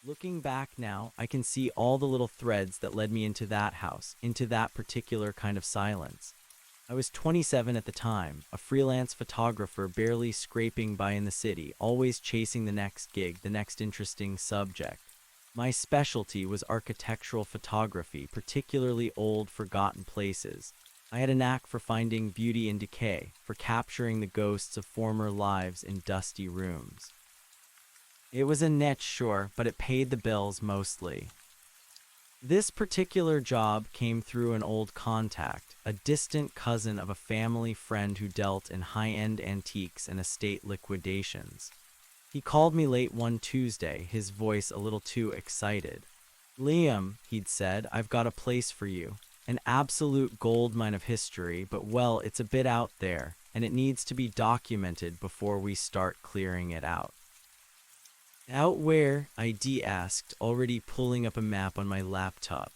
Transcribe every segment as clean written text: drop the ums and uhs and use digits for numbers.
Looking back now, I can see all the little threads that led me into that house, into that particular kind of silence. I was 27 at the time, a freelance photographer barely scraping by in the city, always chasing the next gig, the next interesting subject. My specialty was architectural photography, particularly old, forgotten places. I had a knack for finding beauty in decay, for capturing the ghosts of former lives in dusty rooms. It was a niche, sure, but it paid the bills mostly. This particular job came through an old contact, a distant cousin of a family friend who dealt in high-end antiques and estate liquidations. He called me late one Tuesday, his voice a little too excited. "Liam," he'd said, "I've got a place for you. An absolute goldmine of history, but well, it's a bit out there, and it needs to be documented before we start clearing it out." "Out where?" I asked, already pulling up a map on my laptop.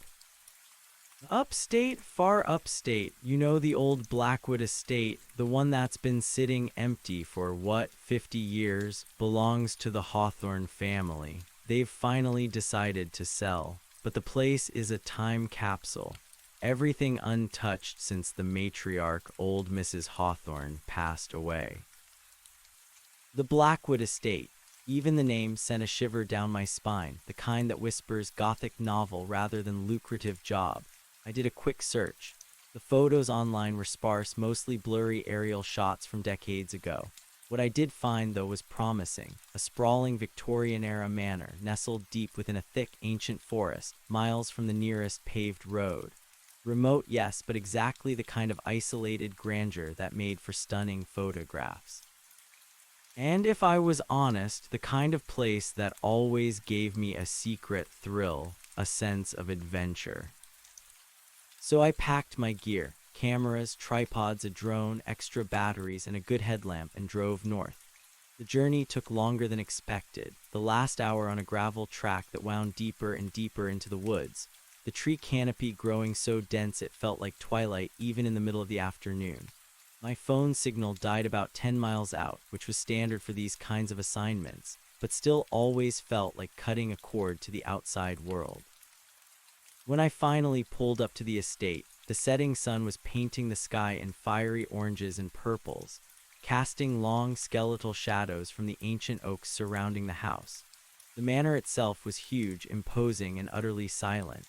"Upstate, far upstate. You know the old Blackwood estate, the one that's been sitting empty for, 50 years, belongs to the Hawthorne family. They've finally decided to sell, but the place is a time capsule. Everything untouched since the matriarch, old Mrs. Hawthorne, passed away." The Blackwood estate. Even the name sent a shiver down my spine, the kind that whispers gothic novel rather than lucrative job. I did a quick search. The photos online were sparse, mostly blurry aerial shots from decades ago. What I did find, though, was promising. A sprawling Victorian-era manor, nestled deep within a thick, ancient forest, miles from the nearest paved road. Remote, yes, but exactly the kind of isolated grandeur that made for stunning photographs. And if I was honest, the kind of place that always gave me a secret thrill, a sense of adventure. So I packed my gear, cameras, tripods, a drone, extra batteries, and a good headlamp, and drove north. The journey took longer than expected, the last hour on a gravel track that wound deeper and deeper into the woods, the tree canopy growing so dense it felt like twilight even in the middle of the afternoon. My phone signal died about 10 miles out, which was standard for these kinds of assignments, but still always felt like cutting a cord to the outside world. When I finally pulled up to the estate, the setting sun was painting the sky in fiery oranges and purples, casting long skeletal shadows from the ancient oaks surrounding the house. The manor itself was huge, imposing, and utterly silent.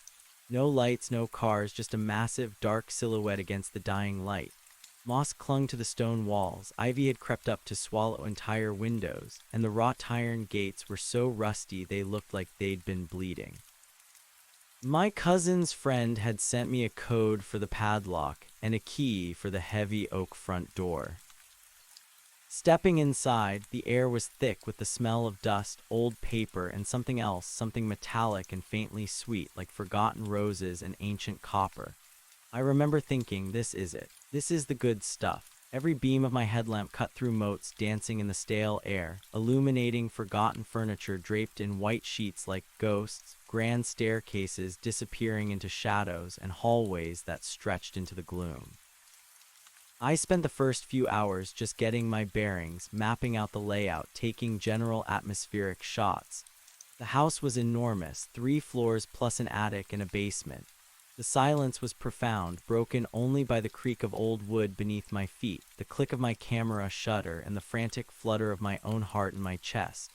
No lights, no cars, just a massive, dark silhouette against the dying light. Moss clung to the stone walls, ivy had crept up to swallow entire windows, and the wrought iron gates were so rusty they looked like they'd been bleeding. My cousin's friend had sent me a code for the padlock and a key for the heavy oak front door. Stepping inside, the air was thick with the smell of dust, old paper, and something else, something metallic and faintly sweet, like forgotten roses and ancient copper. I remember thinking, this is it. This is the good stuff. Every beam of my headlamp cut through motes dancing in the stale air, illuminating forgotten furniture draped in white sheets like ghosts, grand staircases disappearing into shadows, and hallways that stretched into the gloom. I spent the first few hours just getting my bearings, mapping out the layout, taking general atmospheric shots. The house was enormous, 3 floors plus an attic and a basement. The silence was profound, broken only by the creak of old wood beneath my feet, the click of my camera shutter, and the frantic flutter of my own heart in my chest.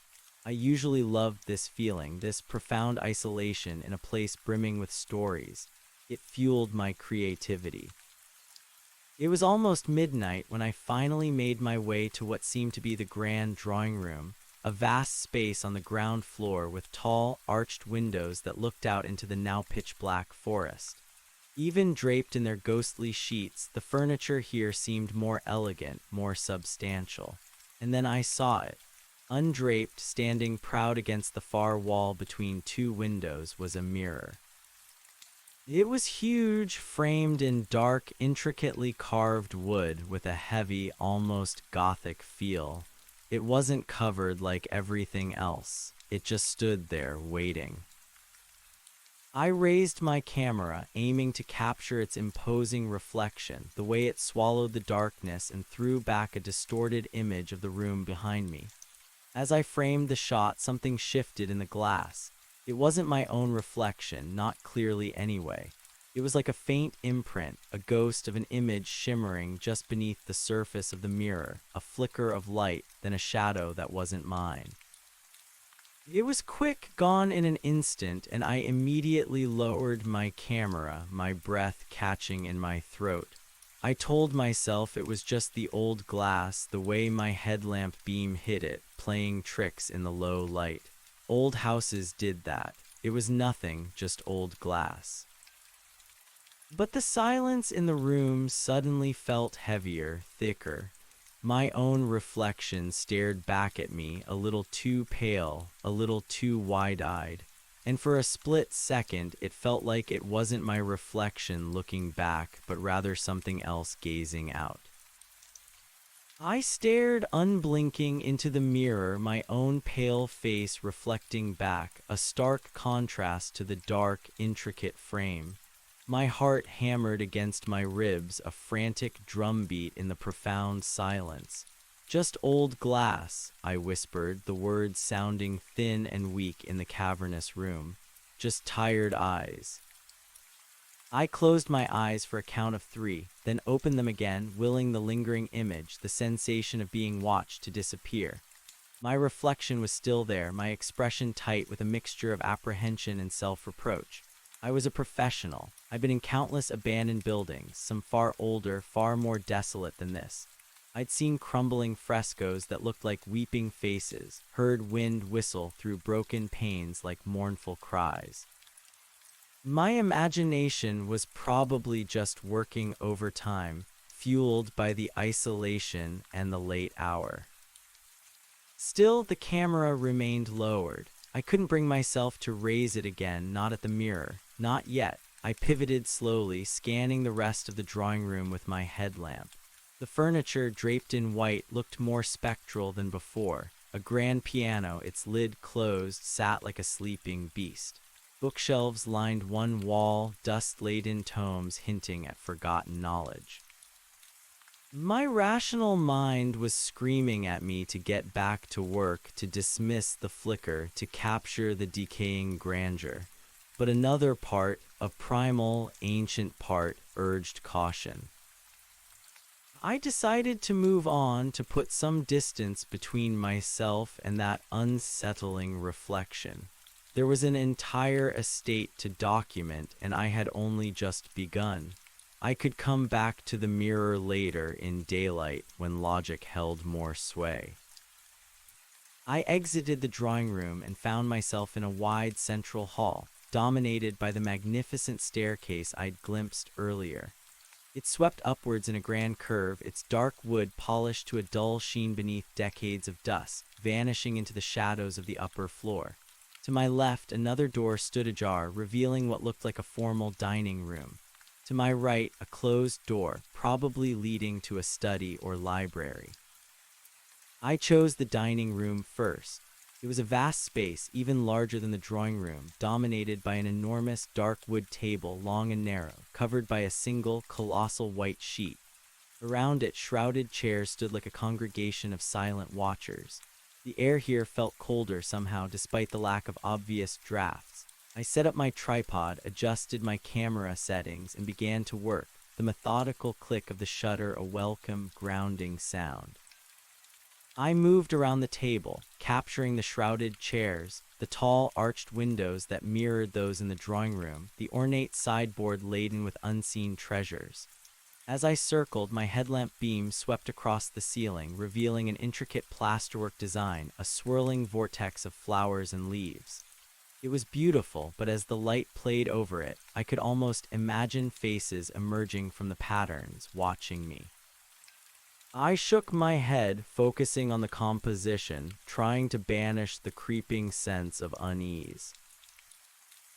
I usually loved this feeling, this profound isolation in a place brimming with stories. It fueled my creativity. It was almost midnight when I finally made my way to what seemed to be the grand drawing room, a vast space on the ground floor with tall, arched windows that looked out into the now pitch-black forest. Even draped in their ghostly sheets, the furniture here seemed more elegant, more substantial. And then I saw it. Undraped, standing proud against the far wall between 2 windows, was a mirror. It was huge, framed in dark, intricately carved wood with a heavy, almost gothic feel. It wasn't covered like everything else. It just stood there, waiting. I raised my camera, aiming to capture its imposing reflection, the way it swallowed the darkness and threw back a distorted image of the room behind me. As I framed the shot, something shifted in the glass. It wasn't my own reflection, not clearly anyway. It was like a faint imprint, a ghost of an image shimmering just beneath the surface of the mirror, a flicker of light, then a shadow that wasn't mine. It was quick, gone in an instant, and I immediately lowered my camera, my breath catching in my throat. I told myself it was just the old glass, the way my headlamp beam hit it, playing tricks in the low light. Old houses did that. It was nothing, just old glass. But the silence in the room suddenly felt heavier, thicker. My own reflection stared back at me, a little too pale, a little too wide-eyed. And for a split second, it felt like it wasn't my reflection looking back, but rather something else gazing out. I stared unblinking into the mirror, my own pale face reflecting back, a stark contrast to the dark, intricate frame. My heart hammered against my ribs, a frantic drumbeat in the profound silence. "Just old glass," I whispered, the words sounding thin and weak in the cavernous room. "Just tired eyes." I closed my eyes for a count of 3, then opened them again, willing the lingering image, the sensation of being watched, to disappear. My reflection was still there, my expression tight with a mixture of apprehension and self-reproach. I was a professional. I'd been in countless abandoned buildings, some far older, far more desolate than this. I'd seen crumbling frescoes that looked like weeping faces, heard wind whistle through broken panes like mournful cries. My imagination was probably just working overtime, fueled by the isolation and the late hour. Still, the camera remained lowered. I couldn't bring myself to raise it again, not at the mirror. Not yet. I pivoted slowly, scanning the rest of the drawing room with my headlamp. The furniture, draped in white, looked more spectral than before. A grand piano, its lid closed, sat like a sleeping beast. Bookshelves lined one wall, dust-laden tomes hinting at forgotten knowledge. My rational mind was screaming at me to get back to work, to dismiss the flicker, to capture the decaying grandeur. But another part, a primal, ancient part, urged caution. I decided to move on, to put some distance between myself and that unsettling reflection. There was an entire estate to document, and I had only just begun. I could come back to the mirror later, in daylight, when logic held more sway. I exited the drawing room and found myself in a wide central hall, dominated by the magnificent staircase I'd glimpsed earlier. It swept upwards in a grand curve, its dark wood polished to a dull sheen beneath decades of dust, vanishing into the shadows of the upper floor. To my left, another door stood ajar, revealing what looked like a formal dining room. To my right, a closed door, probably leading to a study or library. I chose the dining room first. It was a vast space, even larger than the drawing room, dominated by an enormous dark wood table, long and narrow, covered by a single, colossal white sheet. Around it, shrouded chairs stood like a congregation of silent watchers. The air here felt colder somehow, despite the lack of obvious drafts. I set up my tripod, adjusted my camera settings, and began to work, the methodical click of the shutter a welcome, grounding sound. I moved around the table, capturing the shrouded chairs, the tall, arched windows that mirrored those in the drawing room, the ornate sideboard laden with unseen treasures. As I circled, my headlamp beam swept across the ceiling, revealing an intricate plasterwork design, a swirling vortex of flowers and leaves. It was beautiful, but as the light played over it, I could almost imagine faces emerging from the patterns, watching me. I shook my head, focusing on the composition, trying to banish the creeping sense of unease.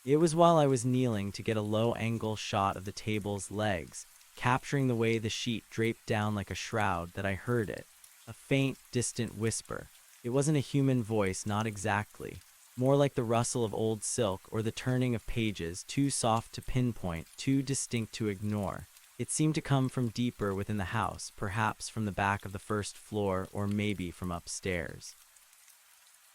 It was while I was kneeling to get a low-angle shot of the table's legs, capturing the way the sheet draped down like a shroud, that I heard it. A faint, distant whisper. It wasn't a human voice, not exactly. More like the rustle of old silk or the turning of pages, too soft to pinpoint, too distinct to ignore. It seemed to come from deeper within the house, perhaps from the back of the first floor, or maybe from upstairs.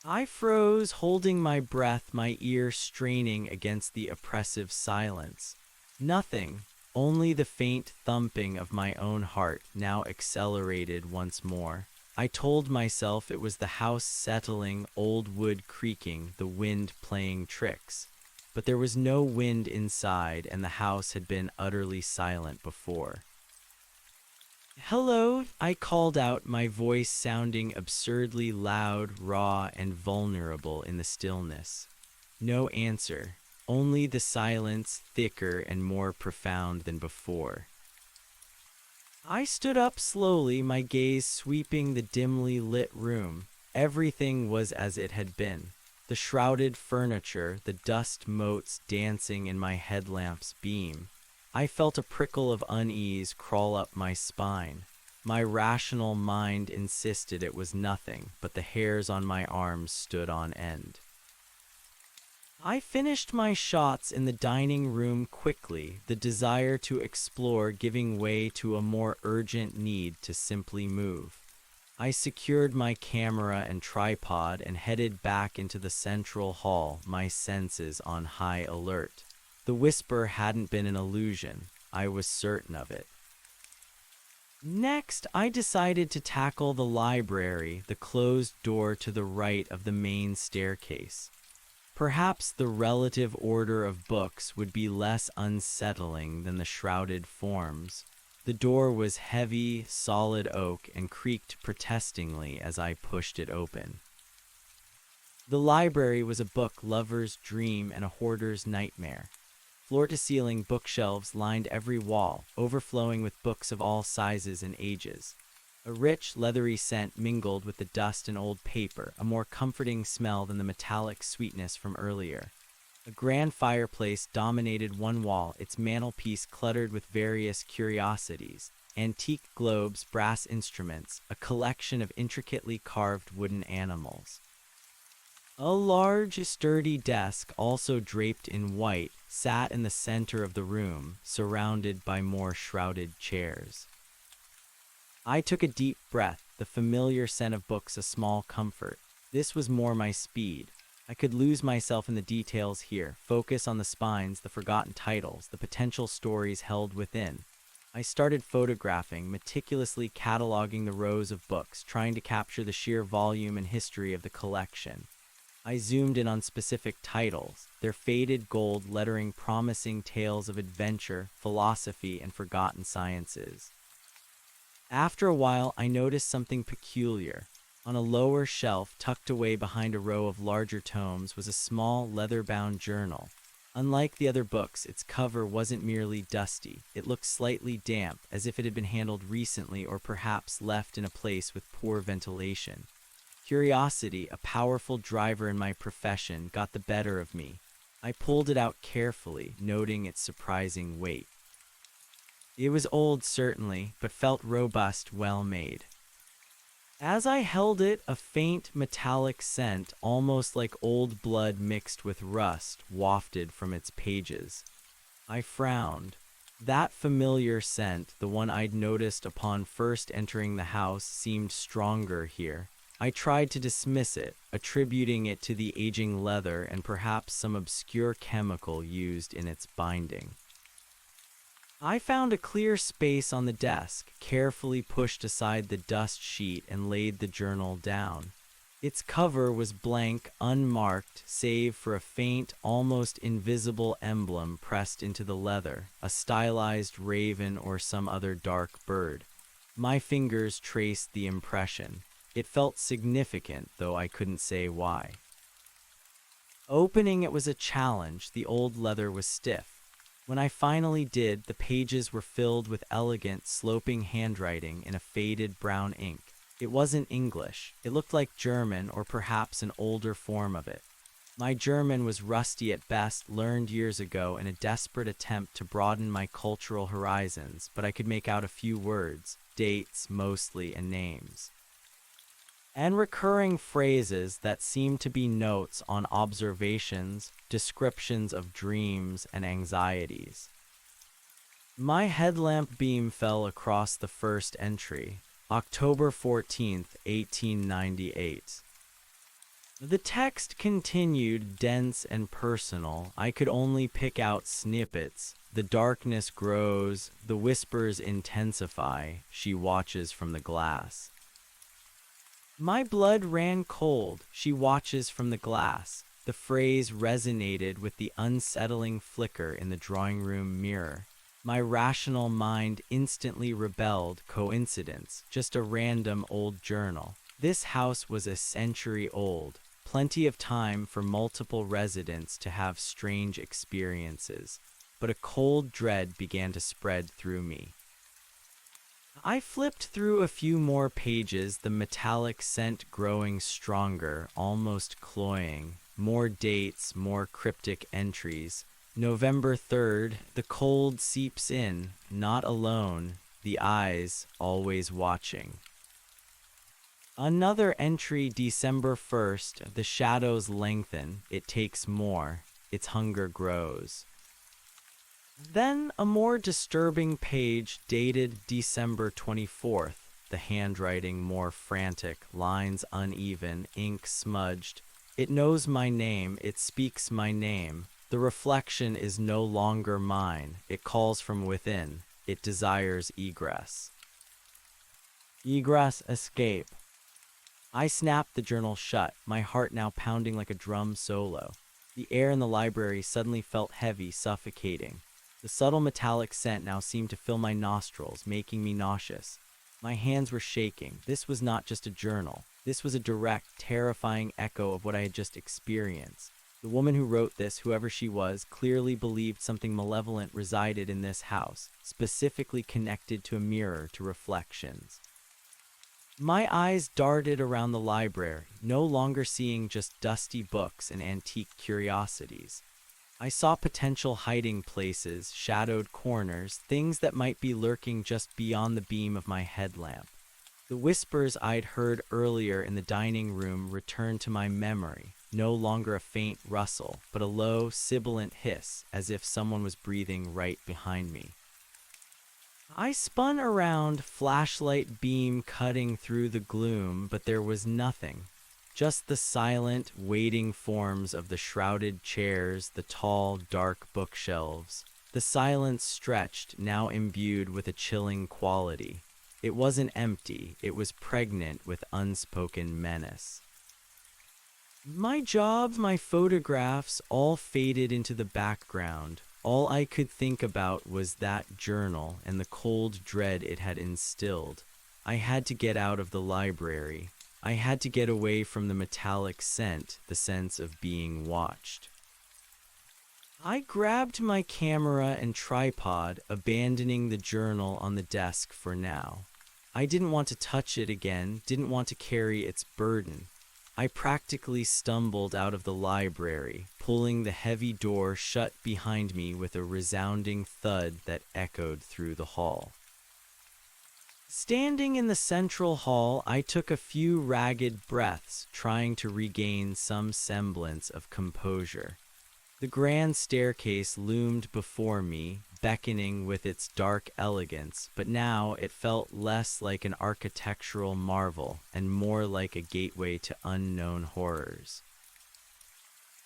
I froze, holding my breath, my ear straining against the oppressive silence. Nothing, only the faint thumping of my own heart, now accelerated once more. I told myself it was the house settling, old wood creaking, the wind playing tricks. But there was no wind inside, and the house had been utterly silent before. "Hello," I called out, my voice sounding absurdly loud, raw, and vulnerable in the stillness. No answer, only the silence, thicker and more profound than before. I stood up slowly, my gaze sweeping the dimly lit room. Everything was as it had been. The shrouded furniture, the dust motes dancing in my headlamp's beam. I felt a prickle of unease crawl up my spine. My rational mind insisted it was nothing, but the hairs on my arms stood on end. I finished my shots in the dining room quickly, the desire to explore giving way to a more urgent need to simply move. I secured my camera and tripod and headed back into the central hall, my senses on high alert. The whisper hadn't been an illusion. I was certain of it. Next, I decided to tackle the library, the closed door to the right of the main staircase. Perhaps the relative order of books would be less unsettling than the shrouded forms. The door was heavy, solid oak and creaked protestingly as I pushed it open. The library was a book lover's dream and a hoarder's nightmare. Floor-to-ceiling bookshelves lined every wall, overflowing with books of all sizes and ages. A rich, leathery scent mingled with the dust and old paper, a more comforting smell than the metallic sweetness from earlier. A grand fireplace dominated one wall, its mantelpiece cluttered with various curiosities, antique globes, brass instruments, a collection of intricately carved wooden animals. A large, sturdy desk, also draped in white, sat in the center of the room, surrounded by more shrouded chairs. I took a deep breath, the familiar scent of books a small comfort. This was more my speed. I could lose myself in the details here, focus on the spines, the forgotten titles, the potential stories held within. I started photographing, meticulously cataloging the rows of books, trying to capture the sheer volume and history of the collection. I zoomed in on specific titles, their faded gold lettering promising tales of adventure, philosophy, and forgotten sciences. After a while, I noticed something peculiar. On a lower shelf, tucked away behind a row of larger tomes, was a small, leather-bound journal. Unlike the other books, its cover wasn't merely dusty. It looked slightly damp, as if it had been handled recently or perhaps left in a place with poor ventilation. Curiosity, a powerful driver in my profession, got the better of me. I pulled it out carefully, noting its surprising weight. It was old, certainly, but felt robust, well made. As I held it, a faint metallic scent, almost like old blood mixed with rust, wafted from its pages. I frowned. That familiar scent, the one I'd noticed upon first entering the house, seemed stronger here. I tried to dismiss it, attributing it to the aging leather and perhaps some obscure chemical used in its binding. I found a clear space on the desk, carefully pushed aside the dust sheet and laid the journal down. Its cover was blank, unmarked, save for a faint, almost invisible emblem pressed into the leather, a stylized raven or some other dark bird. My fingers traced the impression. It felt significant, though I couldn't say why. Opening it was a challenge. The old leather was stiff. When I finally did, the pages were filled with elegant, sloping handwriting in a faded brown ink. It wasn't English. It looked like German or perhaps an older form of it. My German was rusty at best, learned years ago in a desperate attempt to broaden my cultural horizons, but I could make out a few words, dates mostly, and names. And recurring phrases that seemed to be notes on observations, descriptions of dreams and anxieties. My headlamp beam fell across the first entry, October 14th, 1898. The text continued, dense and personal. I could only pick out snippets. The darkness grows, the whispers intensify. She watches from the glass. My blood ran cold. She watches from the glass. The phrase resonated with the unsettling flicker in the drawing room mirror. My rational mind instantly rebelled. Coincidence, just a random old journal. This house was a century old. Plenty of time for multiple residents to have strange experiences. But a cold dread began to spread through me. I flipped through a few more pages, the metallic scent growing stronger, almost cloying. More dates, more cryptic entries. November 3rd, the cold seeps in, not alone, the eyes always watching. Another entry, December 1st, the shadows lengthen, it takes more, its hunger grows. Then a more disturbing page dated December 24th, the handwriting more frantic, lines uneven, ink smudged. It knows my name, it speaks my name. The reflection is no longer mine, it calls from within, it desires egress. Egress, escape. I snapped the journal shut, my heart now pounding like a drum solo. The air in the library suddenly felt heavy, suffocating. The subtle metallic scent now seemed to fill my nostrils, making me nauseous. My hands were shaking. This was not just a journal. This was a direct, terrifying echo of what I had just experienced. The woman who wrote this, whoever she was, clearly believed something malevolent resided in this house, specifically connected to a mirror to reflections. My eyes darted around the library, no longer seeing just dusty books and antique curiosities. I saw potential hiding places, shadowed corners, things that might be lurking just beyond the beam of my headlamp. The whispers I'd heard earlier in the dining room returned to my memory, no longer a faint rustle, but a low, sibilant hiss, as if someone was breathing right behind me. I spun around, flashlight beam cutting through the gloom, but there was nothing. Just the silent, waiting forms of the shrouded chairs, the tall, dark bookshelves. The silence stretched, now imbued with a chilling quality. It wasn't empty, it was pregnant with unspoken menace. My job, my photographs, all faded into the background. All I could think about was that journal and the cold dread it had instilled. I had to get out of the library. I had to get away from the metallic scent, the sense of being watched. I grabbed my camera and tripod, abandoning the journal on the desk for now. I didn't want to touch it again, didn't want to carry its burden. I practically stumbled out of the library, pulling the heavy door shut behind me with a resounding thud that echoed through the hall. Standing in the central hall, I took a few ragged breaths, trying to regain some semblance of composure. The grand staircase loomed before me, beckoning with its dark elegance, but now it felt less like an architectural marvel and more like a gateway to unknown horrors.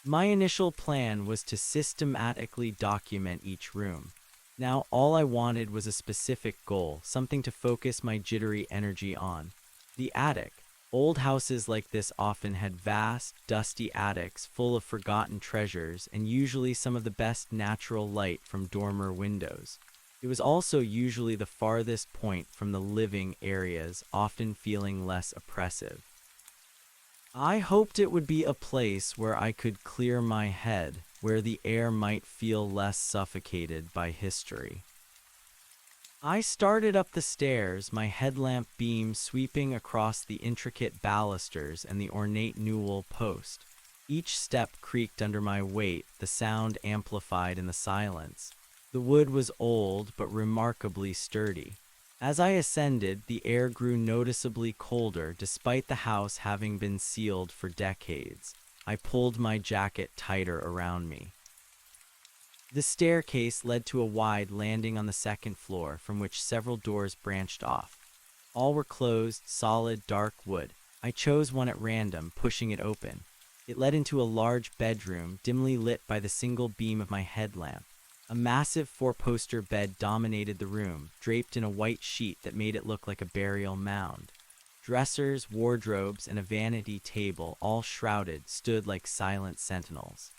My initial plan was to systematically document each room. Now all I wanted was a specific goal, something to focus my jittery energy on. The attic. Old houses like this often had vast, dusty attics full of forgotten treasures and usually some of the best natural light from dormer windows. It was also usually the farthest point from the living areas, often feeling less oppressive. I hoped it would be a place where I could clear my head, where the air might feel less suffocated by history. I started up the stairs, my headlamp beam sweeping across the intricate balusters and the ornate newel post. Each step creaked under my weight, the sound amplified in the silence. The wood was old but remarkably sturdy. As I ascended, the air grew noticeably colder despite the house having been sealed for decades. I pulled my jacket tighter around me. The staircase led to a wide landing on the second floor from which several doors branched off. All were closed, solid, dark wood. I chose one at random, pushing it open. It led into a large bedroom, dimly lit by the single beam of my headlamp. A massive four-poster bed dominated the room, draped in a white sheet that made it look like a burial mound. Dressers, wardrobes, and a vanity table, all shrouded, stood like silent sentinels.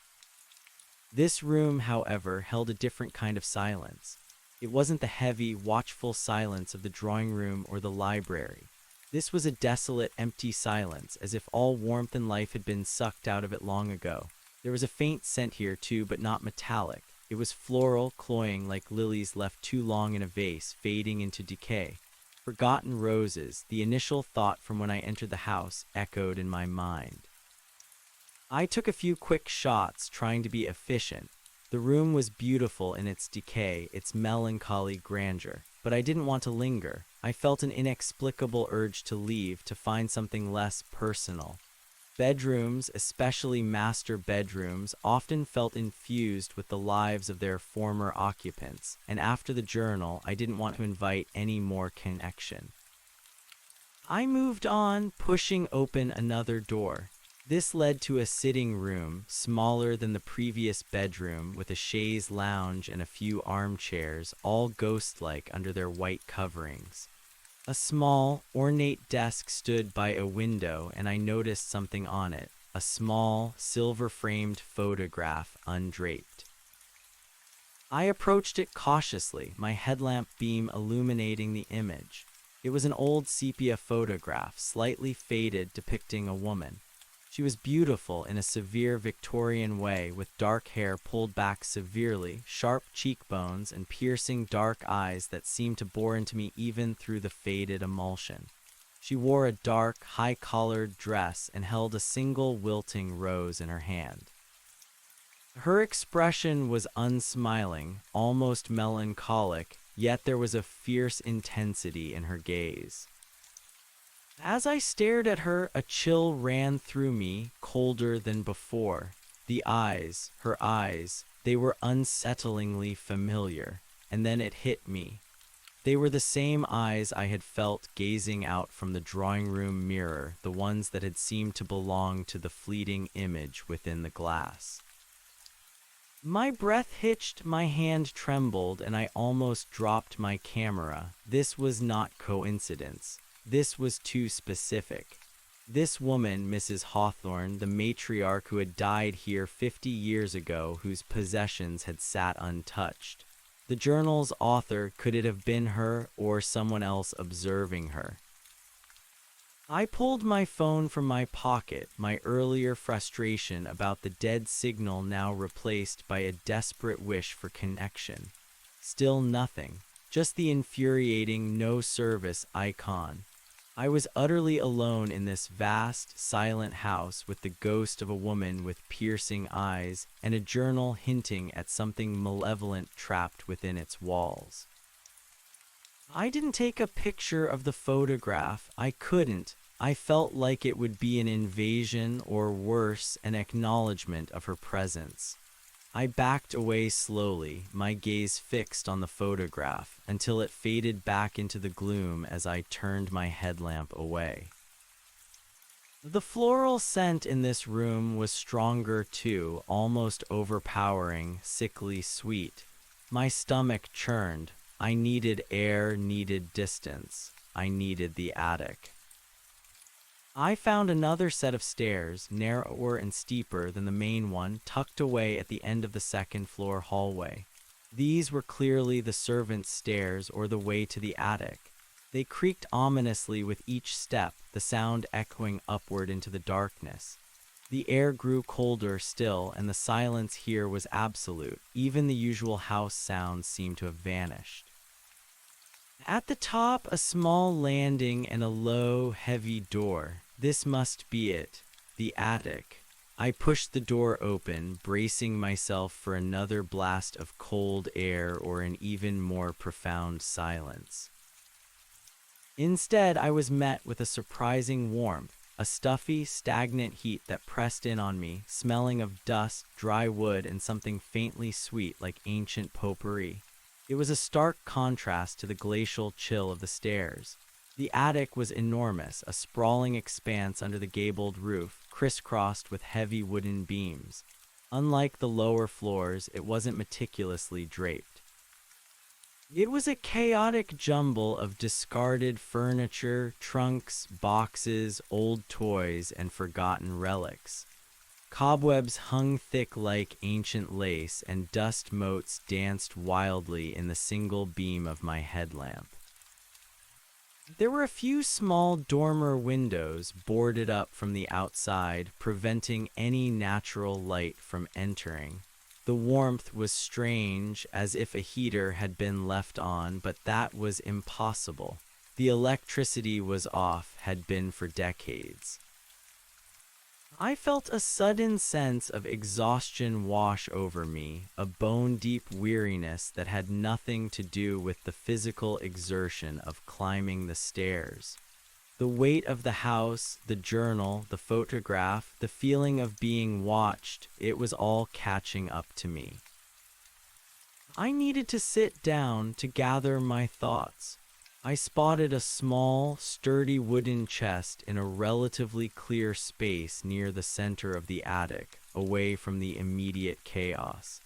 This room, however, held a different kind of silence. It wasn't the heavy, watchful silence of the drawing room or the library. This was a desolate, empty silence, as if all warmth and life had been sucked out of it long ago. There was a faint scent here, too, but not metallic. It was floral, cloying like lilies left too long in a vase, fading into decay. Forgotten roses, the initial thought from when I entered the house, echoed in my mind. I took a few quick shots, trying to be efficient. The room was beautiful in its decay, its melancholy grandeur, but I didn't want to linger. I felt an inexplicable urge to leave, to find something less personal. Bedrooms, especially master bedrooms, often felt infused with the lives of their former occupants, and after the journal, I didn't want to invite any more connection. I moved on, pushing open another door. This led to a sitting room, smaller than the previous bedroom, with a chaise lounge and a few armchairs, all ghost-like under their white coverings. A small, ornate desk stood by a window, and I noticed something on it, a small, silver-framed photograph undraped. I approached it cautiously, my headlamp beam illuminating the image. It was an old sepia photograph, slightly faded, depicting a woman. She was beautiful in a severe Victorian way, with dark hair pulled back severely, sharp cheekbones, and piercing dark eyes that seemed to bore into me even through the faded emulsion. She wore a dark, high-collared dress and held a single wilting rose in her hand. Her expression was unsmiling, almost melancholic, yet there was a fierce intensity in her gaze. As I stared at her, a chill ran through me, colder than before. The eyes, her eyes, they were unsettlingly familiar, and then it hit me. They were the same eyes I had felt gazing out from the drawing room mirror, the ones that had seemed to belong to the fleeting image within the glass. My breath hitched, my hand trembled, and I almost dropped my camera. This was not coincidence. This was too specific. This woman, Mrs. Hawthorne, the matriarch who had died here 50 years ago, whose possessions had sat untouched. The journal's author, could it have been her or someone else observing her? I pulled my phone from my pocket, my earlier frustration about the dead signal now replaced by a desperate wish for connection. Still nothing, just the infuriating no service icon. I was utterly alone in this vast, silent house with the ghost of a woman with piercing eyes and a journal hinting at something malevolent trapped within its walls. I didn't take a picture of the photograph. I couldn't. I felt like it would be an invasion or worse, an acknowledgement of her presence. I backed away slowly, my gaze fixed on the photograph, until it faded back into the gloom as I turned my headlamp away. The floral scent in this room was stronger too, almost overpowering, sickly sweet. My stomach churned. I needed air, needed distance. I needed the attic. I found another set of stairs, narrower and steeper than the main one, tucked away at the end of the second-floor hallway. These were clearly the servants' stairs or the way to the attic. They creaked ominously with each step, the sound echoing upward into the darkness. The air grew colder still, and the silence here was absolute. Even the usual house sounds seemed to have vanished. At the top, a small landing and a low, heavy door. This must be it, the attic. I pushed the door open, bracing myself for another blast of cold air or an even more profound silence. Instead, I was met with a surprising warmth, a stuffy, stagnant heat that pressed in on me, smelling of dust, dry wood, and something faintly sweet like ancient potpourri. It was a stark contrast to the glacial chill of the stairs. The attic was enormous, a sprawling expanse under the gabled roof, crisscrossed with heavy wooden beams. Unlike the lower floors, it wasn't meticulously draped. It was a chaotic jumble of discarded furniture, trunks, boxes, old toys, and forgotten relics. Cobwebs hung thick like ancient lace, and dust motes danced wildly in the single beam of my headlamp. There were a few small dormer windows boarded up from the outside, preventing any natural light from entering. The warmth was strange, as if a heater had been left on, but that was impossible. The electricity was off, had been for decades. I felt a sudden sense of exhaustion wash over me, a bone-deep weariness that had nothing to do with the physical exertion of climbing the stairs. The weight of the house, the journal, the photograph, the feeling of being watched, it was all catching up to me. I needed to sit down to gather my thoughts. I spotted a small, sturdy wooden chest in a relatively clear space near the center of the attic, away from the immediate chaos.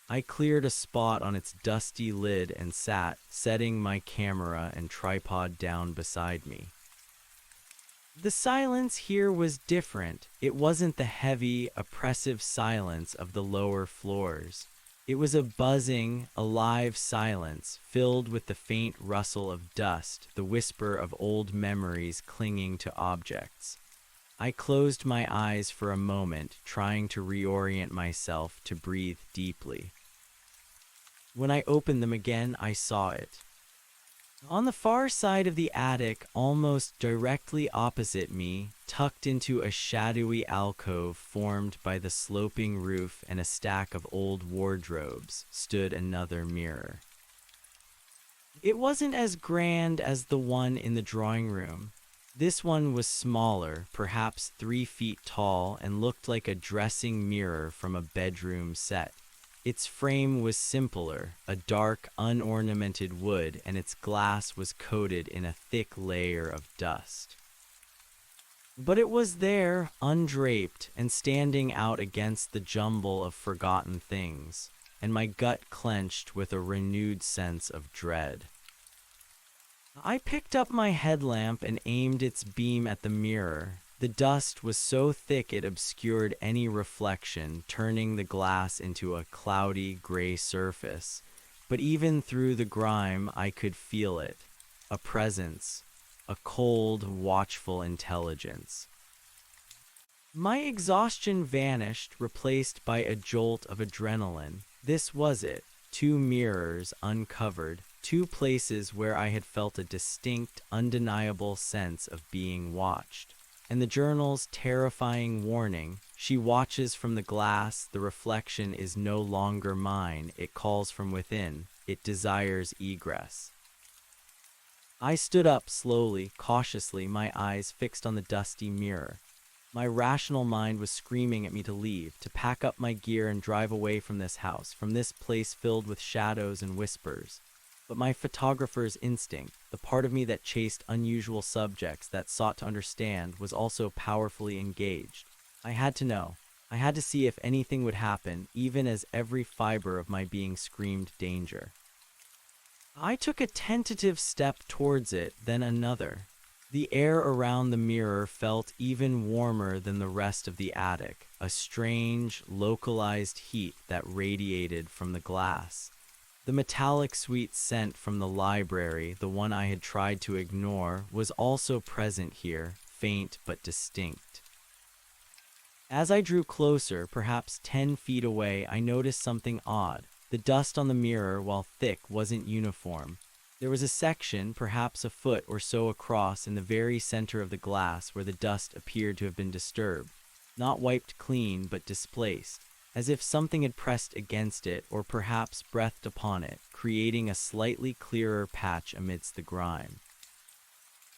I cleared a spot on its dusty lid and sat, setting my camera and tripod down beside me. The silence here was different. It wasn't the heavy, oppressive silence of the lower floors. It was a buzzing, alive silence, filled with the faint rustle of dust, the whisper of old memories clinging to objects. I closed my eyes for a moment, trying to reorient myself to breathe deeply. When I opened them again, I saw it. On the far side of the attic, almost directly opposite me, tucked into a shadowy alcove formed by the sloping roof and a stack of old wardrobes, stood another mirror. It wasn't as grand as the one in the drawing room. This one was smaller, perhaps 3 feet tall, and looked like a dressing mirror from a bedroom set. Its frame was simpler, a dark, unornamented wood, and its glass was coated in a thick layer of dust. But it was there, undraped, and standing out against the jumble of forgotten things, and my gut clenched with a renewed sense of dread. I picked up my headlamp and aimed its beam at the mirror. The dust was so thick it obscured any reflection, turning the glass into a cloudy gray surface. But even through the grime, I could feel it. A presence. A cold, watchful intelligence. My exhaustion vanished, replaced by a jolt of adrenaline. This was it. 2 mirrors uncovered. 2 places where I had felt a distinct, undeniable sense of being watched. And the journal's terrifying warning, she watches from the glass, the reflection is no longer mine, it calls from within, it desires egress. I stood up slowly, cautiously, my eyes fixed on the dusty mirror. My rational mind was screaming at me to leave, to pack up my gear and drive away from this house, from this place filled with shadows and whispers. But my photographer's instinct, the part of me that chased unusual subjects, that sought to understand, was also powerfully engaged. I had to know. I had to see if anything would happen, even as every fiber of my being screamed danger. I took a tentative step towards it, then another. The air around the mirror felt even warmer than the rest of the attic, a strange, localized heat that radiated from the glass. The metallic sweet scent from the library, the one I had tried to ignore, was also present here, faint but distinct. As I drew closer, perhaps 10 feet away, I noticed something odd. The dust on the mirror, while thick, wasn't uniform. There was a section, perhaps a foot or so across, in the very center of the glass where the dust appeared to have been disturbed. Not wiped clean, but displaced, as if something had pressed against it or perhaps breathed upon it, creating a slightly clearer patch amidst the grime.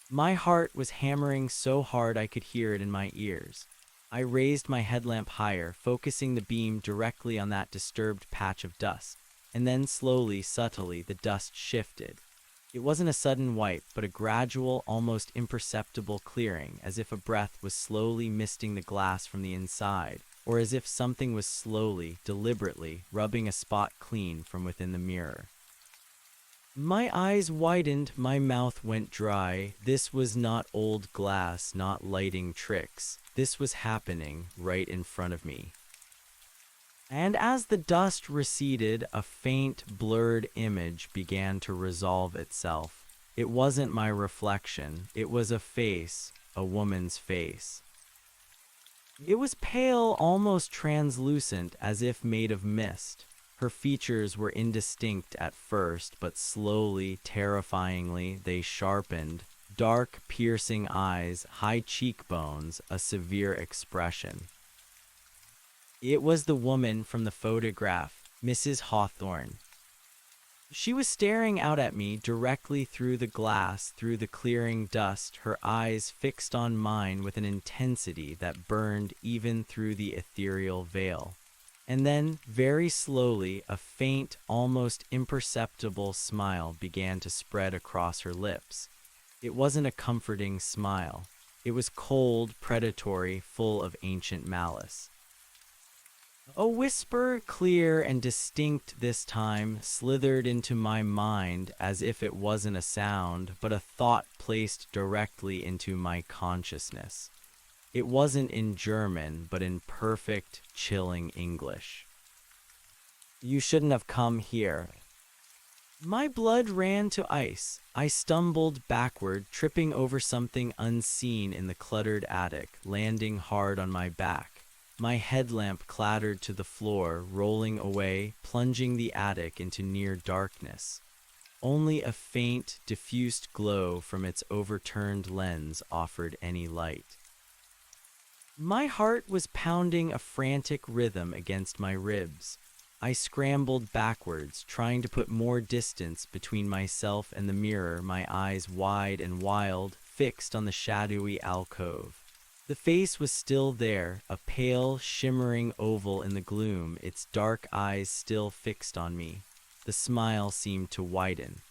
My heart was hammering so hard I could hear it in my ears. I raised my headlamp higher, focusing the beam directly on that disturbed patch of dust, and then slowly, subtly, the dust shifted. It wasn't a sudden wipe, but a gradual, almost imperceptible clearing, as if a breath was slowly misting the glass from the inside, or as if something was slowly, deliberately, rubbing a spot clean from within the mirror. My eyes widened, my mouth went dry. This was not old glass, not lighting tricks. This was happening right in front of me. And as the dust receded, a faint, blurred image began to resolve itself. It wasn't my reflection. It was a face, a woman's face. It was pale, almost translucent, as if made of mist. Her features were indistinct at first, but slowly, terrifyingly, they sharpened. Dark, piercing eyes, high cheekbones, a severe expression. It was the woman from the photograph, Mrs. Hawthorne. She was staring out at me directly through the glass, through the clearing dust, her eyes fixed on mine with an intensity that burned even through the ethereal veil. And then, very slowly, a faint, almost imperceptible smile began to spread across her lips. It wasn't a comforting smile. It was cold, predatory, full of ancient malice. A whisper, clear and distinct this time, slithered into my mind as if it wasn't a sound, but a thought placed directly into my consciousness. It wasn't in German, but in perfect, chilling English. "You shouldn't have come here." My blood ran to ice. I stumbled backward, tripping over something unseen in the cluttered attic, landing hard on my back. My headlamp clattered to the floor, rolling away, plunging the attic into near darkness. Only a faint, diffused glow from its overturned lens offered any light. My heart was pounding a frantic rhythm against my ribs. I scrambled backwards, trying to put more distance between myself and the mirror, my eyes wide and wild, fixed on the shadowy alcove. The face was still there, a pale, shimmering oval in the gloom, its dark eyes still fixed on me. The smile seemed to widen.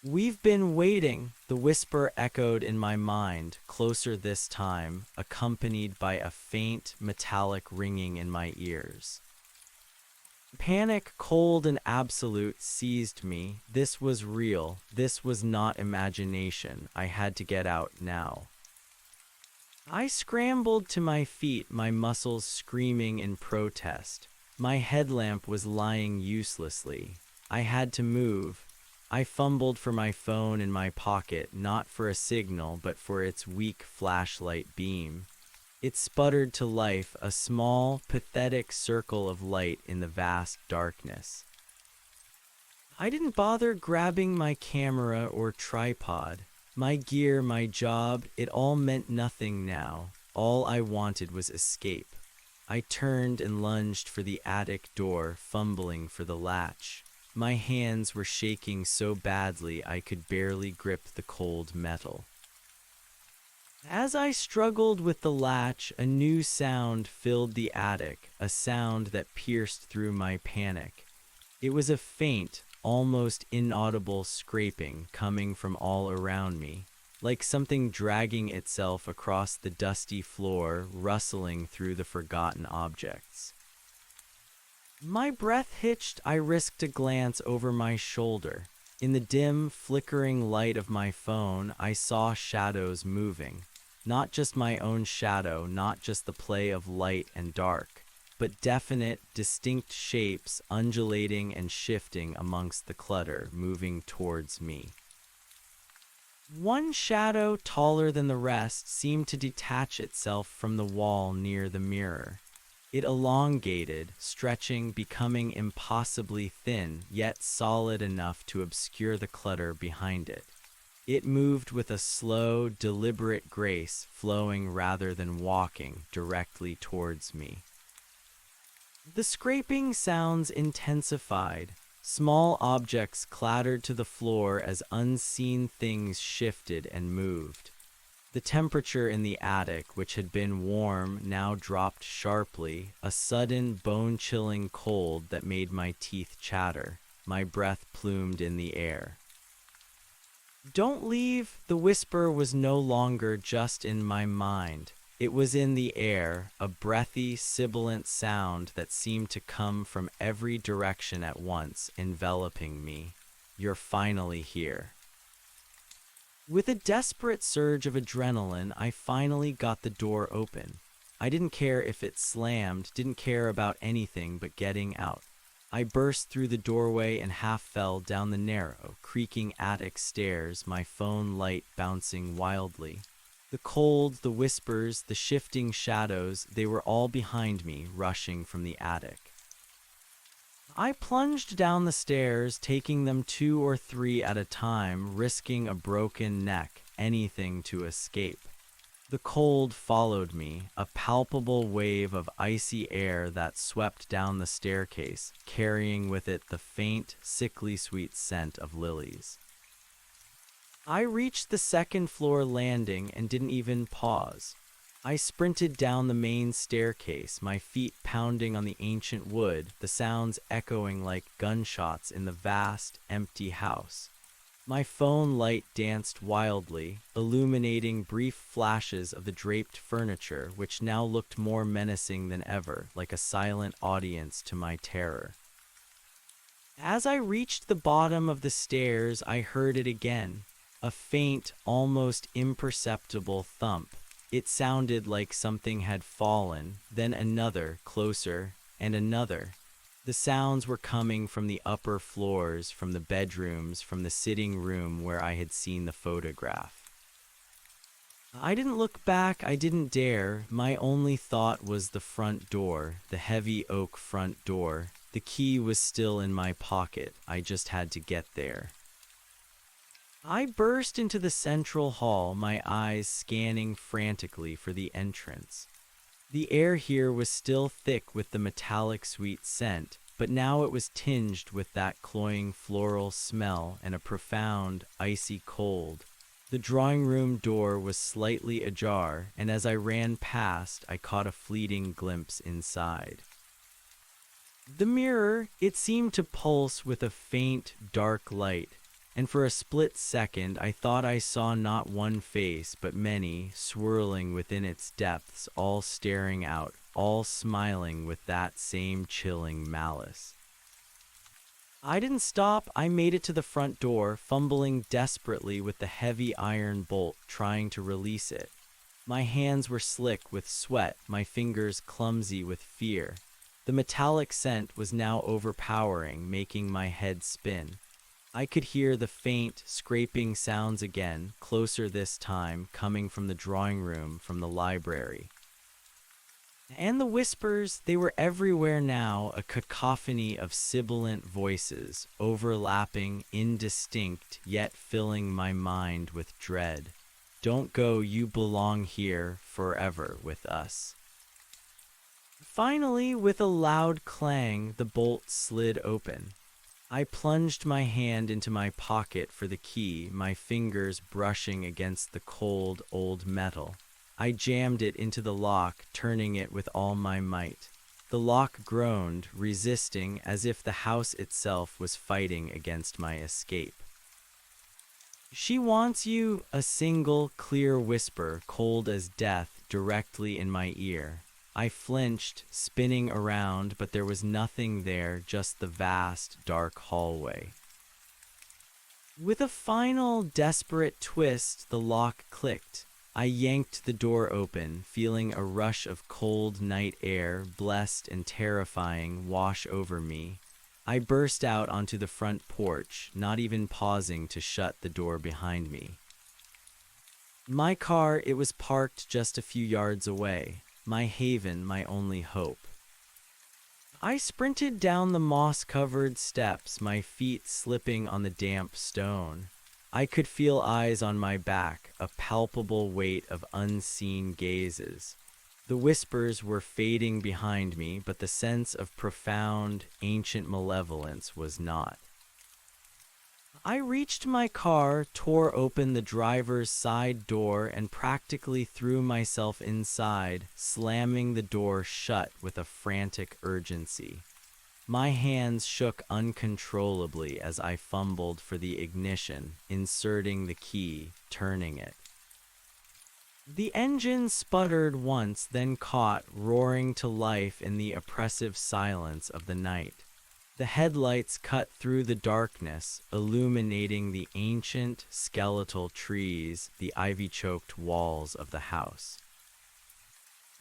"We've been waiting," the whisper echoed in my mind, closer this time, accompanied by a faint, metallic ringing in my ears. Panic, cold and absolute, seized me. This was real. This was not imagination. I had to get out now. I scrambled to my feet, my muscles screaming in protest. My headlamp was lying uselessly. I had to move. I fumbled for my phone in my pocket, not for a signal, but for its weak flashlight beam. It sputtered to life, a small, pathetic circle of light in the vast darkness. I didn't bother grabbing my camera or tripod. My gear, my job, it all meant nothing now. All I wanted was escape. I turned and lunged for the attic door, fumbling for the latch. My hands were shaking so badly I could barely grip the cold metal. As I struggled with the latch, a new sound filled the attic, a sound that pierced through my panic. It was a faint, almost inaudible scraping coming from all around me, like something dragging itself across the dusty floor, rustling through the forgotten objects. My breath hitched. I risked a glance over my shoulder. In the dim, flickering light of my phone, I saw shadows moving. Not just my own shadow, not just the play of light and dark, but definite, distinct shapes undulating and shifting amongst the clutter, moving towards me. One shadow, taller than the rest, seemed to detach itself from the wall near the mirror. It elongated, stretching, becoming impossibly thin, yet solid enough to obscure the clutter behind it. It moved with a slow, deliberate grace, flowing rather than walking directly towards me. The scraping sounds intensified. Small objects clattered to the floor as unseen things shifted and moved. The temperature in the attic, which had been warm, now dropped sharply, a sudden, bone-chilling cold that made my teeth chatter. My breath plumed in the air. Don't leave. The whisper was no longer just in my mind. It was in the air, a breathy, sibilant sound that seemed to come from every direction at once, enveloping me. You're finally here. With a desperate surge of adrenaline, I finally got the door open. I didn't care if it slammed, didn't care about anything but getting out. I burst through the doorway and half fell down the narrow, creaking attic stairs, my phone light bouncing wildly. The cold, the whispers, the shifting shadows, they were all behind me, rushing from the attic. I plunged down the stairs, taking them 2 or 3 at a time, risking a broken neck, anything to escape. The cold followed me, a palpable wave of icy air that swept down the staircase, carrying with it the faint, sickly sweet scent of lilies. I reached the second-floor landing and didn't even pause. I sprinted down the main staircase, my feet pounding on the ancient wood, the sounds echoing like gunshots in the vast, empty house. My phone light danced wildly, illuminating brief flashes of the draped furniture, which now looked more menacing than ever, like a silent audience to my terror. As I reached the bottom of the stairs, I heard it again, a faint, almost imperceptible thump. It sounded like something had fallen, then another, closer, and another. The sounds were coming from the upper floors, from the bedrooms, from the sitting room where I had seen the photograph. I didn't look back, I didn't dare. My only thought was the front door, the heavy oak front door. The key was still in my pocket, I just had to get there. I burst into the central hall, my eyes scanning frantically for the entrance. The air here was still thick with the metallic sweet scent, but now it was tinged with that cloying floral smell and a profound, icy cold. The drawing room door was slightly ajar, and as I ran past, I caught a fleeting glimpse inside. The mirror, it seemed to pulse with a faint, dark light, and for a split second I thought I saw not one face but many, swirling within its depths, all staring out, all smiling with that same chilling malice. I didn't stop. I made it to the front door, fumbling desperately with the heavy iron bolt, trying to release it. My hands were slick with sweat, my fingers clumsy with fear. The metallic scent was now overpowering, making my head spin. I could hear the faint, scraping sounds again, closer this time, coming from the drawing room, from the library. And the whispers, they were everywhere now, a cacophony of sibilant voices, overlapping, indistinct, yet filling my mind with dread. Don't go, you belong here, forever with us. Finally, with a loud clang, the bolt slid open. I plunged my hand into my pocket for the key, my fingers brushing against the cold, old metal. I jammed it into the lock, turning it with all my might. The lock groaned, resisting, as if the house itself was fighting against my escape. "She wants you," a single, clear whisper, cold as death, directly in my ear. I flinched, spinning around, but there was nothing there, just the vast, dark hallway. With a final, desperate twist, the lock clicked. I yanked the door open, feeling a rush of cold night air, blessed and terrifying, wash over me. I burst out onto the front porch, not even pausing to shut the door behind me. My car, it was parked just a few yards away. My haven, my only hope. I sprinted down the moss-covered steps, my feet slipping on the damp stone. I could feel eyes on my back, a palpable weight of unseen gazes. The whispers were fading behind me, but the sense of profound, ancient malevolence was not. I reached my car, tore open the driver's side door, and practically threw myself inside, slamming the door shut with a frantic urgency. My hands shook uncontrollably as I fumbled for the ignition, inserting the key, turning it. The engine sputtered once, then caught, roaring to life in the oppressive silence of the night. The headlights cut through the darkness, illuminating the ancient, skeletal trees, the ivy-choked walls of the house.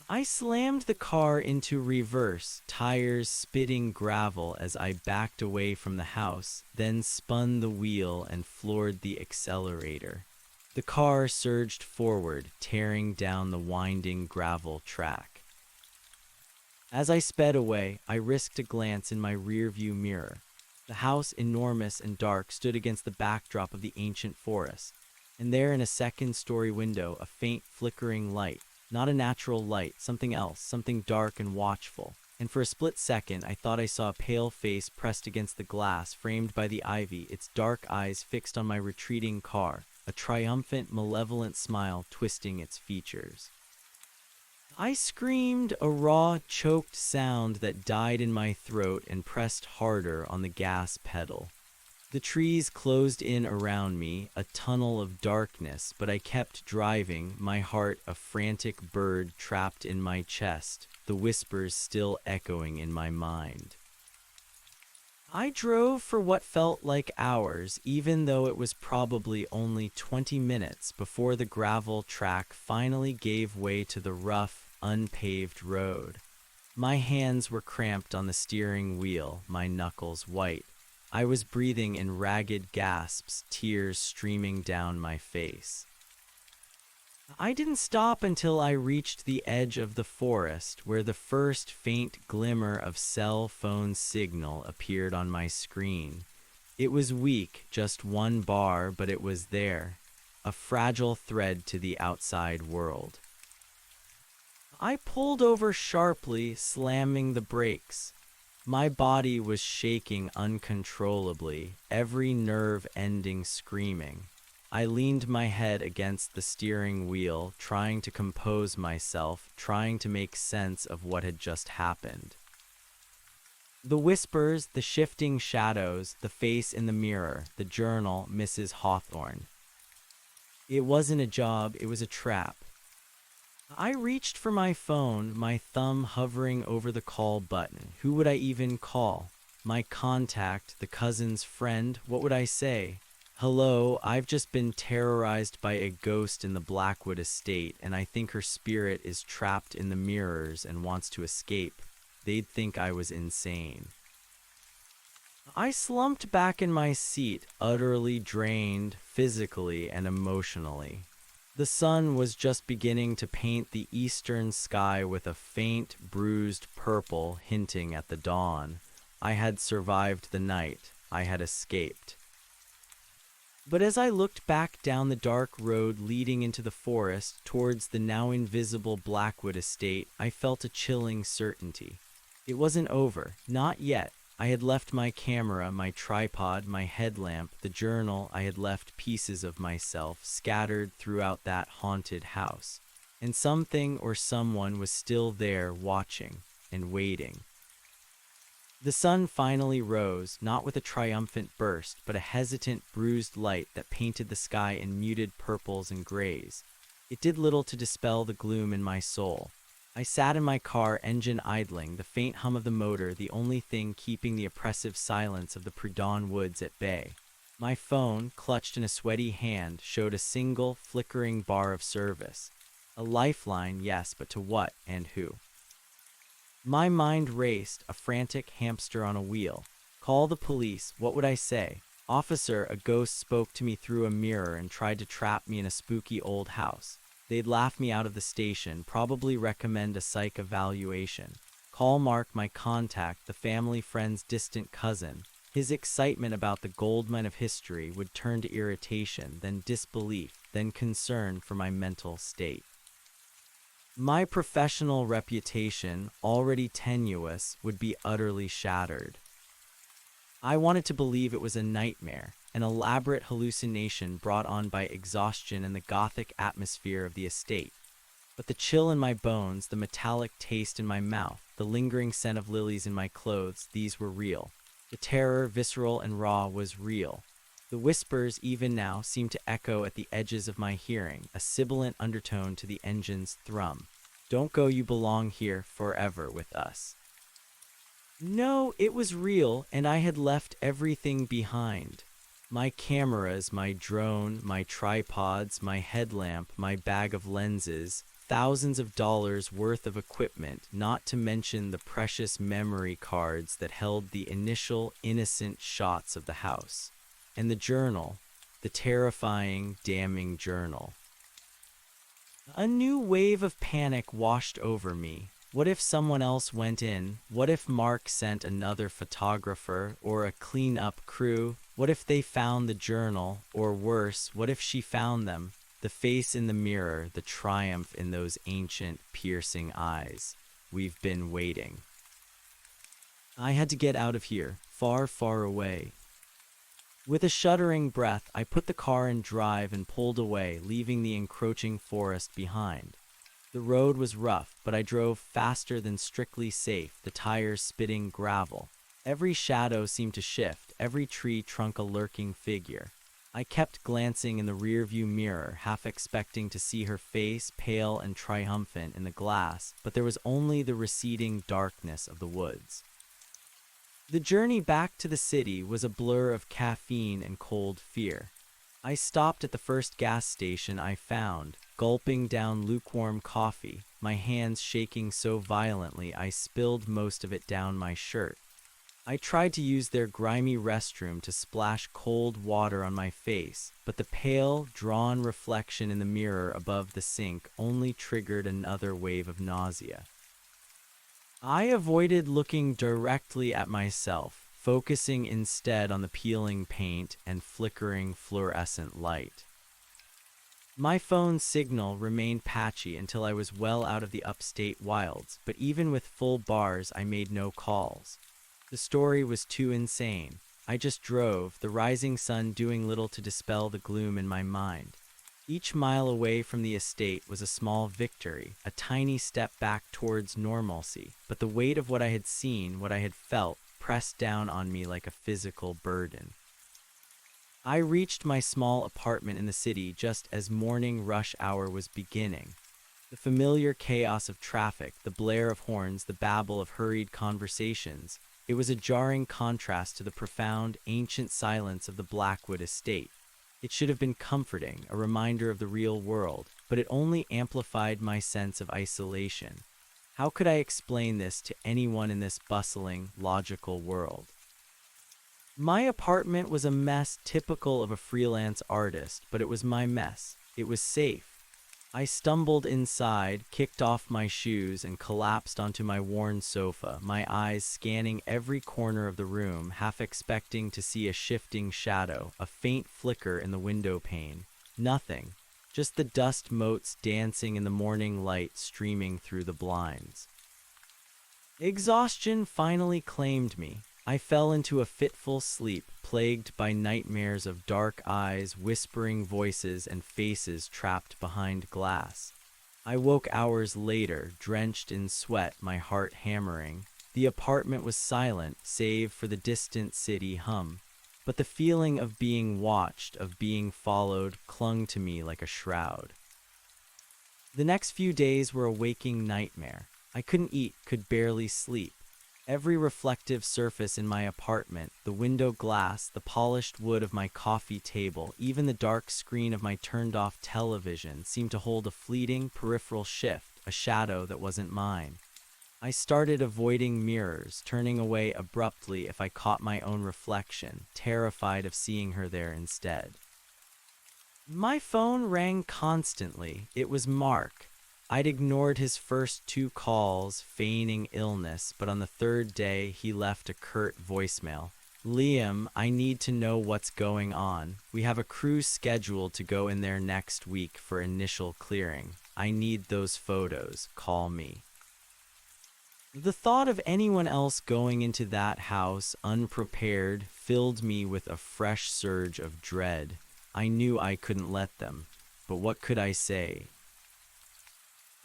I slammed the car into reverse, tires spitting gravel as I backed away from the house, then spun the wheel and floored the accelerator. The car surged forward, tearing down the winding gravel track. As I sped away, I risked a glance in my rearview mirror. The house, enormous and dark, stood against the backdrop of the ancient forest, and there in a second-story window, a faint flickering light. Not a natural light, something else, something dark and watchful. And for a split second, I thought I saw a pale face pressed against the glass, framed by the ivy, its dark eyes fixed on my retreating car, a triumphant, malevolent smile twisting its features. I screamed, a raw, choked sound that died in my throat, and pressed harder on the gas pedal. The trees closed in around me, a tunnel of darkness, but I kept driving, my heart a frantic bird trapped in my chest, the whispers still echoing in my mind. I drove for what felt like hours, even though it was probably only 20 minutes before the gravel track finally gave way to the rough, unpaved road. My hands were cramped on the steering wheel, my knuckles white. I was breathing in ragged gasps, tears streaming down my face. I didn't stop until I reached the edge of the forest, where the first faint glimmer of cell phone signal appeared on my screen. It was weak, just one bar, but it was there, a fragile thread to the outside world. I pulled over sharply, slamming the brakes. My body was shaking uncontrollably, every nerve ending screaming. I leaned my head against the steering wheel, trying to compose myself, trying to make sense of what had just happened. The whispers, the shifting shadows, the face in the mirror, the journal, Mrs. Hawthorne. It wasn't a job, it was a trap. I reached for my phone, my thumb hovering over the call button. Who would I even call? My contact, the cousin's friend? What would I say? Hello, I've just been terrorized by a ghost in the Blackwood estate, and I think her spirit is trapped in the mirrors and wants to escape. They'd think I was insane. I slumped back in my seat, utterly drained, physically and emotionally. The sun was just beginning to paint the eastern sky with a faint, bruised purple hinting at the dawn. I had survived the night. I had escaped. But as I looked back down the dark road leading into the forest towards the now invisible Blackwood estate, I felt a chilling certainty. It wasn't over, not yet. I had left my camera, my tripod, my headlamp, the journal. I had left pieces of myself scattered throughout that haunted house. And something or someone was still there watching and waiting. The sun finally rose, not with a triumphant burst, but a hesitant, bruised light that painted the sky in muted purples and grays. It did little to dispel the gloom in my soul. I sat in my car, engine idling, the faint hum of the motor the only thing keeping the oppressive silence of the pre-dawn woods at bay. My phone, clutched in a sweaty hand, showed a single, flickering bar of service. A lifeline, yes, but to what and who? My mind raced, a frantic hamster on a wheel. Call the police, what would I say? Officer, a ghost spoke to me through a mirror and tried to trap me in a spooky old house. They'd laugh me out of the station, probably recommend a psych evaluation. Call Mark, my contact, the family friend's distant cousin. His excitement about the goldmine of history would turn to irritation, then disbelief, then concern for my mental state. My professional reputation, already tenuous, would be utterly shattered. I wanted to believe it was a nightmare, an elaborate hallucination brought on by exhaustion and the gothic atmosphere of the estate. But the chill in my bones, the metallic taste in my mouth, the lingering scent of lilies in my clothes, these were real. The terror, visceral and raw, was real. The whispers, even now, seemed to echo at the edges of my hearing, a sibilant undertone to the engine's thrum. Don't go, you belong here forever with us. No, it was real, and I had left everything behind. My cameras, my drone, my tripods, my headlamp, my bag of lenses, thousands of dollars worth of equipment, not to mention the precious memory cards that held the initial innocent shots of the house. And the journal, the terrifying, damning journal. A new wave of panic washed over me. What if someone else went in? What if Mark sent another photographer or a clean-up crew? What if they found the journal? Or worse, what if she found them? The face in the mirror, the triumph in those ancient, piercing eyes. We've been waiting. I had to get out of here, far, far away. With a shuddering breath, I put the car in drive and pulled away, leaving the encroaching forest behind. The road was rough, but I drove faster than strictly safe, the tires spitting gravel. Every shadow seemed to shift, every tree trunk a lurking figure. I kept glancing in the rearview mirror, half expecting to see her face, pale and triumphant, in the glass, but there was only the receding darkness of the woods. The journey back to the city was a blur of caffeine and cold fear. I stopped at the first gas station I found, gulping down lukewarm coffee, my hands shaking so violently I spilled most of it down my shirt. I tried to use their grimy restroom to splash cold water on my face, but the pale, drawn reflection in the mirror above the sink only triggered another wave of nausea. I avoided looking directly at myself, focusing instead on the peeling paint and flickering fluorescent light. My phone's signal remained patchy until I was well out of the upstate wilds, but even with full bars I made no calls. The story was too insane. I just drove, the rising sun doing little to dispel the gloom in my mind. Each mile away from the estate was a small victory, a tiny step back towards normalcy, but the weight of what I had seen, what I had felt, pressed down on me like a physical burden. I reached my small apartment in the city just as morning rush hour was beginning. The familiar chaos of traffic, the blare of horns, the babble of hurried conversations. It was a jarring contrast to the profound, ancient silence of the Blackwood estate. It should have been comforting, a reminder of the real world, but it only amplified my sense of isolation. How could I explain this to anyone in this bustling, logical world? My apartment was a mess typical of a freelance artist, but it was my mess. It was safe. I stumbled inside, kicked off my shoes, and collapsed onto my worn sofa, my eyes scanning every corner of the room, half expecting to see a shifting shadow, a faint flicker in the window pane. Nothing. Just the dust motes dancing in the morning light streaming through the blinds. Exhaustion finally claimed me. I fell into a fitful sleep, plagued by nightmares of dark eyes, whispering voices, and faces trapped behind glass. I woke hours later, drenched in sweat, my heart hammering. The apartment was silent, save for the distant city hum. But the feeling of being watched, of being followed, clung to me like a shroud. The next few days were a waking nightmare. I couldn't eat, could barely sleep. Every reflective surface in my apartment, the window glass, the polished wood of my coffee table, even the dark screen of my turned-off television seemed to hold a fleeting, peripheral shift, a shadow that wasn't mine. I started avoiding mirrors, turning away abruptly if I caught my own reflection, terrified of seeing her there instead. My phone rang constantly. It was Mark. I'd ignored his first 2 calls, feigning illness, but on the third day he left a curt voicemail. "Liam, I need to know what's going on. We have a crew scheduled to go in there next week for initial clearing. I need those photos. Call me." The thought of anyone else going into that house, unprepared, filled me with a fresh surge of dread. I knew I couldn't let them, but what could I say?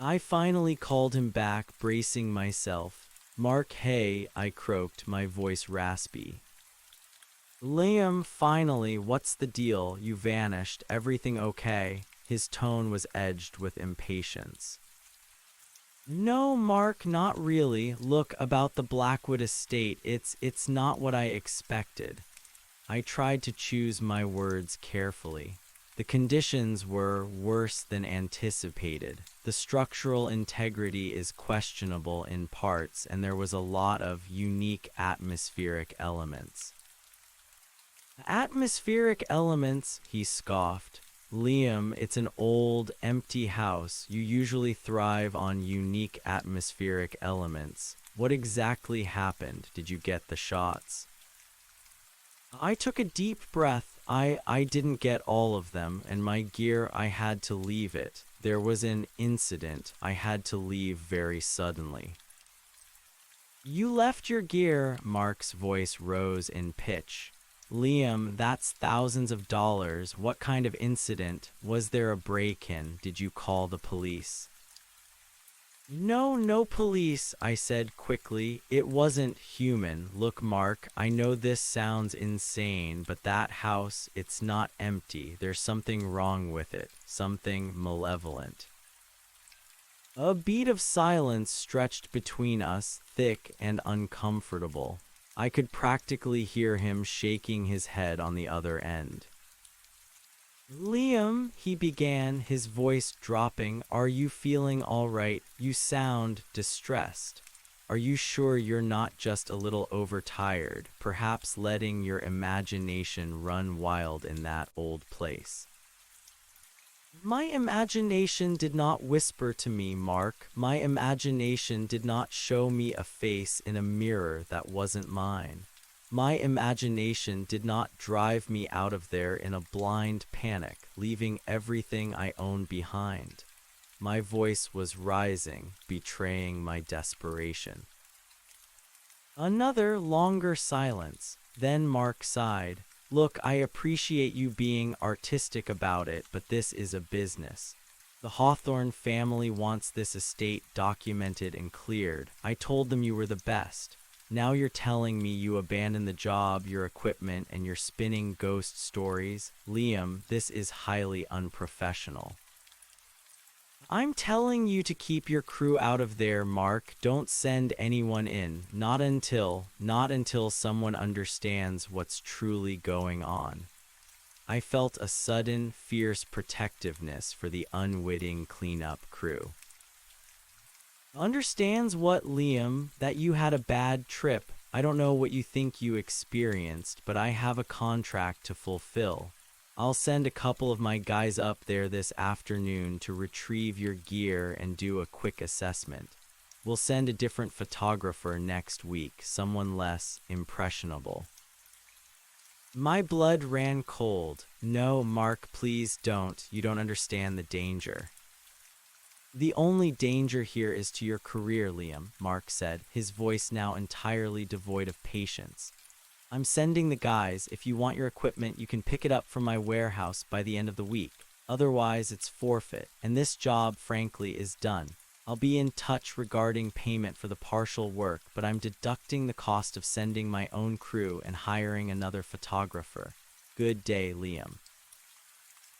I finally called him back, bracing myself. "Mark, hey," I croaked, my voice raspy. "Liam, finally, what's the deal? You vanished. Everything okay?" His tone was edged with impatience. "No, Mark, not really. Look, about the Blackwood estate, it's not what I expected." I tried to choose my words carefully. The conditions were worse than anticipated. The structural integrity is questionable in parts, and there was a lot of unique atmospheric elements. "Atmospheric elements?" he scoffed. "Liam, it's an old, empty house. You usually thrive on unique atmospheric elements. What exactly happened? Did you get the shots?" I took a deep breath. I didn't get all of them, and my gear, I had to leave it. There was an incident. I had to leave very suddenly. "You left your gear," Mark's voice rose in pitch. "Liam, that's thousands of dollars. What kind of incident? Was there a break-in? Did you call the police?" "No, no police," I said quickly. "It wasn't human. Look, Mark, I know this sounds insane, but that house, it's not empty. There's something wrong with it, something malevolent." A beat of silence stretched between us, thick and uncomfortable. I could practically hear him shaking his head on the other end. "Liam," he began, his voice dropping, "are you feeling all right? You sound distressed. Are you sure you're not just a little overtired, perhaps letting your imagination run wild in that old place?" My imagination did not whisper to me, Mark. My imagination did not show me a face in a mirror that wasn't mine. My imagination did not drive me out of there in a blind panic, leaving everything I own behind. My voice was rising, betraying my desperation. Another longer silence. Then Mark sighed. "Look, I appreciate you being artistic about it, but this is a business. The Hawthorne family wants this estate documented and cleared. I told them you were the best. Now you're telling me you abandoned the job, your equipment, and you're spinning ghost stories? Liam, this is highly unprofessional." "I'm telling you to keep your crew out of there, Mark. Don't send anyone in. Not until someone understands what's truly going on." I felt a sudden, fierce protectiveness for the unwitting cleanup crew. "Understands what, Liam? That you had a bad trip. I don't know what you think you experienced, but I have a contract to fulfill. I'll send a couple of my guys up there this afternoon to retrieve your gear and do a quick assessment. We'll send a different photographer next week, someone less impressionable." My blood ran cold. "No, Mark, please don't. You don't understand the danger." "The only danger here is to your career, Liam," Mark said, his voice now entirely devoid of patience. "I'm sending the guys. If you want your equipment, you can pick it up from my warehouse by the end of the week. Otherwise, it's forfeit, and this job, frankly, is done. I'll be in touch regarding payment for the partial work, but I'm deducting the cost of sending my own crew and hiring another photographer. Good day, Liam."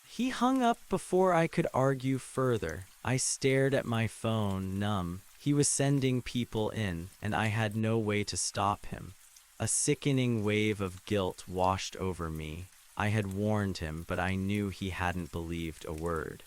He hung up before I could argue further. I stared at my phone, numb. He was sending people in, and I had no way to stop him. A sickening wave of guilt washed over me. I had warned him, but I knew he hadn't believed a word.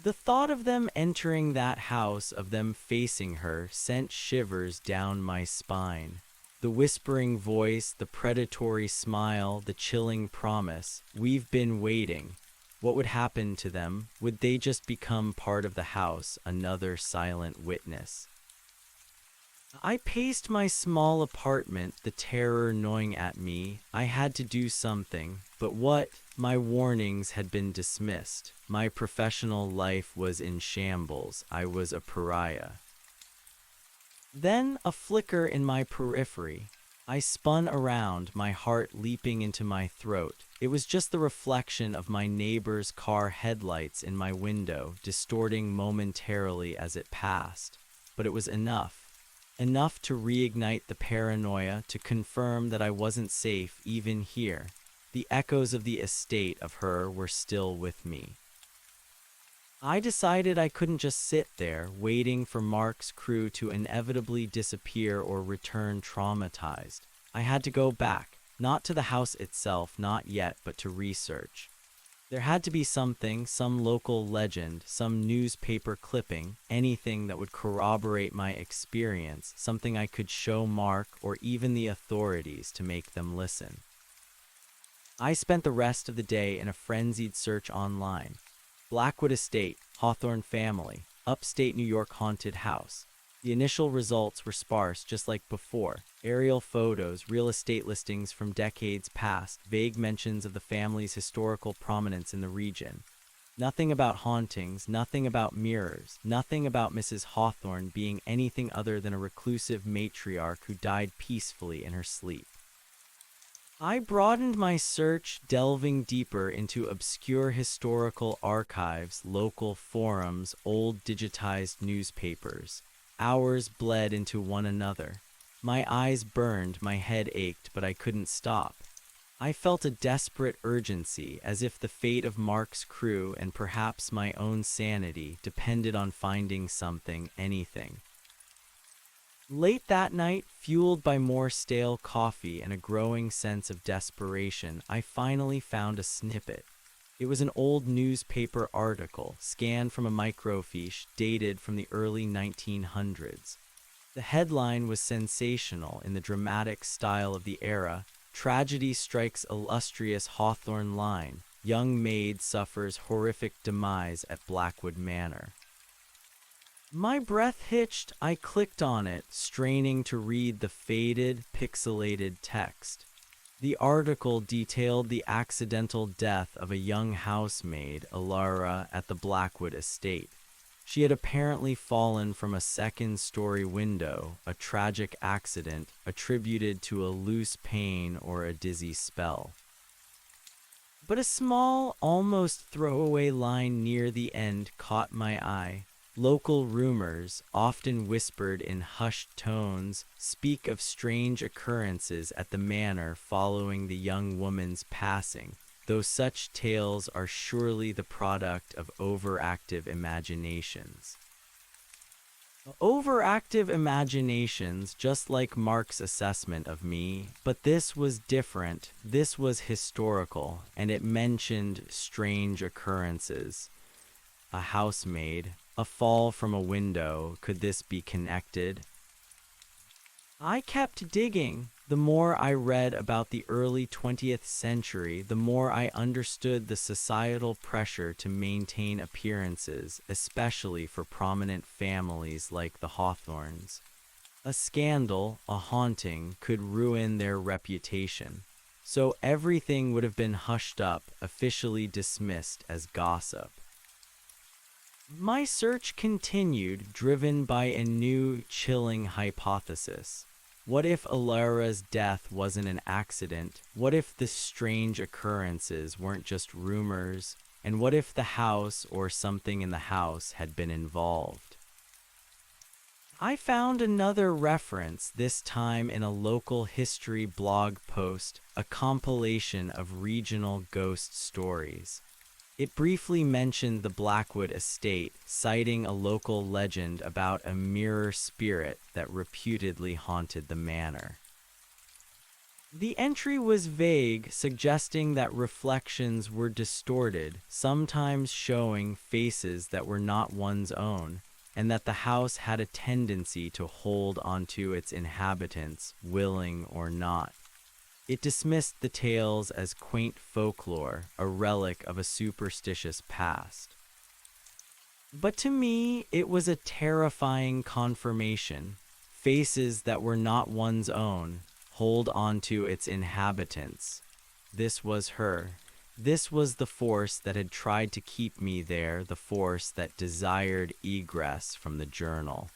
The thought of them entering that house, of them facing her, sent shivers down my spine. The whispering voice, the predatory smile, the chilling promise. We've been waiting. What would happen to them? Would they just become part of the house, another silent witness? I paced my small apartment, the terror gnawing at me. I had to do something. But what? My warnings had been dismissed. My professional life was in shambles. I was a pariah. Then a flicker in my periphery. I spun around, my heart leaping into my throat. It was just the reflection of my neighbor's car headlights in my window, distorting momentarily as it passed. But it was enough. Enough to reignite the paranoia, to confirm that I wasn't safe even here. The echoes of the estate of her were still with me. I decided I couldn't just sit there, waiting for Mark's crew to inevitably disappear or return traumatized. I had to go back, not to the house itself, not yet, but to research. There had to be something, some local legend, some newspaper clipping, anything that would corroborate my experience, something I could show Mark or even the authorities to make them listen. I spent the rest of the day in a frenzied search online. Blackwood Estate, Hawthorne family, upstate New York haunted house. The initial results were sparse, just like before. Aerial photos, real estate listings from decades past, vague mentions of the family's historical prominence in the region. Nothing about hauntings, nothing about mirrors, nothing about Mrs. Hawthorne being anything other than a reclusive matriarch who died peacefully in her sleep. I broadened my search, delving deeper into obscure historical archives, local forums, old digitized newspapers. Hours bled into one another. My eyes burned, my head ached, but I couldn't stop. I felt a desperate urgency, as if the fate of Mark's crew and perhaps my own sanity depended on finding something, anything. Late that night, fueled by more stale coffee and a growing sense of desperation, I finally found a snippet. It was an old newspaper article, scanned from a microfiche, dated from the early 1900s. The headline was sensational in the dramatic style of the era. Tragedy strikes illustrious Hawthorne line. Young maid suffers horrific demise at Blackwood Manor. My breath hitched. I clicked on it, straining to read the faded, pixelated text. The article detailed the accidental death of a young housemaid, Alara, at the Blackwood estate. She had apparently fallen from a second-story window, a tragic accident attributed to a loose pane or a dizzy spell. But a small, almost throwaway line near the end caught my eye. Local rumors, often whispered in hushed tones, speak of strange occurrences at the manor following the young woman's passing, though such tales are surely the product of overactive imaginations. Overactive imaginations, just like Mark's assessment of me, but this was different, this was historical, and it mentioned strange occurrences. A housemaid, a fall from a window, could this be connected? I kept digging. The more I read about the early 20th century, the more I understood the societal pressure to maintain appearances, especially for prominent families like the Hawthornes. A scandal, a haunting, could ruin their reputation. So everything would have been hushed up, officially dismissed as gossip. My search continued, driven by a new, chilling hypothesis. What if Alara's death wasn't an accident? What if the strange occurrences weren't just rumors? And what if the house or something in the house had been involved? I found another reference, this time in a local history blog post, a compilation of regional ghost stories. It briefly mentioned the Blackwood estate, citing a local legend about a mirror spirit that reputedly haunted the manor. The entry was vague, suggesting that reflections were distorted, sometimes showing faces that were not one's own, and that the house had a tendency to hold onto its inhabitants, willing or not. It dismissed the tales as quaint folklore, a relic of a superstitious past. But to me, it was a terrifying confirmation. Faces that were not one's own hold onto its inhabitants. This was her. This was the force that had tried to keep me there, the force that desired egress from the journal.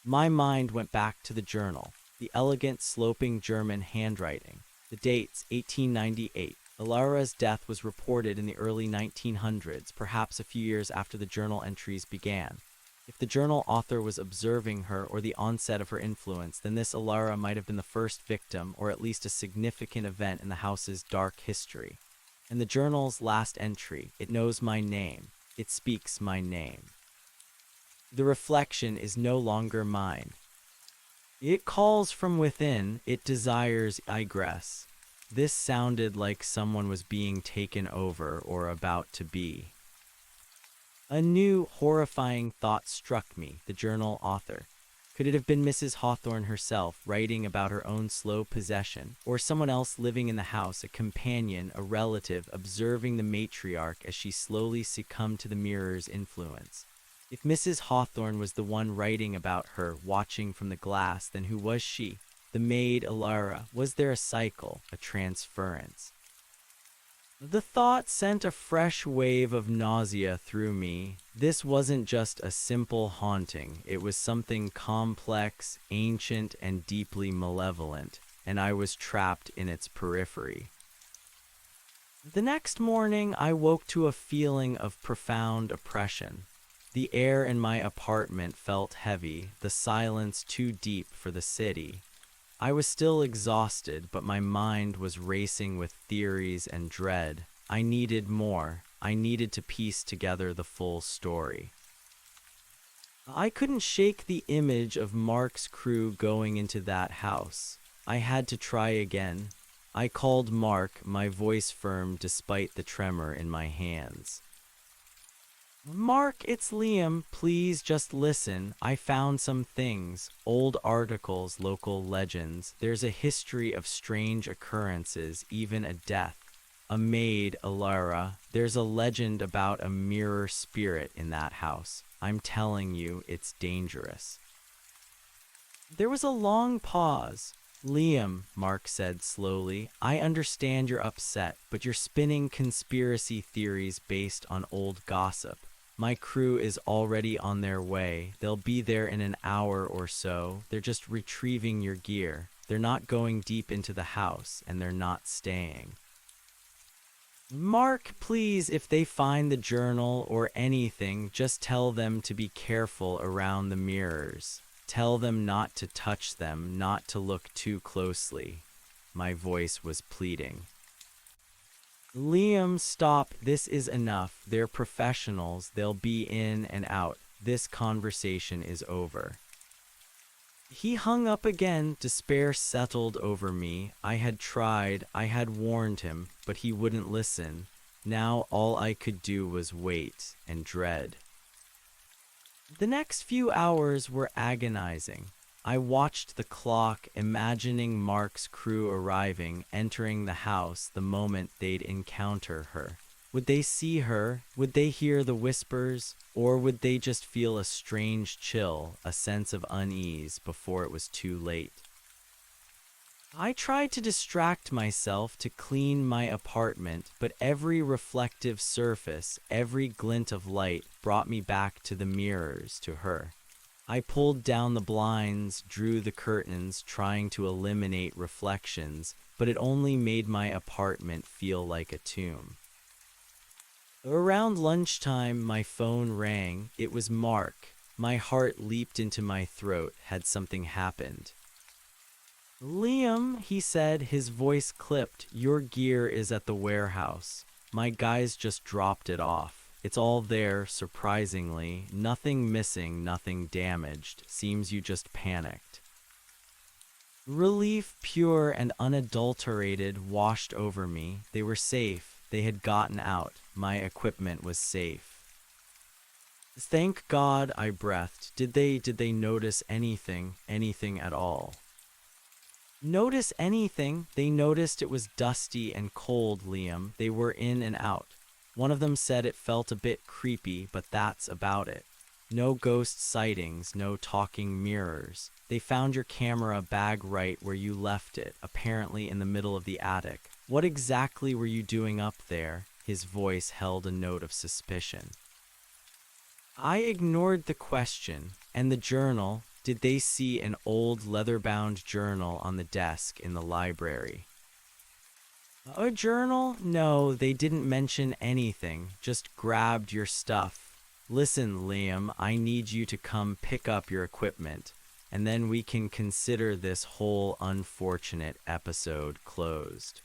My mind went back to the journal. the elegant, sloping German handwriting. The dates, 1898. Alara's death was reported in the early 1900s, perhaps a few years after the journal entries began. If the journal author was observing her or the onset of her influence, then this Alara might have been the first victim, or at least a significant event in the house's dark history. And the journal's last entry, it knows my name, it speaks my name. The reflection is no longer mine. It calls from within, it desires egress. This sounded like someone was being taken over or about to be. A new, horrifying thought struck me, the journal author. Could it have been Mrs. Hawthorne herself, writing about her own slow possession, or someone else living in the house, a companion, a relative, observing the matriarch as she slowly succumbed to the mirror's influence? If Mrs. Hawthorne was the one writing about her, watching from the glass, then who was she? The maid Alara? Was there a cycle, a transference? The thought sent a fresh wave of nausea through me. This wasn't just a simple haunting. It was something complex, ancient, and deeply malevolent, and I was trapped in its periphery. The next morning, I woke to a feeling of profound oppression. The air in my apartment felt heavy, the silence too deep for the city. I was still exhausted, but my mind was racing with theories and dread. I needed more. I needed to piece together the full story. I couldn't shake the image of Mark's crew going into that house. I had to try again. I called Mark, my voice firm despite the tremor in my hands. Mark, it's Liam. Please just listen. I found some things. Old articles, local legends. There's a history of strange occurrences, even a death. A maid, Alara. There's a legend about a mirror spirit in that house. I'm telling you, it's dangerous. There was a long pause. Liam, Mark said slowly, I understand you're upset, but you're spinning conspiracy theories based on old gossip. My crew is already on their way. They'll be there in an hour or so. They're just retrieving your gear. They're not going deep into the house, and they're not staying. Mark, please, if they find the journal or anything, just tell them to be careful around the mirrors. Tell them not to touch them, not to look too closely. My voice was pleading. Liam, stop. This is enough. They're professionals. They'll be in and out. This conversation is over. He hung up again. Despair settled over me. I had tried. I had warned him, but he wouldn't listen. Now all I could do was wait and dread. The next few hours were agonizing. I watched the clock, imagining Mark's crew arriving, entering the house the moment they'd encounter her. Would they see her? Would they hear the whispers? Or would they just feel a strange chill, a sense of unease before it was too late? I tried to distract myself, to clean my apartment, but every reflective surface, every glint of light brought me back to the mirrors, to her. I pulled down the blinds, drew the curtains, trying to eliminate reflections, but it only made my apartment feel like a tomb. Around lunchtime, my phone rang. It was Mark. My heart leaped into my throat. Had something happened? Liam, he said, his voice clipped, your gear is at the warehouse. My guys just dropped it off. It's all there, surprisingly. Nothing missing, nothing damaged. Seems you just panicked. Relief, pure and unadulterated, washed over me. They were safe. They had gotten out. My equipment was safe. Thank God, I breathed. Did they notice anything at all? Notice anything? They noticed it was dusty and cold, Liam. They were in and out. One of them said it felt a bit creepy, but that's about it. No ghost sightings, no talking mirrors. They found your camera bag right where you left it, apparently in the middle of the attic. What exactly were you doing up there? His voice held a note of suspicion. I ignored the question, and the journal, Did they see an old leather-bound journal on the desk in the library? A journal? No, they didn't mention anything, just grabbed your stuff. Listen, Liam, I need you to come pick up your equipment, and then we can consider this whole unfortunate episode closed.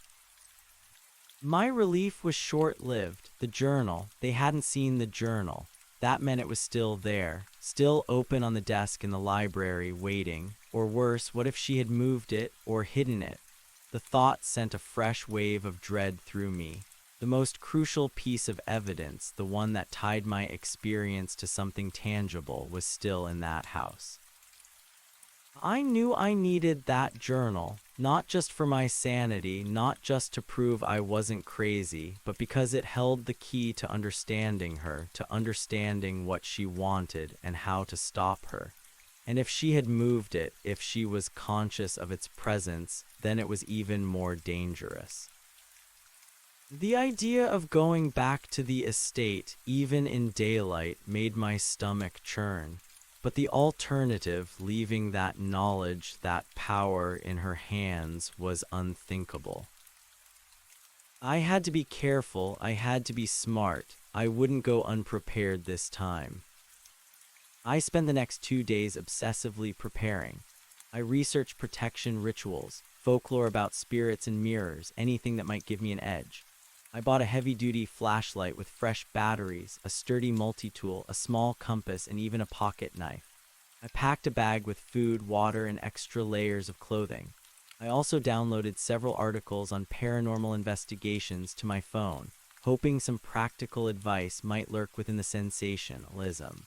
My relief was short-lived. The journal, they hadn't seen the journal. That meant it was still there, still open on the desk in the library, waiting. Or worse, what if she had moved it or hidden it? The thought sent a fresh wave of dread through me. The most crucial piece of evidence, the one that tied my experience to something tangible, was still in that house. I knew I needed that journal, not just for my sanity, not just to prove I wasn't crazy, but because it held the key to understanding her, to understanding what she wanted and how to stop her. And if she had moved it, if she was conscious of its presence, then it was even more dangerous. The idea of going back to the estate, even in daylight, made my stomach churn. But the alternative, leaving that knowledge, that power in her hands, was unthinkable. I had to be careful, I had to be smart. I wouldn't go unprepared this time. I spent the next 2 days obsessively preparing. I researched protection rituals, folklore about spirits and mirrors, anything that might give me an edge. I bought a heavy-duty flashlight with fresh batteries, a sturdy multi-tool, a small compass, and even a pocket knife. I packed a bag with food, water, and extra layers of clothing. I also downloaded several articles on paranormal investigations to my phone, hoping some practical advice might lurk within the sensationalism.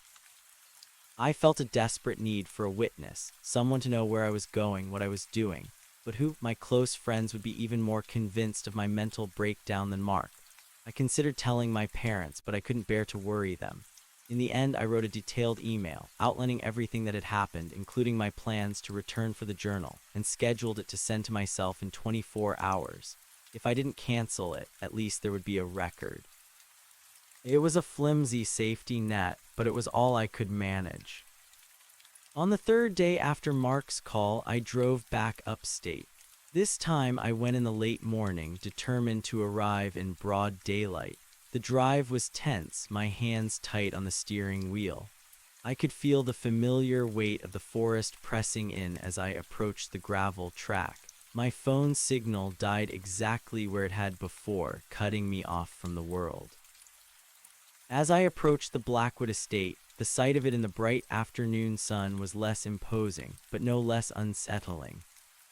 I felt a desperate need for a witness, someone to know where I was going, what I was doing. But who? My close friends would be even more convinced of my mental breakdown than Mark. I considered telling my parents, but I couldn't bear to worry them. In the end, I wrote a detailed email, outlining everything that had happened, including my plans to return for the journal, and scheduled it to send to myself in 24 hours. If I didn't cancel it, at least there would be a record. It was a flimsy safety net, but it was all I could manage. On the third day after Mark's call, I drove back upstate. This time I went in the late morning, determined to arrive in broad daylight. The drive was tense, my hands tight on the steering wheel. I could feel the familiar weight of the forest pressing in as I approached the gravel track. My phone signal died exactly where it had before, cutting me off from the world. As I approached the Blackwood estate, the sight of it in the bright afternoon sun was less imposing, but no less unsettling.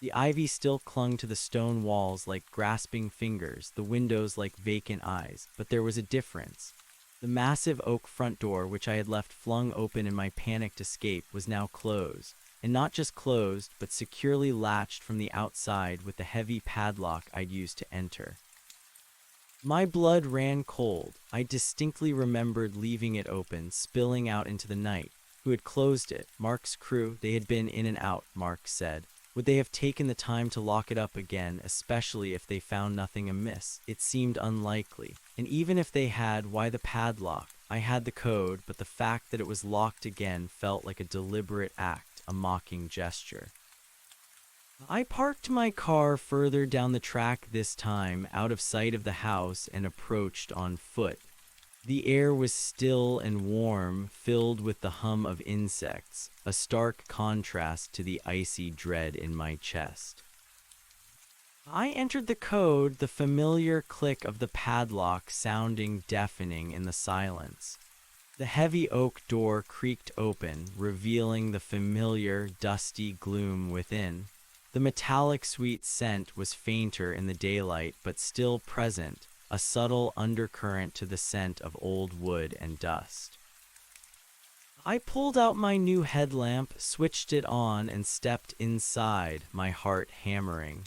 The ivy still clung to the stone walls like grasping fingers, the windows like vacant eyes, but there was a difference. The massive oak front door, which I had left flung open in my panicked escape, was now closed. And not just closed, but securely latched from the outside with the heavy padlock I'd used to enter. My blood ran cold. I distinctly remembered leaving it open, spilling out into the night. Who had closed it? Mark's crew. They had been in and out, Mark said. Would they have taken the time to lock it up again, especially if they found nothing amiss? It seemed unlikely. And even if they had, why the padlock? I had the code, but the fact that it was locked again felt like a deliberate act, a mocking gesture. I parked my car further down the track this time, out of sight of the house, and approached on foot. The air was still and warm, filled with the hum of insects, a stark contrast to the icy dread in my chest. I entered the code, the familiar click of the padlock sounding deafening in the silence. The heavy oak door creaked open, revealing the familiar, dusty gloom within. The metallic sweet scent was fainter in the daylight, but still present, a subtle undercurrent to the scent of old wood and dust. I pulled out my new headlamp, switched it on, and stepped inside, my heart hammering.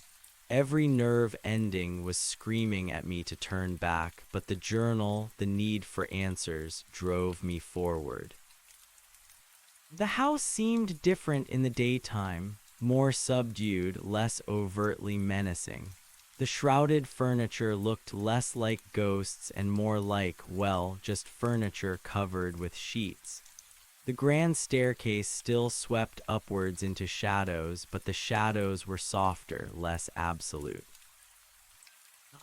Every nerve ending was screaming at me to turn back, but the journal, the need for answers, drove me forward. The house seemed different in the daytime. More subdued, less overtly menacing. The shrouded furniture looked less like ghosts and more like, well, just furniture covered with sheets. The The grand staircase still swept upwards into shadows, but the shadows were softer, less absolute.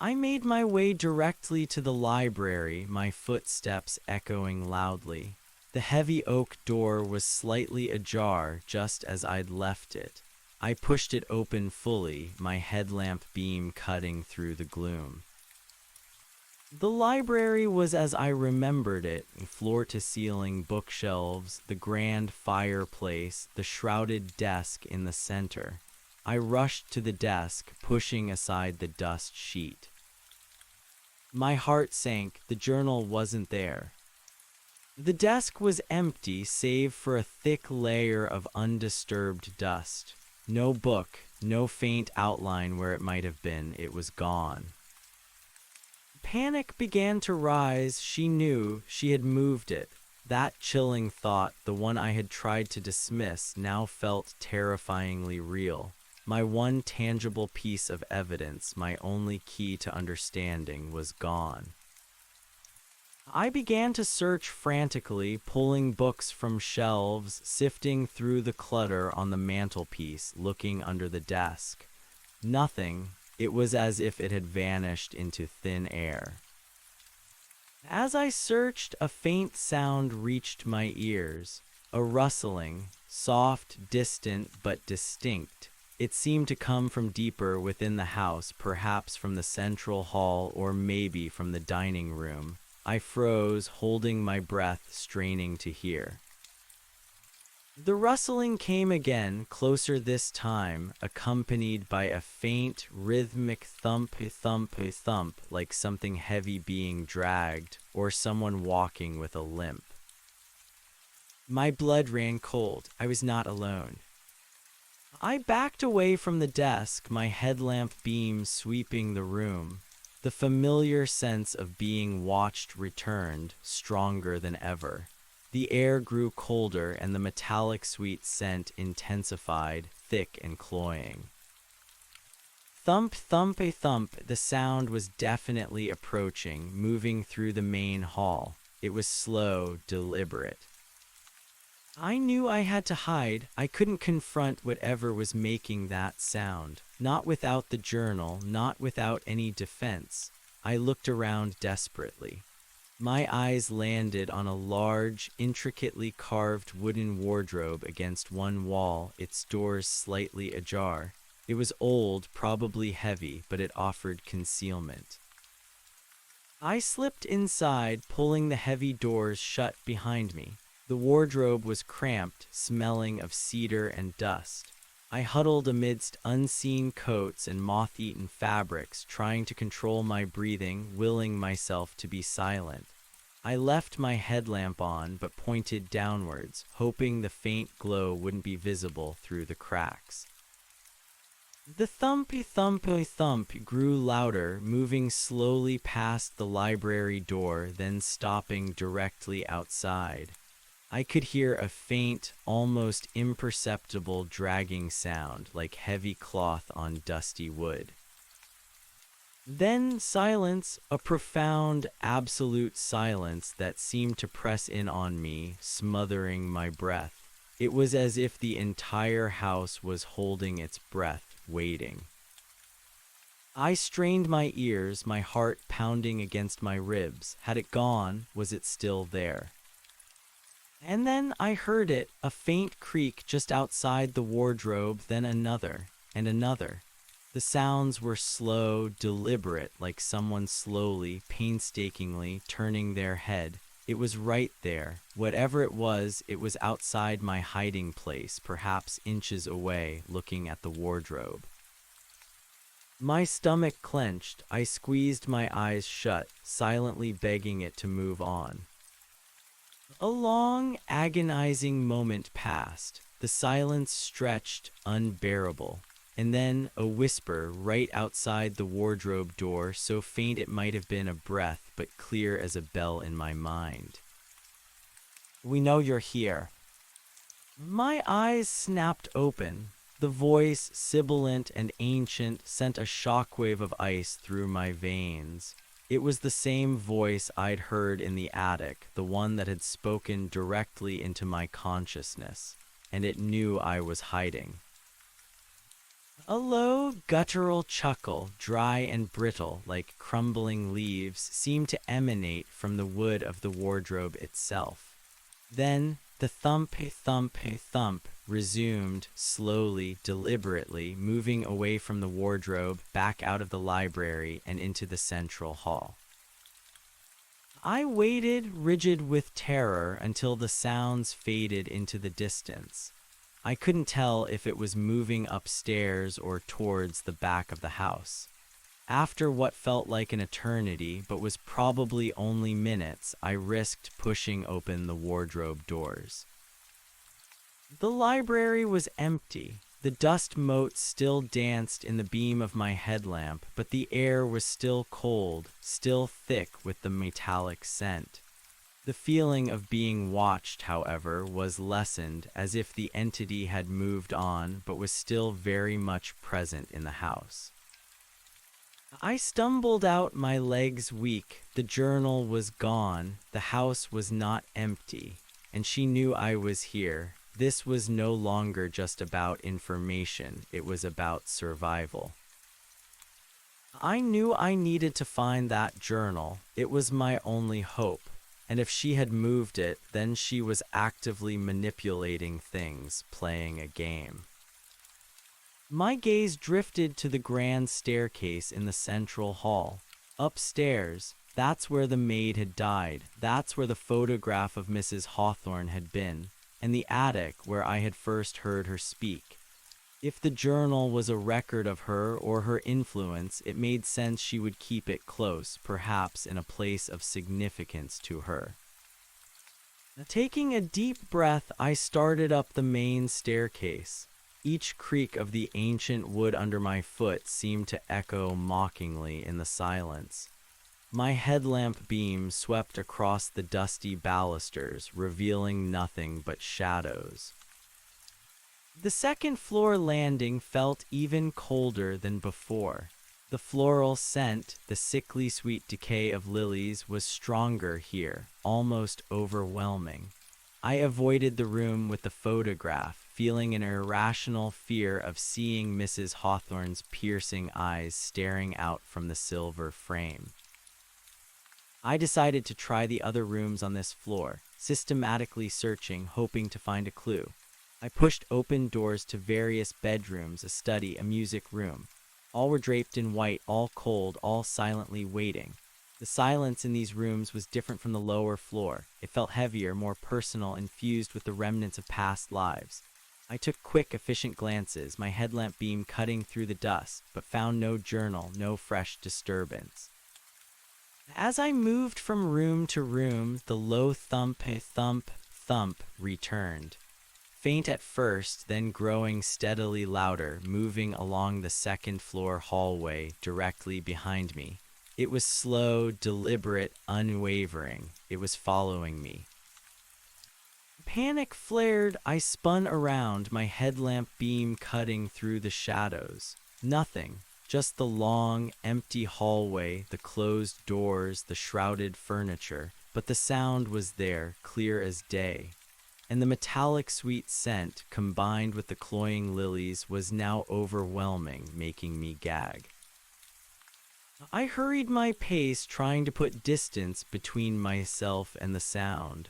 I made my way directly to the library, my footsteps echoing loudly. The heavy oak door was slightly ajar, just as I'd left it. I pushed it open fully, my headlamp beam cutting through the gloom. The library was as I remembered it, floor-to-ceiling bookshelves, the grand fireplace, the shrouded desk in the center. I rushed to the desk, pushing aside the dust sheet. My heart sank. The journal wasn't there. The desk was empty, save for a thick layer of undisturbed dust. No book, no faint outline where it might have been. It was gone. Panic began to rise. She knew she had moved it. That chilling thought, the one I had tried to dismiss, now felt terrifyingly real. My one tangible piece of evidence, my only key to understanding, was gone. I began to search frantically, pulling books from shelves, sifting through the clutter on the mantelpiece, looking under the desk. Nothing. It was as if it had vanished into thin air. As I searched, a faint sound reached my ears. A rustling, soft, distant, but distinct. It seemed to come from deeper within the house, perhaps from the central hall or maybe from the dining room. I froze, holding my breath, straining to hear. The rustling came again, closer this time, accompanied by a faint, rhythmic thump, thump, thump, like something heavy being dragged, or someone walking with a limp. My blood ran cold. I was not alone. I backed away from the desk, my headlamp beam sweeping the room. The familiar sense of being watched returned, stronger than ever. The air grew colder and the metallic sweet scent intensified, thick and cloying. Thump, thump, a thump. The sound was definitely approaching, moving through the main hall. It was slow, deliberate. I knew I had to hide. I couldn't confront whatever was making that sound. Not without the journal, not without any defense. I looked around desperately. My eyes landed on a large, intricately carved wooden wardrobe against one wall, its doors slightly ajar. It was old, probably heavy, but it offered concealment. I slipped inside, pulling the heavy doors shut behind me. The wardrobe was cramped, smelling of cedar and dust. I huddled amidst unseen coats and moth-eaten fabrics, trying to control my breathing, willing myself to be silent. I left my headlamp on, but pointed downwards, hoping the faint glow wouldn't be visible through the cracks. The thumpy thumpy thump grew louder, moving slowly past the library door, then stopping directly outside. I could hear a faint, almost imperceptible dragging sound, like heavy cloth on dusty wood. Then silence, a profound, absolute silence that seemed to press in on me, smothering my breath. It was as if the entire house was holding its breath, waiting. I strained my ears, my heart pounding against my ribs. Had it gone? Was it still there? And then I heard it, a faint creak just outside the wardrobe, then another, and another. The sounds were slow, deliberate, like someone slowly, painstakingly turning their head. It was right there. Whatever it was outside my hiding place, perhaps inches away, looking at the wardrobe. My stomach clenched. I squeezed my eyes shut, silently begging it to move on. A long, agonizing moment passed. The silence stretched, unbearable. And then a whisper right outside the wardrobe door, so faint it might have been a breath, but clear as a bell in my mind. "We know you're here." My eyes snapped open. The voice, sibilant and ancient, sent a shockwave of ice through my veins. It was the same voice I'd heard in the attic, the one that had spoken directly into my consciousness, and it knew I was hiding. A low, guttural chuckle, dry and brittle like crumbling leaves, seemed to emanate from the wood of the wardrobe itself. Then the thump, thump, thump resumed, slowly, deliberately, moving away from the wardrobe, back out of the library and into the central hall. I waited, rigid with terror, until the sounds faded into the distance. I couldn't tell if it was moving upstairs or towards the back of the house. After what felt like an eternity, but was probably only minutes, I risked pushing open the wardrobe doors. The library was empty. The dust motes still danced in the beam of my headlamp, but the air was still cold, still thick with the metallic scent. The feeling of being watched, however, was lessened, as if the entity had moved on but was still very much present in the house. I stumbled out, my legs weak. The journal was gone. The house was not empty, and she knew I was here. This was no longer just about information, it was about survival. I knew I needed to find that journal. It was my only hope. And if she had moved it, then she was actively manipulating things, playing a game. My gaze drifted to the grand staircase in the central hall. Upstairs, that's where the maid had died, that's where the photograph of Mrs. Hawthorne had been, and the attic where I had first heard her speak. If the journal was a record of her or her influence, it made sense she would keep it close, perhaps in a place of significance to her. Taking a deep breath, I started up the main staircase. Each creak of the ancient wood under my foot seemed to echo mockingly in the silence. My headlamp beam swept across the dusty balusters, revealing nothing but shadows. The second-floor landing felt even colder than before. The floral scent, the sickly sweet decay of lilies, was stronger here, almost overwhelming. I avoided the room with the photograph, feeling an irrational fear of seeing Mrs. Hawthorne's piercing eyes staring out from the silver frame. I decided to try the other rooms on this floor, systematically searching, hoping to find a clue. I pushed open doors to various bedrooms, a study, a music room. All were draped in white, all cold, all silently waiting. The silence in these rooms was different from the lower floor. It felt heavier, more personal, infused with the remnants of past lives. I took quick, efficient glances, my headlamp beam cutting through the dust, but found no journal, no fresh disturbance. As I moved from room to room, the low thump, thump, thump returned. Faint at first, then growing steadily louder, moving along the second-floor hallway directly behind me. It was slow, deliberate, unwavering. It was following me. Panic flared. I spun around, my headlamp beam cutting through the shadows. Nothing. Just the long, empty hallway, the closed doors, the shrouded furniture. But the sound was there, clear as day. And the metallic sweet scent, combined with the cloying lilies, was now overwhelming, making me gag. I hurried my pace, trying to put distance between myself and the sound.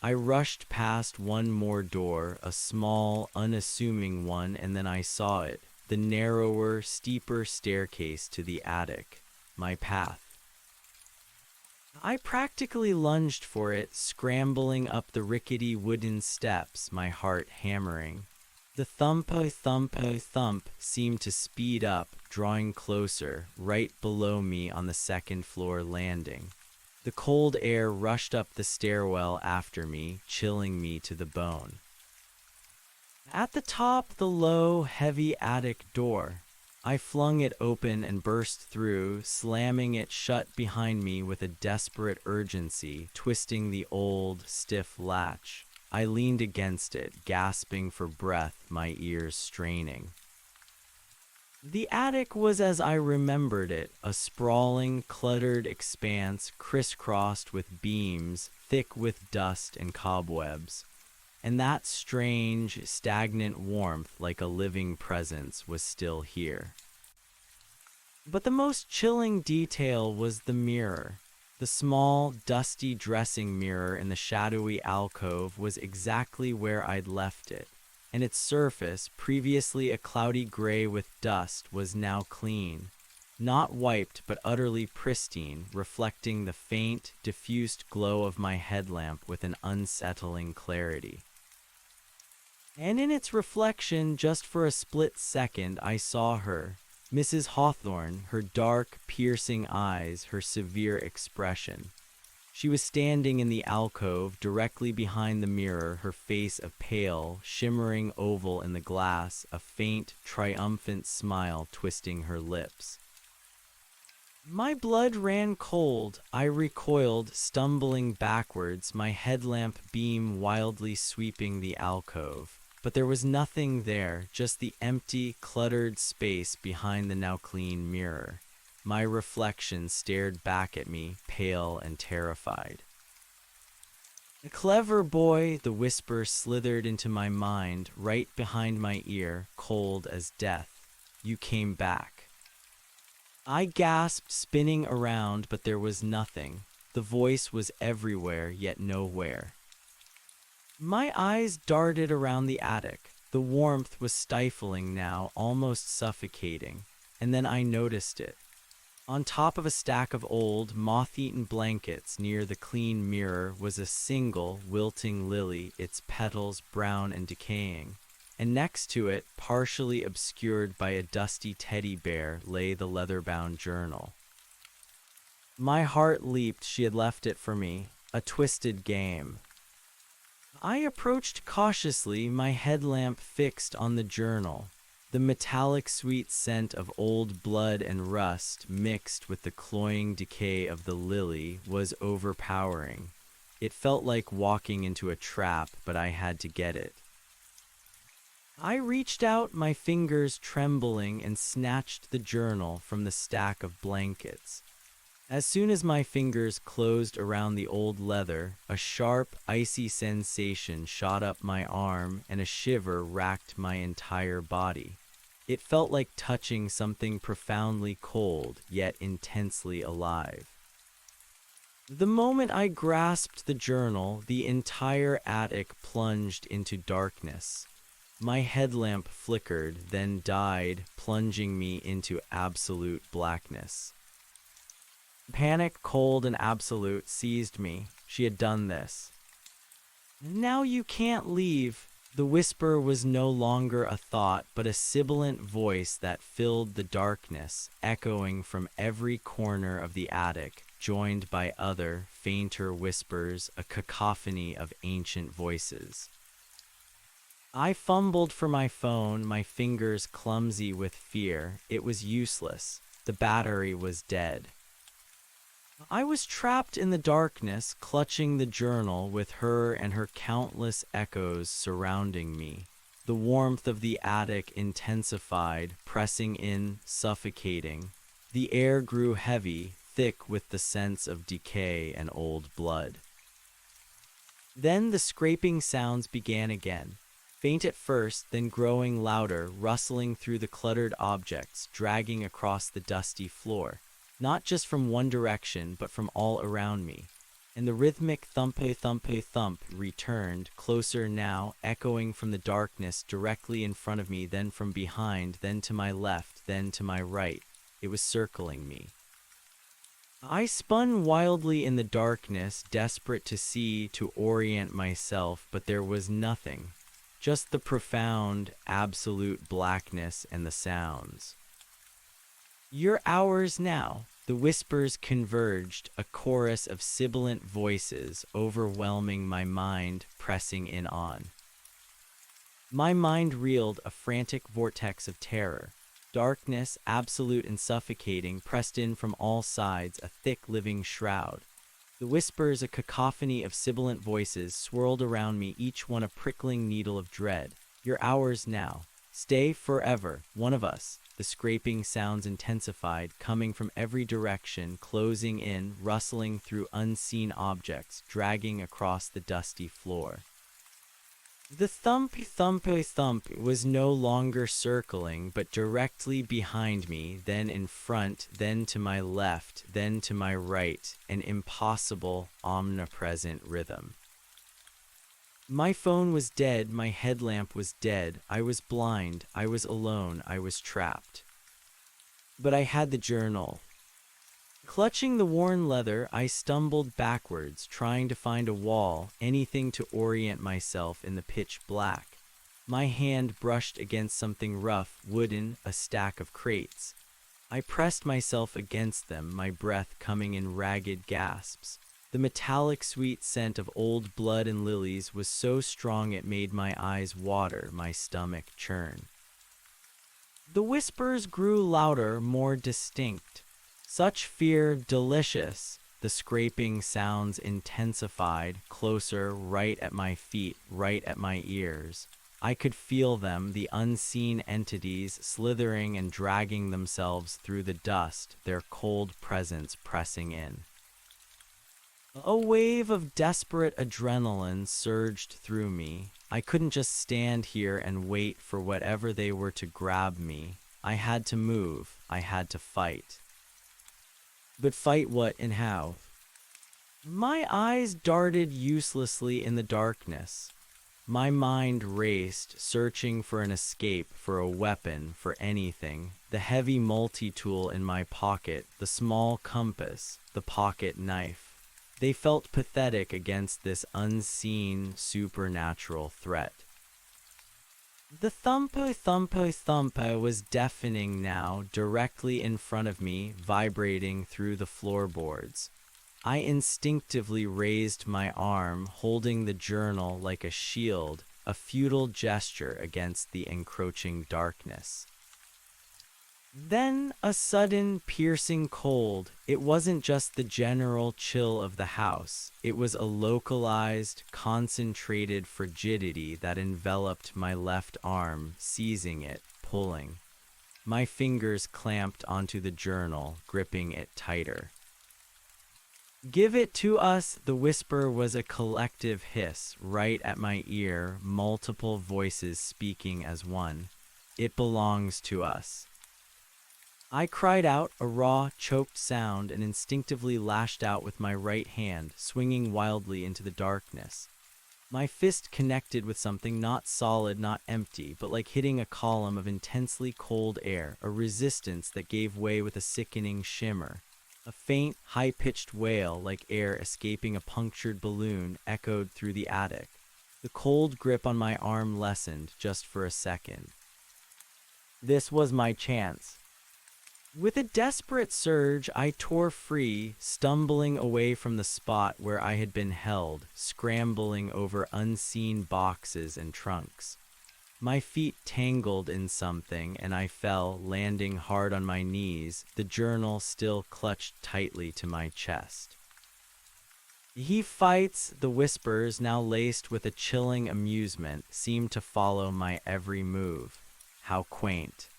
I rushed past one more door, a small, unassuming one, and then I saw it, the narrower, steeper staircase to the attic, my path. I practically lunged for it, scrambling up the rickety wooden steps, my heart hammering. The thump seemed to speed up, drawing closer, right below me on the second-floor landing. The cold air rushed up the stairwell after me, chilling me to the bone. At the top, the low, heavy attic door. I flung it open and burst through, slamming it shut behind me with a desperate urgency, twisting the old, stiff latch. I leaned against it, gasping for breath, my ears straining. The attic was as I remembered it, a sprawling, cluttered expanse crisscrossed with beams, thick with dust and cobwebs. And that strange, stagnant warmth, like a living presence, was still here. But the most chilling detail was the mirror. The small, dusty dressing mirror in the shadowy alcove was exactly where I'd left it, and its surface, previously a cloudy gray with dust, was now clean. Not wiped, but utterly pristine, reflecting the faint, diffused glow of my headlamp with an unsettling clarity. And in its reflection, just for a split second, I saw her, Mrs. Hawthorne, her dark, piercing eyes, her severe expression. She was standing in the alcove, directly behind the mirror, her face a pale, shimmering oval in the glass, a faint, triumphant smile twisting her lips. My blood ran cold. I recoiled, stumbling backwards, my headlamp beam wildly sweeping the alcove. But there was nothing there, just the empty, cluttered space behind the now clean mirror. My reflection stared back at me, pale and terrified. "A clever boy," the whisper slithered into my mind, right behind my ear, cold as death. "You came back." I gasped, spinning around, but there was nothing. The voice was everywhere, yet nowhere. My eyes darted around the attic. The warmth was stifling now, almost suffocating. And then I noticed it. On top of a stack of old, moth-eaten blankets near the clean mirror was a single, wilting lily, its petals brown and decaying. And next to it, partially obscured by a dusty teddy bear, lay the leather-bound journal. My heart leaped. She had left it for me. A twisted game. I approached cautiously, my headlamp fixed on the journal. The metallic sweet scent of old blood and rust, mixed with the cloying decay of the lily, was overpowering. It felt like walking into a trap, but I had to get it. I reached out, my fingers trembling, and snatched the journal from the stack of blankets. As soon as my fingers closed around the old leather, a sharp, icy sensation shot up my arm and a shiver racked my entire body. It felt like touching something profoundly cold, yet intensely alive. The moment I grasped the journal, the entire attic plunged into darkness. My headlamp flickered, then died, plunging me into absolute blackness. Panic, cold and absolute, seized me. She had done this. "Now you can't leave." The whisper was no longer a thought, but a sibilant voice that filled the darkness, echoing from every corner of the attic, joined by other, fainter whispers, a cacophony of ancient voices. I fumbled for my phone, my fingers clumsy with fear. It was useless. The battery was dead. I was trapped in the darkness, clutching the journal with her and her countless echoes surrounding me. The warmth of the attic intensified, pressing in, suffocating. The air grew heavy, thick with the sense of decay and old blood. Then the scraping sounds began again. Faint at first, then growing louder, rustling through the cluttered objects, dragging across the dusty floor. Not just from one direction, but from all around me. And the rhythmic thump-a-thump-a-thump returned, closer now, echoing from the darkness directly in front of me, then from behind, then to my left, then to my right. It was circling me. I spun wildly in the darkness, desperate to see, to orient myself, but there was nothing. Just the profound, absolute blackness and the sounds. "You're ours now." The whispers converged, a chorus of sibilant voices, overwhelming my mind, pressing in on. My mind reeled, a frantic vortex of terror. Darkness, absolute and suffocating, pressed in from all sides, a thick living shroud. The whispers, a cacophony of sibilant voices, swirled around me, each one a prickling needle of dread. "You're ours now. Stay forever, one of us." The scraping sounds intensified, coming from every direction, closing in, rustling through unseen objects, dragging across the dusty floor. The thump was no longer circling, but directly behind me, then in front, then to my left, then to my right, an impossible, omnipresent rhythm. My phone was dead, my headlamp was dead, I was blind, I was alone, I was trapped. But I had the journal. Clutching the worn leather, I stumbled backwards, trying to find a wall, anything to orient myself in the pitch black. My hand brushed against something rough, wooden, a stack of crates. I pressed myself against them, my breath coming in ragged gasps. The metallic sweet scent of old blood and lilies was so strong it made my eyes water, my stomach churn. The whispers grew louder, more distinct. Such fear, delicious. The scraping sounds intensified, closer, right at my feet, right at my ears. I could feel them, the unseen entities, slithering and dragging themselves through the dust, their cold presence pressing in. A wave of desperate adrenaline surged through me. I couldn't just stand here and wait for whatever they were to grab me. I had to move. I had to fight. But fight what and how? My eyes darted uselessly in the darkness. My mind raced, searching for an escape, for a weapon, for anything. The heavy multi-tool in my pocket, the small compass, the pocket knife. They felt pathetic against this unseen, supernatural threat. The thumpo was deafening now, directly in front of me, vibrating through the floorboards. I instinctively raised my arm, holding the journal like a shield, a futile gesture against the encroaching darkness. Then a sudden, piercing cold. It wasn't just the general chill of the house. It was a localized, concentrated frigidity that enveloped my left arm, seizing it, pulling. My fingers clamped onto the journal, gripping it tighter. "Give it to us," the whisper was a collective hiss, right at my ear, multiple voices speaking as one. "It belongs to us." I cried out, a raw, choked sound, and instinctively lashed out with my right hand, swinging wildly into the darkness. My fist connected with something not solid, not empty, but like hitting a column of intensely cold air, a resistance that gave way with a sickening shimmer. A faint, high-pitched wail, like air escaping a punctured balloon, echoed through the attic. The cold grip on my arm lessened, just for a second. This was my chance. With a desperate surge, I tore free, stumbling away from the spot where I had been held, scrambling over unseen boxes and trunks. My feet tangled in something, and I fell, landing hard on my knees, the journal still clutched tightly to my chest. "He fights," the whispers, now laced with a chilling amusement, seemed to follow my every move. How quaint.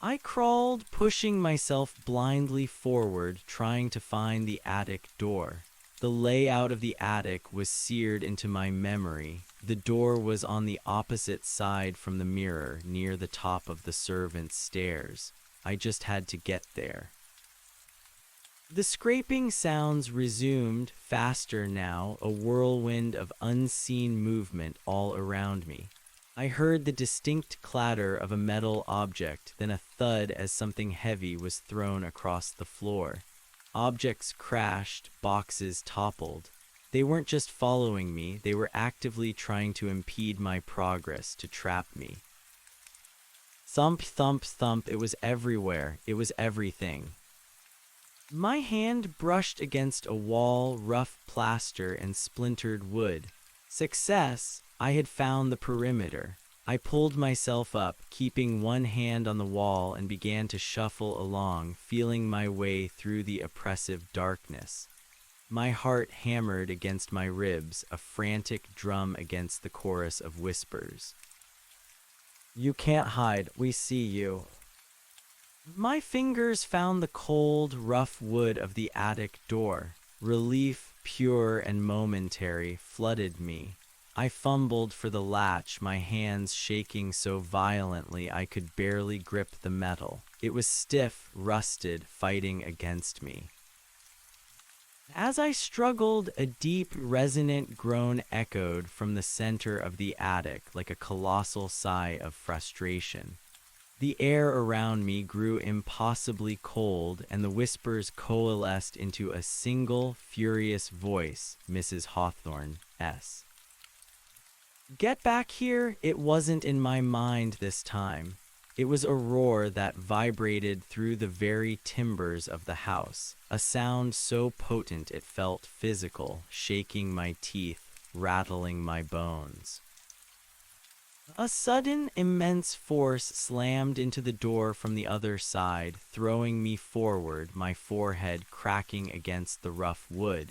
I crawled, pushing myself blindly forward, trying to find the attic door. The layout of the attic was seared into my memory. The door was on the opposite side from the mirror, near the top of the servants' stairs. I just had to get there. The scraping sounds resumed, faster now, a whirlwind of unseen movement all around me. I heard the distinct clatter of a metal object, then a thud as something heavy was thrown across the floor. Objects crashed, boxes toppled. They weren't just following me, they were actively trying to impede my progress, to trap me. Thump, thump, thump, it was everywhere, it was everything. My hand brushed against a wall, rough plaster, and splintered wood. Success! I had found the perimeter. I pulled myself up, keeping one hand on the wall, and began to shuffle along, feeling my way through the oppressive darkness. My heart hammered against my ribs, a frantic drum against the chorus of whispers. "You can't hide, we see you." My fingers found the cold, rough wood of the attic door. Relief, pure and momentary, flooded me. I fumbled for the latch, my hands shaking so violently I could barely grip the metal. It was stiff, rusted, fighting against me. As I struggled, a deep, resonant groan echoed from the center of the attic like a colossal sigh of frustration. The air around me grew impossibly cold, and the whispers coalesced into a single, furious voice, Mrs. Hawthorne's. Get back here! It wasn't in my mind this time. It was a roar that vibrated through the very timbers of the house, a sound so potent it felt physical, shaking my teeth, rattling my bones. A sudden, immense force slammed into the door from the other side, throwing me forward, my forehead cracking against the rough wood.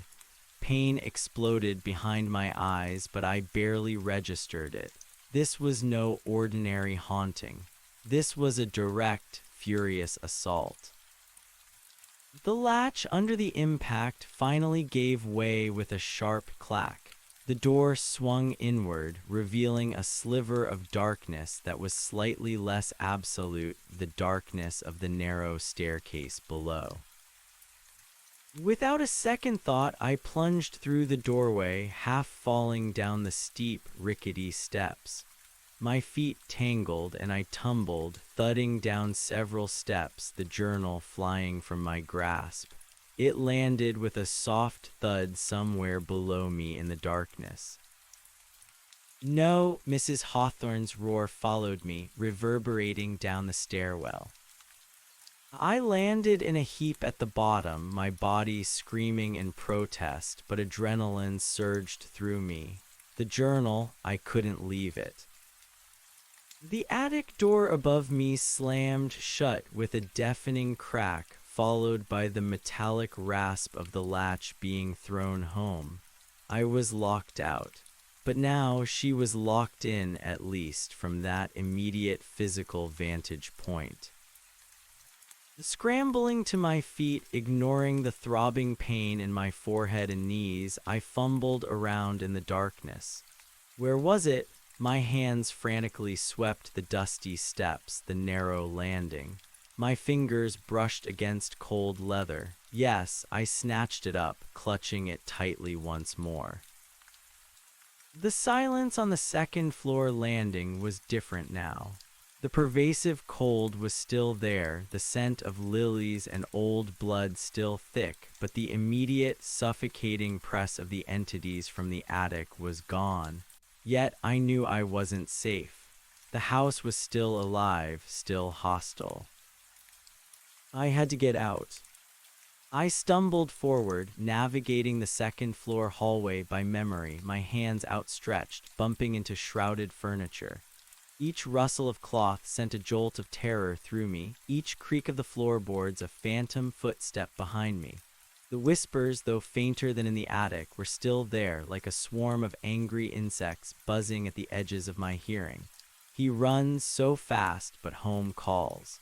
Pain exploded behind my eyes, but I barely registered it. This was no ordinary haunting. This was a direct, furious assault. The latch under the impact finally gave way with a sharp clack. The door swung inward, revealing a sliver of darkness that was slightly less absolute, the darkness of the narrow staircase below. Without a second thought, I plunged through the doorway, half falling down the steep, rickety steps. My feet tangled and I tumbled, thudding down several steps, the journal flying from my grasp. It landed with a soft thud somewhere below me in the darkness. No, Mrs. Hawthorne's roar followed me, reverberating down the stairwell. I landed in a heap at the bottom, my body screaming in protest, but adrenaline surged through me. The journal, I couldn't leave it. The attic door above me slammed shut with a deafening crack, followed by the metallic rasp of the latch being thrown home. I was locked out. But now she was locked in, at least, from that immediate physical vantage point. Scrambling to my feet, ignoring the throbbing pain in my forehead and knees, I fumbled around in the darkness. Where was it? My hands frantically swept the dusty steps, the narrow landing. My fingers brushed against cold leather. Yes, I snatched it up, clutching it tightly once more. The silence on the second-floor landing was different now. The pervasive cold was still there, the scent of lilies and old blood still thick, but the immediate, suffocating press of the entities from the attic was gone. Yet I knew I wasn't safe. The house was still alive, still hostile. I had to get out. I stumbled forward, navigating the second-floor hallway by memory, my hands outstretched, bumping into shrouded furniture. Each rustle of cloth sent a jolt of terror through me, each creak of the floorboards a phantom footstep behind me. The whispers, though fainter than in the attic, were still there, like a swarm of angry insects buzzing at the edges of my hearing. He runs so fast, but home calls.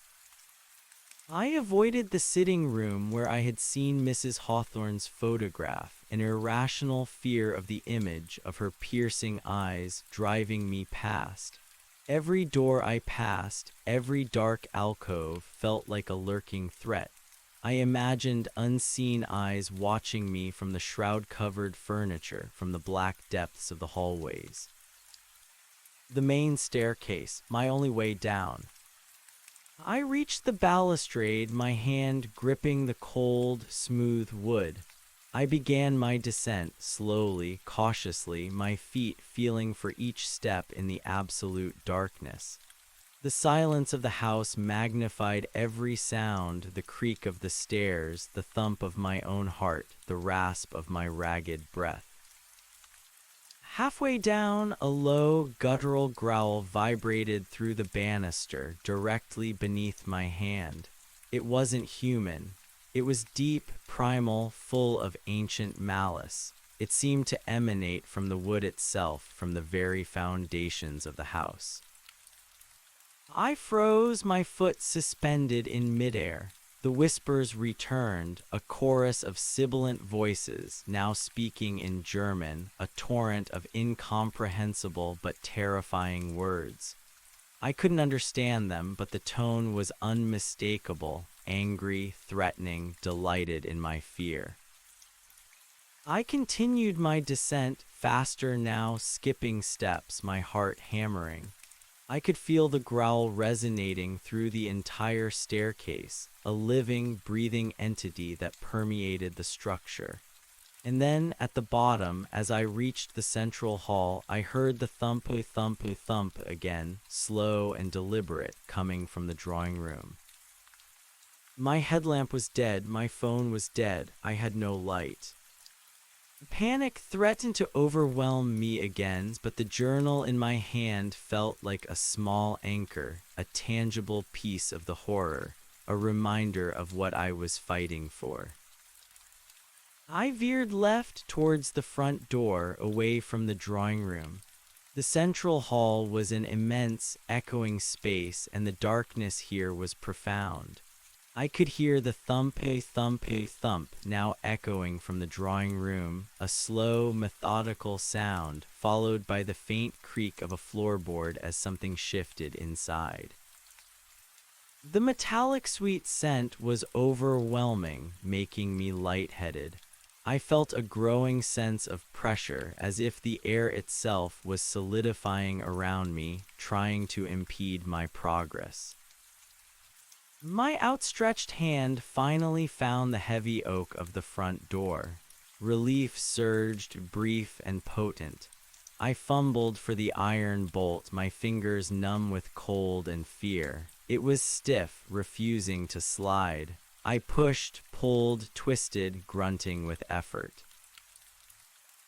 I avoided the sitting room where I had seen Mrs. Hawthorne's photograph, an irrational fear of the image of her piercing eyes driving me past. Every door I passed, every dark alcove felt like a lurking threat. I imagined unseen eyes watching me from the shroud-covered furniture, from the black depths of the hallways. The main staircase, my only way down. I reached the balustrade, my hand gripping the cold, smooth wood. I began my descent, slowly, cautiously, my feet feeling for each step in the absolute darkness. The silence of the house magnified every sound, the creak of the stairs, the thump of my own heart, the rasp of my ragged breath. Halfway down, a low, guttural growl vibrated through the banister, directly beneath my hand. It wasn't human. It was deep, primal, full of ancient malice. It seemed to emanate from the wood itself, from the very foundations of the house. I froze, my foot suspended in midair. The whispers returned, a chorus of sibilant voices, now speaking in German, a torrent of incomprehensible but terrifying words. I couldn't understand them, but the tone was unmistakable, angry, threatening, delighted in my fear. I continued my descent, faster now, skipping steps, my heart hammering. I could feel the growl resonating through the entire staircase, a living, breathing entity that permeated the structure. And then, at the bottom, as I reached the central hall, I heard the thump again, slow and deliberate, coming from the drawing room. My headlamp was dead, my phone was dead, I had no light. Panic threatened to overwhelm me again, but the journal in my hand felt like a small anchor, a tangible piece of the horror, a reminder of what I was fighting for. I veered left towards the front door, away from the drawing room. The central hall was an immense, echoing space, and the darkness here was profound. I could hear the thump now echoing from the drawing room, a slow, methodical sound, followed by the faint creak of a floorboard as something shifted inside. The metallic sweet scent was overwhelming, making me lightheaded. I felt a growing sense of pressure, as if the air itself was solidifying around me, trying to impede my progress. My outstretched hand finally found the heavy oak of the front door. Relief surged, brief and potent. I fumbled for the iron bolt, my fingers numb with cold and fear. It was stiff, refusing to slide. I pushed, pulled, twisted, grunting with effort.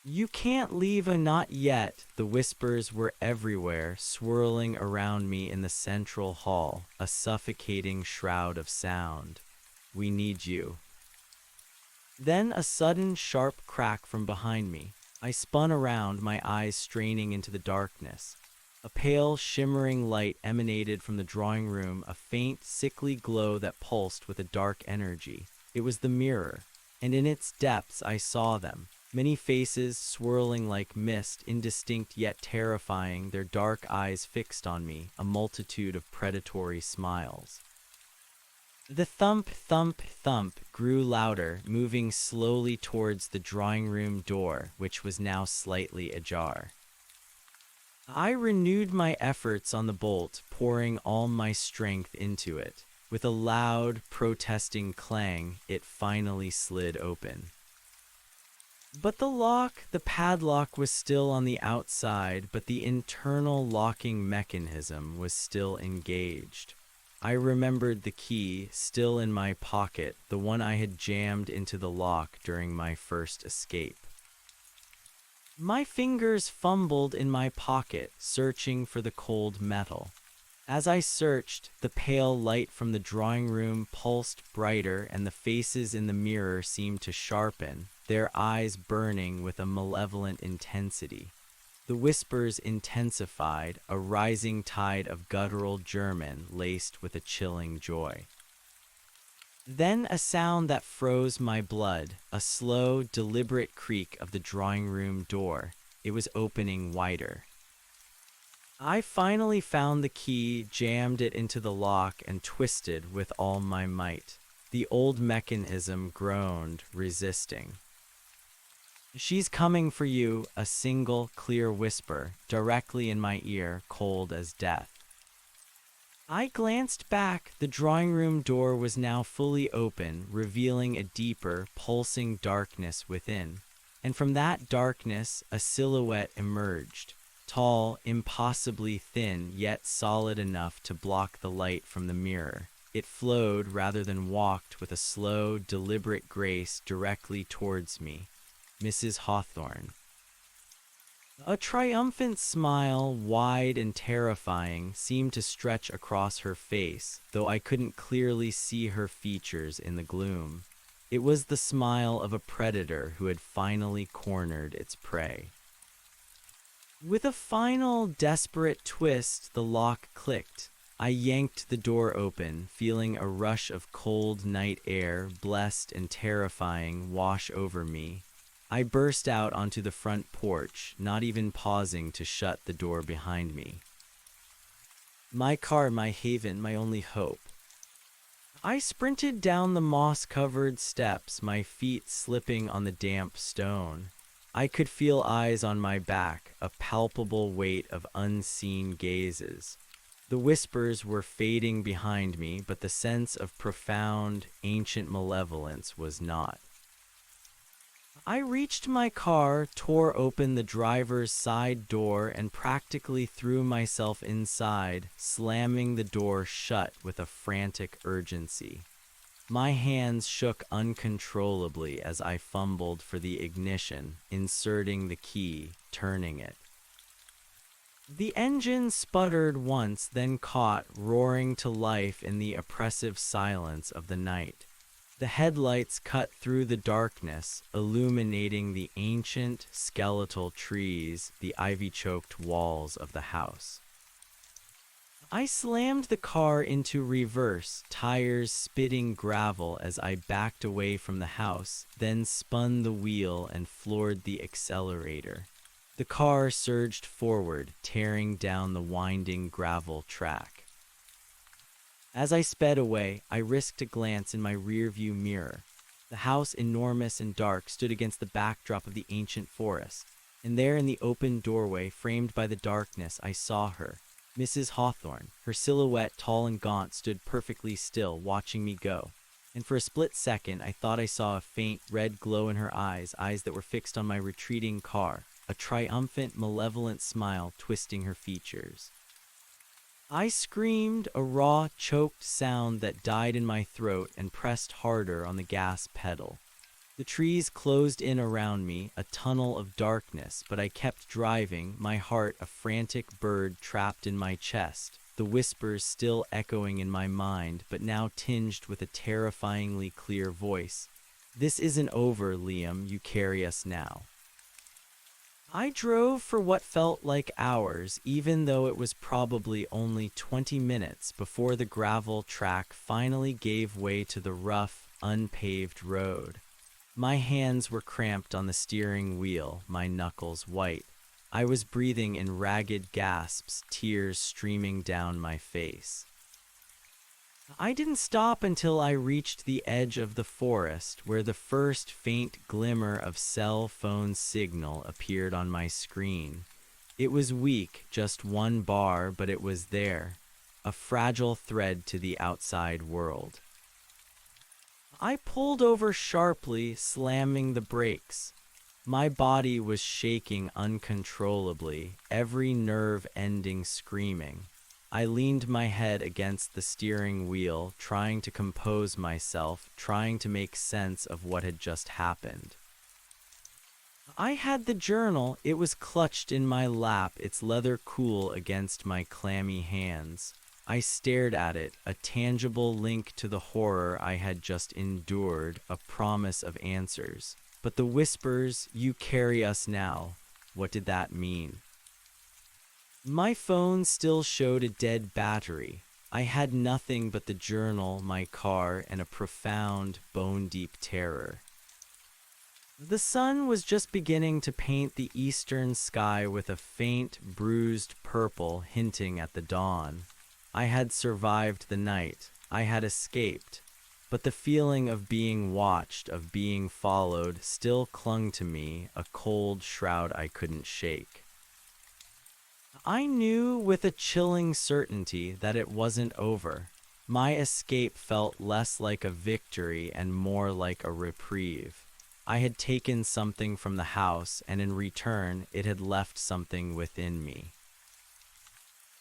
"You can't leave not yet." The whispers were everywhere, swirling around me in the central hall, a suffocating shroud of sound. "We need you." Then a sudden, sharp crack from behind me. I spun around, my eyes straining into the darkness. A pale, shimmering light emanated from the drawing room, a faint, sickly glow that pulsed with a dark energy. It was the mirror, and in its depths I saw them. Many faces swirling like mist, indistinct yet terrifying, their dark eyes fixed on me, a multitude of predatory smiles. The thump grew louder, moving slowly towards the drawing room door, which was now slightly ajar. I renewed my efforts on the bolt, pouring all my strength into it. With a loud, protesting clang, it finally slid open. But the padlock was still on the outside, but the internal locking mechanism was still engaged. I remembered the key, still in my pocket, the one I had jammed into the lock during my first escape. My fingers fumbled in my pocket, searching for the cold metal. As I searched, the pale light from the drawing room pulsed brighter, and the faces in the mirror seemed to sharpen, their eyes burning with a malevolent intensity. The whispers intensified, a rising tide of guttural German laced with a chilling joy. Then a sound that froze my blood, a slow, deliberate creak of the drawing room door. It was opening wider. I finally found the key, jammed it into the lock, and twisted with all my might. The old mechanism groaned, resisting. "She's coming for you," a single, clear whisper, directly in my ear, cold as death. I glanced back. The drawing room door was now fully open, revealing a deeper, pulsing darkness within. And from that darkness, a silhouette emerged. Tall, impossibly thin, yet solid enough to block the light from the mirror. It flowed rather than walked with a slow, deliberate grace directly towards me. Mrs. Hawthorne. A triumphant smile, wide and terrifying, seemed to stretch across her face, though I couldn't clearly see her features in the gloom. It was the smile of a predator who had finally cornered its prey. With a final, desperate twist, the lock clicked. I yanked the door open, feeling a rush of cold night air, blessed and terrifying, wash over me. I burst out onto the front porch, not even pausing to shut the door behind me. My car, my haven, my only hope. I sprinted down the moss-covered steps, my feet slipping on the damp stone. I could feel eyes on my back, a palpable weight of unseen gazes. The whispers were fading behind me, but the sense of profound, ancient malevolence was not. I reached my car, tore open the driver's side door, and practically threw myself inside, slamming the door shut with a frantic urgency. My hands shook uncontrollably as I fumbled for the ignition, inserting the key, turning it. The engine sputtered once, then caught, roaring to life in the oppressive silence of the night. The headlights cut through the darkness, illuminating the ancient, skeletal trees, the ivy-choked walls of the house. I slammed the car into reverse, tires spitting gravel as I backed away from the house, then spun the wheel and floored the accelerator. The car surged forward, tearing down the winding gravel track. As I sped away, I risked a glance in my rearview mirror. The house, enormous and dark, stood against the backdrop of the ancient forest, and there in the open doorway, framed by the darkness, I saw her, Mrs. Hawthorne. Her silhouette, tall and gaunt, stood perfectly still, watching me go. And for a split second, I thought I saw a faint red glow in her eyes that were fixed on my retreating car, a triumphant, malevolent smile twisting her features. I screamed, a raw, choked sound that died in my throat, and pressed harder on the gas pedal. The trees closed in around me, a tunnel of darkness, but I kept driving, my heart a frantic bird trapped in my chest, the whispers still echoing in my mind, but now tinged with a terrifyingly clear voice. "This isn't over, Liam, you carry us now." I drove for what felt like hours, even though it was probably only 20 minutes before the gravel track finally gave way to the rough, unpaved road. My hands were cramped on the steering wheel, my knuckles white. I was breathing in ragged gasps, tears streaming down my face. I didn't stop until I reached the edge of the forest, where the first faint glimmer of cell phone signal appeared on my screen. It was weak, just one bar, but it was there, a fragile thread to the outside world. I pulled over sharply, slamming the brakes. My body was shaking uncontrollably, every nerve ending screaming. I leaned my head against the steering wheel, trying to compose myself, trying to make sense of what had just happened. I had the journal. It was clutched in my lap, its leather cool against my clammy hands. I stared at it, a tangible link to the horror I had just endured, a promise of answers. But the whispers, "You carry us now," what did that mean? My phone still showed a dead battery. I had nothing but the journal, my car, and a profound, bone-deep terror. The sun was just beginning to paint the eastern sky with a faint, bruised purple hinting at the dawn. I had survived the night. I had escaped. But the feeling of being watched, of being followed, still clung to me, a cold shroud I couldn't shake. I knew with a chilling certainty that it wasn't over. My escape felt less like a victory and more like a reprieve. I had taken something from the house, and in return, it had left something within me.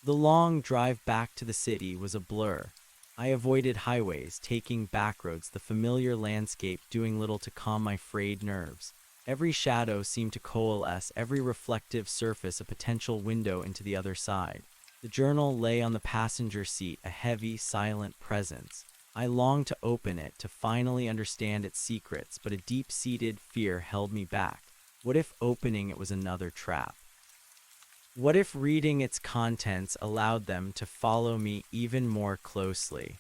The long drive back to the city was a blur. I avoided highways, taking back roads, the familiar landscape doing little to calm my frayed nerves. Every shadow seemed to coalesce, every reflective surface a potential window into the other side. The journal lay on the passenger seat, a heavy, silent presence. I longed to open it, to finally understand its secrets, but a deep-seated fear held me back. What if opening it was another trap? What if reading its contents allowed them to follow me even more closely?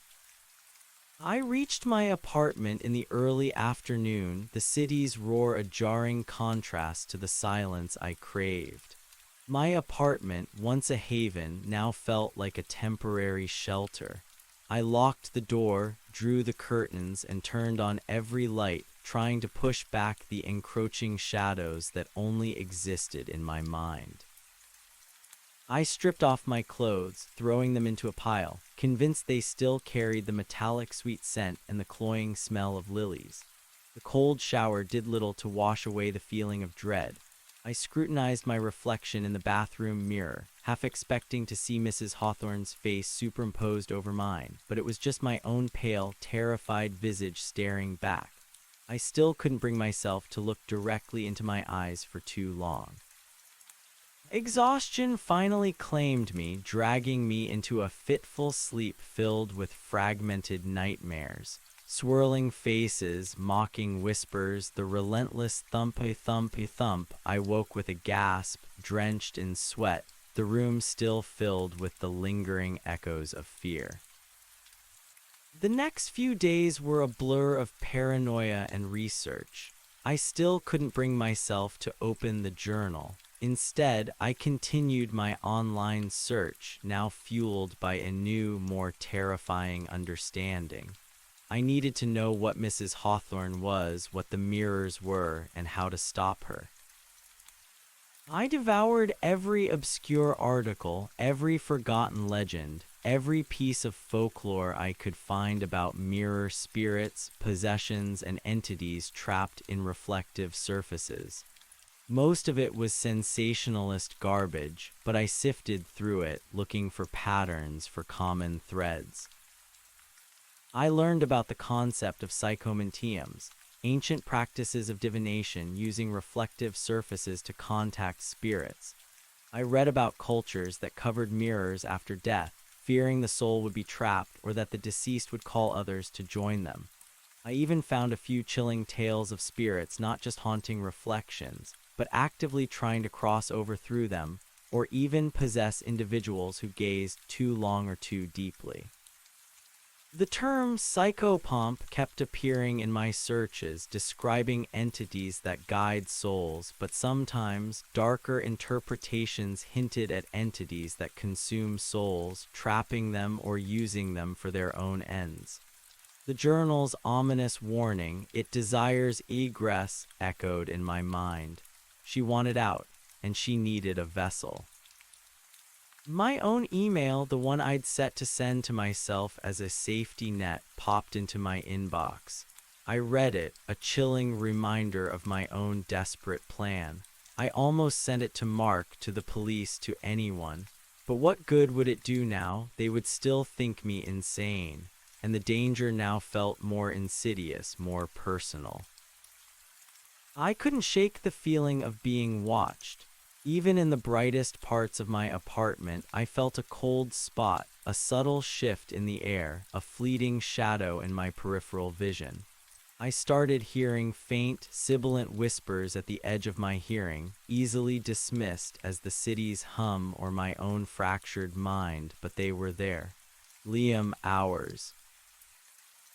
I reached my apartment in the early afternoon, the city's roar a jarring contrast to the silence I craved. My apartment, once a haven, now felt like a temporary shelter. I locked the door, drew the curtains, and turned on every light, trying to push back the encroaching shadows that only existed in my mind. I stripped off my clothes, throwing them into a pile, convinced they still carried the metallic sweet scent and the cloying smell of lilies. The cold shower did little to wash away the feeling of dread. I scrutinized my reflection in the bathroom mirror, half expecting to see Mrs. Hawthorne's face superimposed over mine, but it was just my own pale, terrified visage staring back. I still couldn't bring myself to look directly into my eyes for too long. Exhaustion finally claimed me, dragging me into a fitful sleep filled with fragmented nightmares. Swirling faces, mocking whispers, the relentless thump-a-thump-a-thump. I woke with a gasp, drenched in sweat, the room still filled with the lingering echoes of fear. The next few days were a blur of paranoia and research. I still couldn't bring myself to open the journal. Instead, I continued my online search, now fueled by a new, more terrifying understanding. I needed to know what Mrs. Hawthorne was, what the mirrors were, and how to stop her. I devoured every obscure article, every forgotten legend, every piece of folklore I could find about mirror spirits, possessions, and entities trapped in reflective surfaces. Most of it was sensationalist garbage, but I sifted through it, looking for patterns, for common threads. I learned about the concept of psychomantiums, ancient practices of divination using reflective surfaces to contact spirits. I read about cultures that covered mirrors after death, fearing the soul would be trapped or that the deceased would call others to join them. I even found a few chilling tales of spirits not just haunting reflections, but actively trying to cross over through them, or even possess individuals who gazed too long or too deeply. The term psychopomp kept appearing in my searches, describing entities that guide souls, but sometimes darker interpretations hinted at entities that consume souls, trapping them or using them for their own ends. The journal's ominous warning, "It desires egress," echoed in my mind. She wanted out, and she needed a vessel. My own email, the one I'd set to send to myself as a safety net, popped into my inbox. I read it, a chilling reminder of my own desperate plan. I almost sent it to Mark, to the police, to anyone. But what good would it do now? They would still think me insane, and the danger now felt more insidious, more personal. I couldn't shake the feeling of being watched. Even in the brightest parts of my apartment, I felt a cold spot, a subtle shift in the air, a fleeting shadow in my peripheral vision. I started hearing faint, sibilant whispers at the edge of my hearing, easily dismissed as the city's hum or my own fractured mind, but they were there. Liam hours.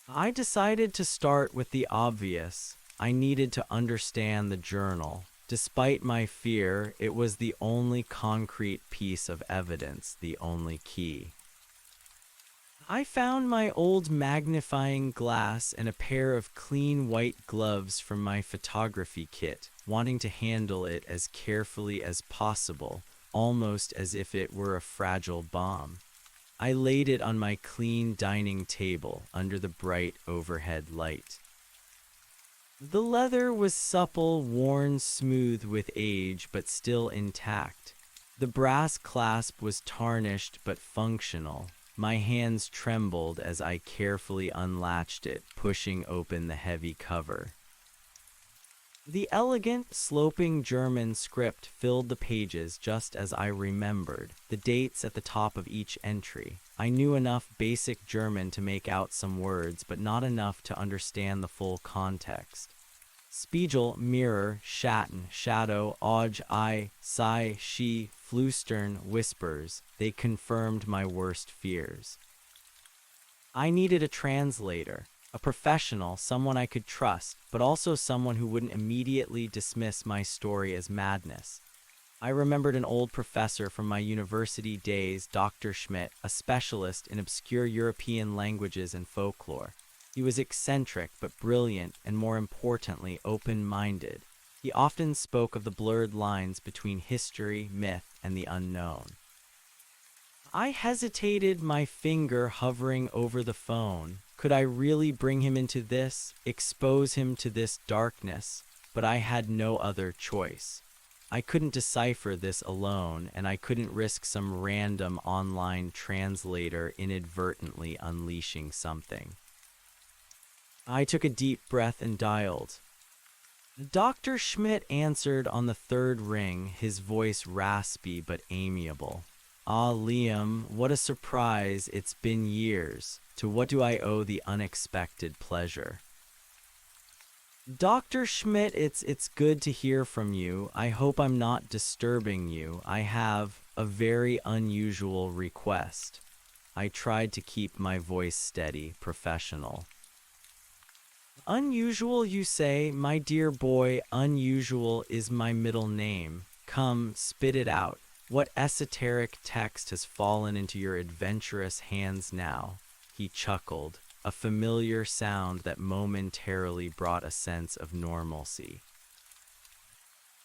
I decided to start with the obvious. I needed to understand the journal. Despite my fear, it was the only concrete piece of evidence, the only key. I found my old magnifying glass and a pair of clean white gloves from my photography kit, wanting to handle it as carefully as possible, almost as if it were a fragile bomb. I laid it on my clean dining table under the bright overhead light. The leather was supple, worn smooth with age, but still intact. The brass clasp was tarnished but functional. My hands trembled as I carefully unlatched it, pushing open the heavy cover. The elegant, sloping German script filled the pages just as I remembered, the dates at the top of each entry. I knew enough basic German to make out some words, but not enough to understand the full context. Spiegel, mirror, Schatten, shadow, Auge, I, sigh, she, flüstern, whispers, they confirmed my worst fears. I needed a translator, a professional, someone I could trust, but also someone who wouldn't immediately dismiss my story as madness. I remembered an old professor from my university days, Dr. Schmidt, a specialist in obscure European languages and folklore. He was eccentric but brilliant and, more importantly, open-minded. He often spoke of the blurred lines between history, myth, and the unknown. I hesitated, my finger hovering over the phone. Could I really bring him into this, expose him to this darkness? But I had no other choice. I couldn't decipher this alone, and I couldn't risk some random online translator inadvertently unleashing something. I took a deep breath and dialed. Dr. Schmidt answered on the third ring, his voice raspy but amiable. Ah, Liam, what a surprise, it's been years. To what do I owe the unexpected pleasure? Dr. Schmidt, it's good to hear from you. I hope I'm not disturbing you. I have a very unusual request. I tried to keep my voice steady, professional. Unusual, you say? My dear boy, unusual is my middle name. Come, spit it out. What esoteric text has fallen into your adventurous hands now? He chuckled, a familiar sound that momentarily brought a sense of normalcy.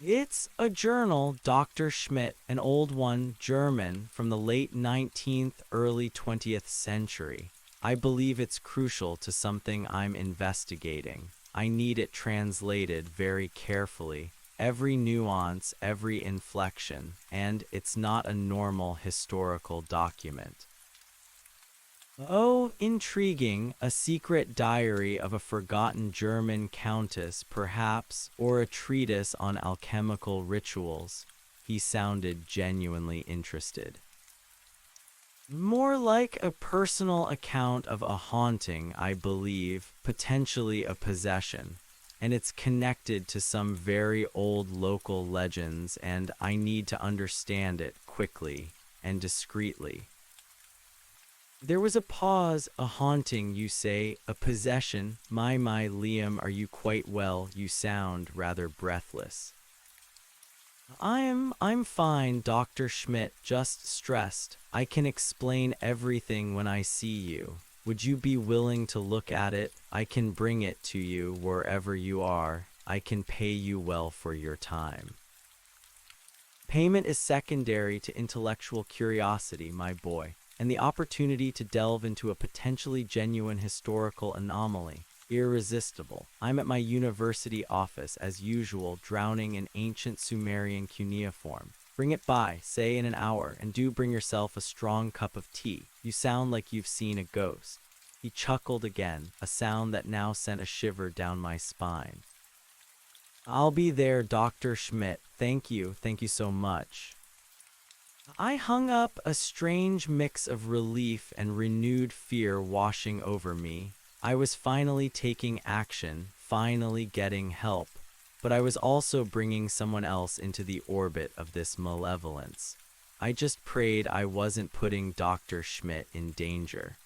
It's a journal, Dr. Schmidt, an old one, German, from the late 19th, early 20th century. I believe it's crucial to something I'm investigating. I need it translated very carefully. Every nuance, every inflection, and it's not a normal historical document. Oh, intriguing, a secret diary of a forgotten German countess, perhaps, or a treatise on alchemical rituals. He sounded genuinely interested. More like a personal account of a haunting, I believe, potentially a possession. And it's connected to some very old local legends, and I need to understand it quickly and discreetly. There was a pause. A haunting, you say, a possession. My, Liam, are you quite well? You sound rather breathless. I'm fine, Dr. Schmidt, just stressed. I can explain everything when I see you. Would you be willing to look at it? I can bring it to you wherever you are. I can pay you well for your time. Payment is secondary to intellectual curiosity, my boy, and the opportunity to delve into a potentially genuine historical anomaly. Irresistible. I'm at my university office, as usual, drowning in ancient Sumerian cuneiform. Bring it by, say in an hour, and do bring yourself a strong cup of tea. You sound like you've seen a ghost. He chuckled again, a sound that now sent a shiver down my spine. I'll be there, Dr. Schmidt. Thank you so much. I hung up, a strange mix of relief and renewed fear washing over me. I was finally taking action, finally getting help. But I was also bringing someone else into the orbit of this malevolence. I just prayed I wasn't putting Dr. Schmidt in danger.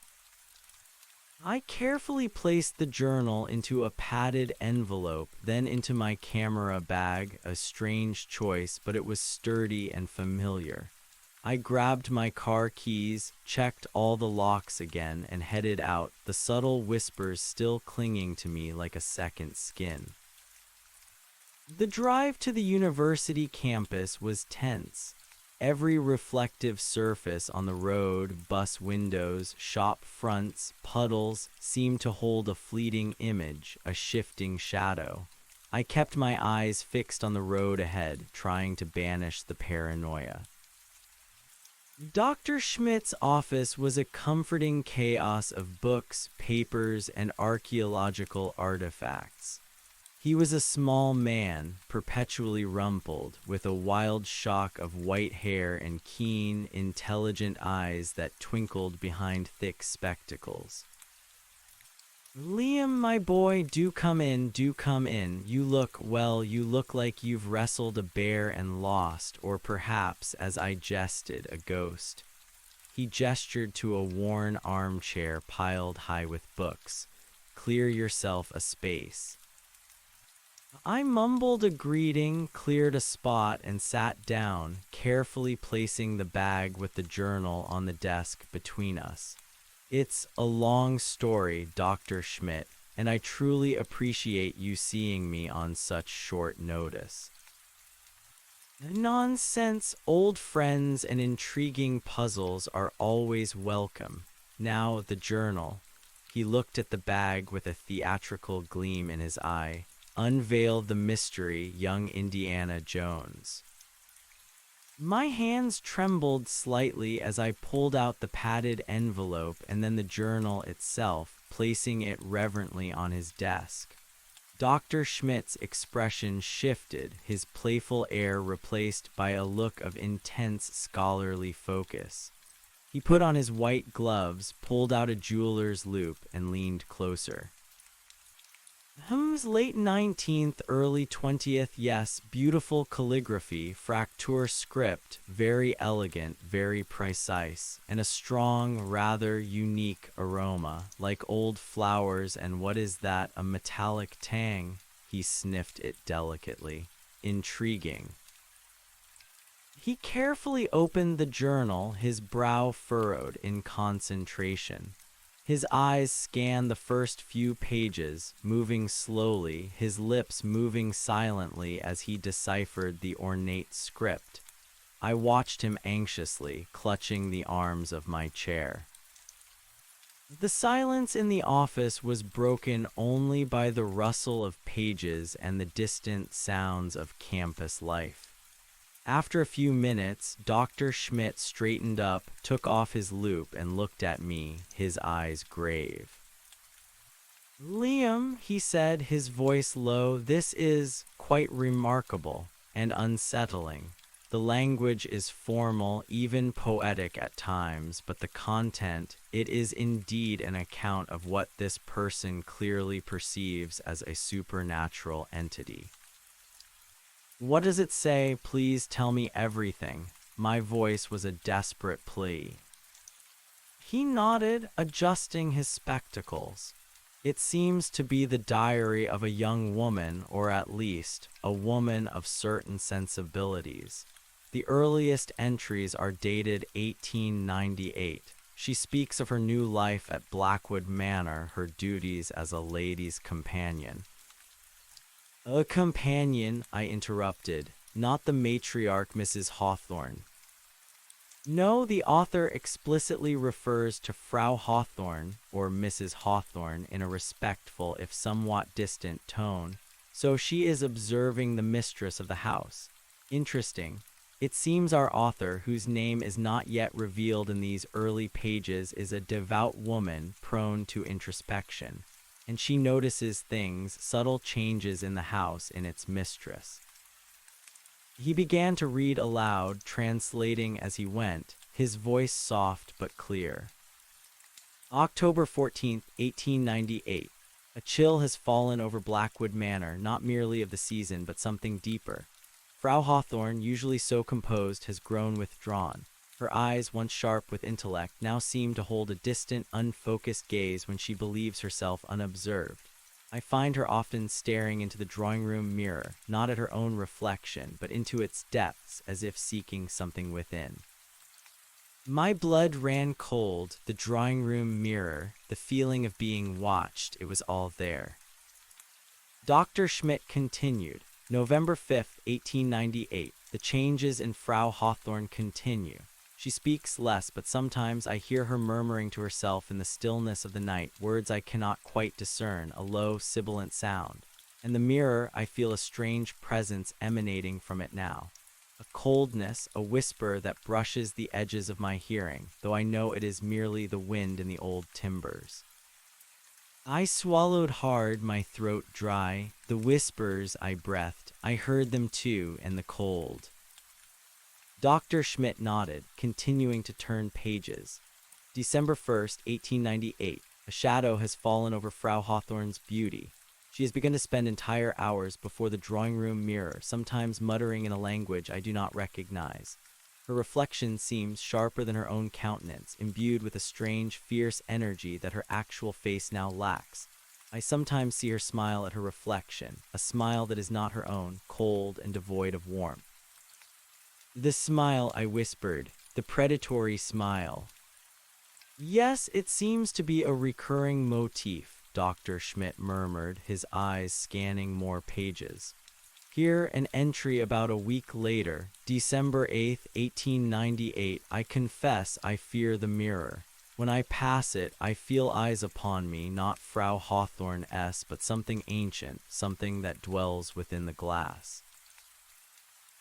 I carefully placed the journal into a padded envelope, then into my camera bag, a strange choice, but it was sturdy and familiar. I grabbed my car keys, checked all the locks again, and headed out, the subtle whispers still clinging to me like a second skin. The drive to the university campus was tense. Every reflective surface on the road, bus windows, shop fronts, puddles, seemed to hold a fleeting image, a shifting shadow. I kept my eyes fixed on the road ahead, trying to banish the paranoia. Dr. Schmidt's office was a comforting chaos of books, papers, and archaeological artifacts. He was a small man, perpetually rumpled, with a wild shock of white hair and keen, intelligent eyes that twinkled behind thick spectacles. Liam, my boy, do come in, do come in. You look like you've wrestled a bear and lost, or perhaps, as I jested, a ghost. He gestured to a worn armchair piled high with books. Clear yourself a space. I mumbled a greeting, cleared a spot, and sat down, carefully placing the bag with the journal on the desk between us. It's a long story, Dr. Schmidt, and I truly appreciate you seeing me on such short notice. Nonsense, old friends and intriguing puzzles are always welcome. Now the journal. He looked at the bag with a theatrical gleam in his eye. Unveiled the mystery, young Indiana Jones. My hands trembled slightly as I pulled out the padded envelope and then the journal itself, placing it reverently on his desk. Dr. Schmidt's expression shifted, his playful air replaced by a look of intense scholarly focus. He put on his white gloves, pulled out a jeweler's loupe, and leaned closer. Late 19th, early 20th, yes, beautiful calligraphy, fracture script, very elegant, very precise, and a strong, rather unique aroma, like old flowers. And what is that, a metallic tang? He sniffed it delicately. Intriguing. He carefully opened the journal, his brow furrowed in concentration. His eyes scanned the first few pages, moving slowly, his lips moving silently as he deciphered the ornate script. I watched him anxiously, clutching the arms of my chair. The silence in the office was broken only by the rustle of pages and the distant sounds of campus life. After a few minutes, Dr. Schmidt straightened up, took off his loupe, and looked at me, his eyes grave. Liam, he said, his voice low, this is quite remarkable and unsettling. The language is formal, even poetic at times, but the content, it is indeed an account of what this person clearly perceives as a supernatural entity. What does it say? Please tell me everything. My voice was a desperate plea. He nodded, adjusting his spectacles. It seems to be the diary of a young woman, or at least, a woman of certain sensibilities. The earliest entries are dated 1898. She speaks of her new life at Blackwood Manor, her duties as a lady's companion. A companion, I interrupted, not the matriarch Mrs. Hawthorne. No, the author explicitly refers to Frau Hawthorne, or Mrs. Hawthorne, in a respectful if somewhat distant tone, so she is observing the mistress of the house. Interesting. It seems our author, whose name is not yet revealed in these early pages, is a devout woman prone to introspection. And she notices things, subtle changes in the house in its mistress. He began to read aloud, translating as he went, his voice soft but clear. October 14th, 1898. A chill has fallen over Blackwood Manor, not merely of the season, but something deeper. Frau Hawthorne, usually so composed, has grown withdrawn. Her eyes, once sharp with intellect, now seem to hold a distant, unfocused gaze when she believes herself unobserved. I find her often staring into the drawing-room mirror, not at her own reflection, but into its depths, as if seeking something within. My blood ran cold, the drawing-room mirror, the feeling of being watched, it was all there. Dr. Schmidt continued, November 5th, 1898. The changes in Frau Hawthorne continue. She speaks less, but sometimes I hear her murmuring to herself in the stillness of the night, words I cannot quite discern, a low, sibilant sound. In the mirror, I feel a strange presence emanating from it now. A coldness, a whisper that brushes the edges of my hearing, though I know it is merely the wind in the old timbers. I swallowed hard, my throat dry. The whispers I breathed, I heard them too, in the cold. Dr. Schmidt nodded, continuing to turn pages. December 1st, 1898. A shadow has fallen over Frau Hawthorne's beauty. She has begun to spend entire hours before the drawing room mirror, sometimes muttering in a language I do not recognize. Her reflection seems sharper than her own countenance, imbued with a strange, fierce energy that her actual face now lacks. I sometimes see her smile at her reflection, a smile that is not her own, cold and devoid of warmth. "The smile," I whispered, "the predatory smile." "Yes, it seems to be a recurring motif," Dr. Schmidt murmured, his eyes scanning more pages. Here, an entry about a week later, December 8th, 1898. "I confess I fear the mirror. When I pass it, I feel eyes upon me, not Frau Hawthorne's, but something ancient, something that dwells within the glass.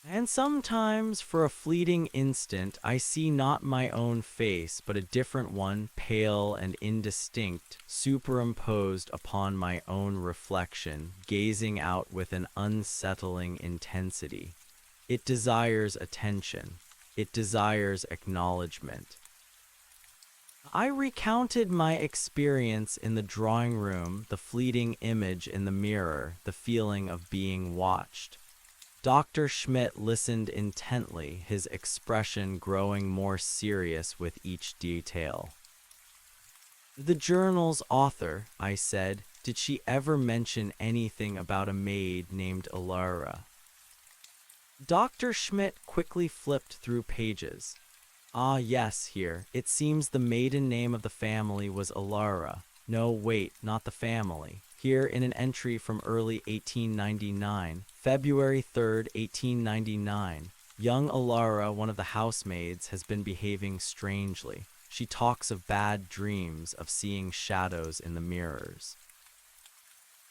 And sometimes, for a fleeting instant, I see not my own face, but a different one, pale and indistinct, superimposed upon my own reflection, gazing out with an unsettling intensity. It desires attention. It desires acknowledgement." I recounted my experience in the drawing room, the fleeting image in the mirror, the feeling of being watched. Dr. Schmidt listened intently, his expression growing more serious with each detail. "The journal's author," I said, "did she ever mention anything about a maid named Alara?" Dr. Schmidt quickly flipped through pages. "Ah, yes, here. It seems the maiden name of the family was Alara. No, wait, not the family. Here, in an entry from early 1899, February 3rd, 1899, young Alara, one of the housemaids, has been behaving strangely. She talks of bad dreams, of seeing shadows in the mirrors.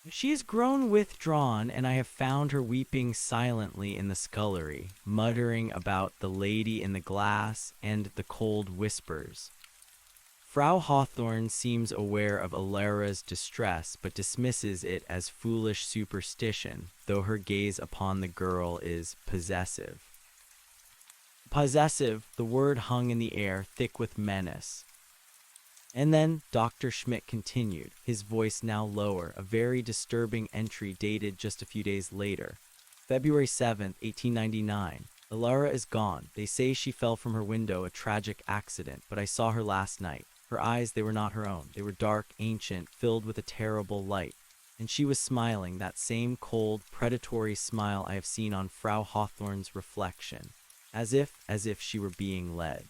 She has grown withdrawn, and I have found her weeping silently in the scullery, muttering about the lady in the glass and the cold whispers. Frau Hawthorne seems aware of Alara's distress, but dismisses it as foolish superstition, though her gaze upon the girl is possessive. Possessive, the word hung in the air, thick with menace. And then Dr. Schmidt continued, his voice now lower, a very disturbing entry dated just a few days later. February 7th, 1899. "Alara is gone. They say she fell from her window, a tragic accident, but I saw her last night. Her eyes, they were not her own. They were dark, ancient, filled with a terrible light. And she was smiling, that same cold, predatory smile I have seen on Frau Hawthorne's reflection, as if she were being led.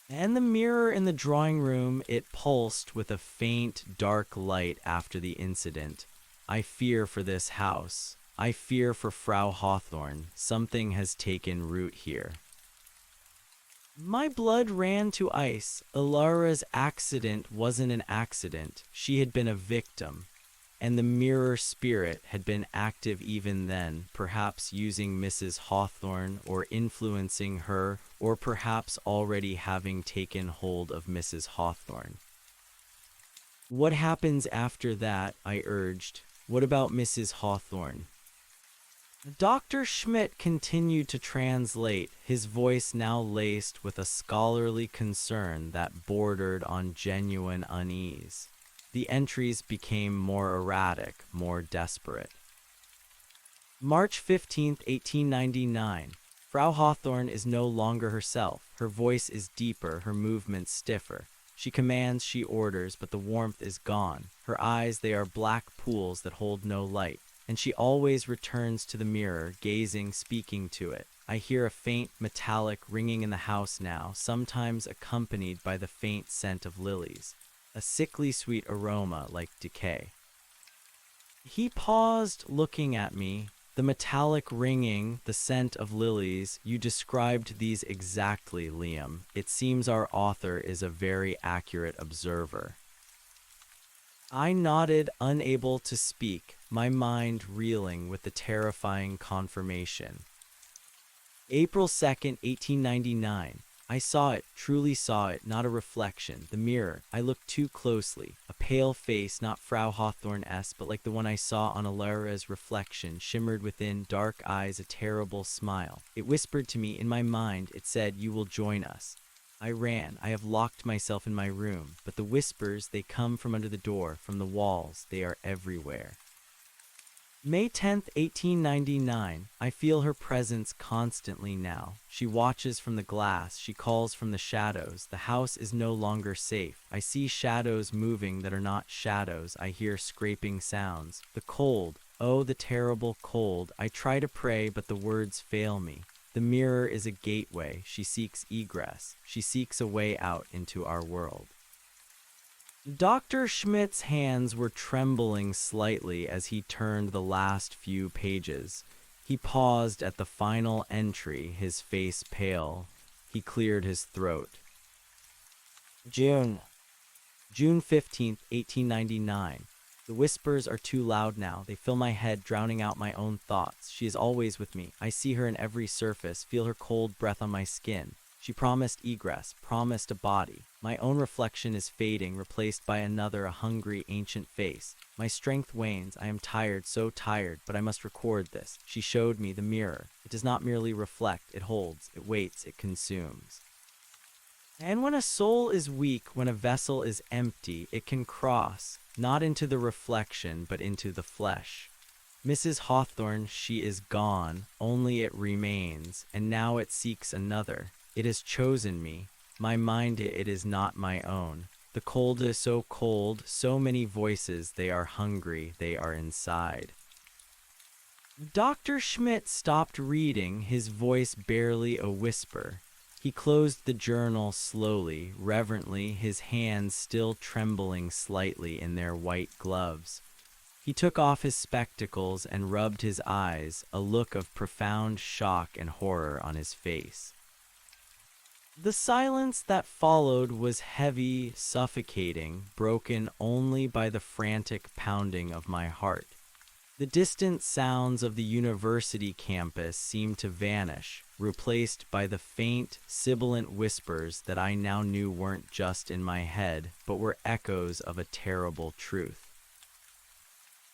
And the mirror in the drawing room, it pulsed with a faint, dark light after the incident. I fear for this house. I fear for Frau Hawthorne. Something has taken root here." My blood ran to ice. Alara's accident wasn't an accident. She had been a victim. And the mirror spirit had been active even then, perhaps using Mrs. Hawthorne or influencing her, or perhaps already having taken hold of Mrs. Hawthorne. "What happens after that?" I urged. "What about Mrs. Hawthorne?" Dr. Schmidt continued to translate, his voice now laced with a scholarly concern that bordered on genuine unease. The entries became more erratic, more desperate. March 15th, 1899. Frau Hawthorne is no longer herself. Her voice is deeper, her movements stiffer. She commands, she orders, but the warmth is gone. Her eyes, they are black pools that hold no light. And she always returns to the mirror, gazing, speaking to it. I hear a faint, metallic ringing in the house now, sometimes accompanied by the faint scent of lilies. A sickly sweet aroma like decay. He paused, looking at me. "The metallic ringing, the scent of lilies, you described these exactly, Liam. It seems our author is a very accurate observer." I nodded, unable to speak, my mind reeling with the terrifying confirmation. April 2nd, 1899. I saw it, truly saw it, not a reflection. The mirror. I looked too closely. A pale face, not Frau Hawthorne's, but like the one I saw on Alara's reflection, shimmered within, dark eyes, a terrible smile. It whispered to me in my mind, it said, "You will join us." I ran. I have locked myself in my room, but the whispers, they come from under the door, from the walls. They are everywhere. May 10th, 1899. I feel her presence constantly now. She watches from the glass. She calls from the shadows. The house is no longer safe. I see shadows moving that are not shadows. I hear scraping sounds. The cold. Oh, the terrible cold. I try to pray, but the words fail me. The mirror is a gateway. She seeks egress. She seeks a way out into our world. Dr. Schmidt's hands were trembling slightly as he turned the last few pages. He paused at the final entry, his face pale. He cleared his throat. June 15th, 1899. The whispers are too loud now. They fill my head, drowning out my own thoughts. She is always with me. I see her in every surface, feel her cold breath on my skin. She promised egress, promised a body. My own reflection is fading, replaced by another, a hungry, ancient face. My strength wanes. I am tired, so tired, but I must record this. She showed me the mirror. It does not merely reflect, it holds, it waits, it consumes. And when a soul is weak, when a vessel is empty, it can cross, not into the reflection, but into the flesh. Mrs. Hawthorne, she is gone, only it remains, and now it seeks another. It has chosen me. My mind, it is not my own. The cold is so cold, so many voices, they are hungry, they are inside. Dr. Schmidt stopped reading, his voice barely a whisper. He closed the journal slowly, reverently, his hands still trembling slightly in their white gloves. He took off his spectacles and rubbed his eyes, a look of profound shock and horror on his face. The silence that followed was heavy, suffocating, broken only by the frantic pounding of my heart. The distant sounds of the university campus seemed to vanish, replaced by the faint, sibilant whispers that I now knew weren't just in my head, but were echoes of a terrible truth.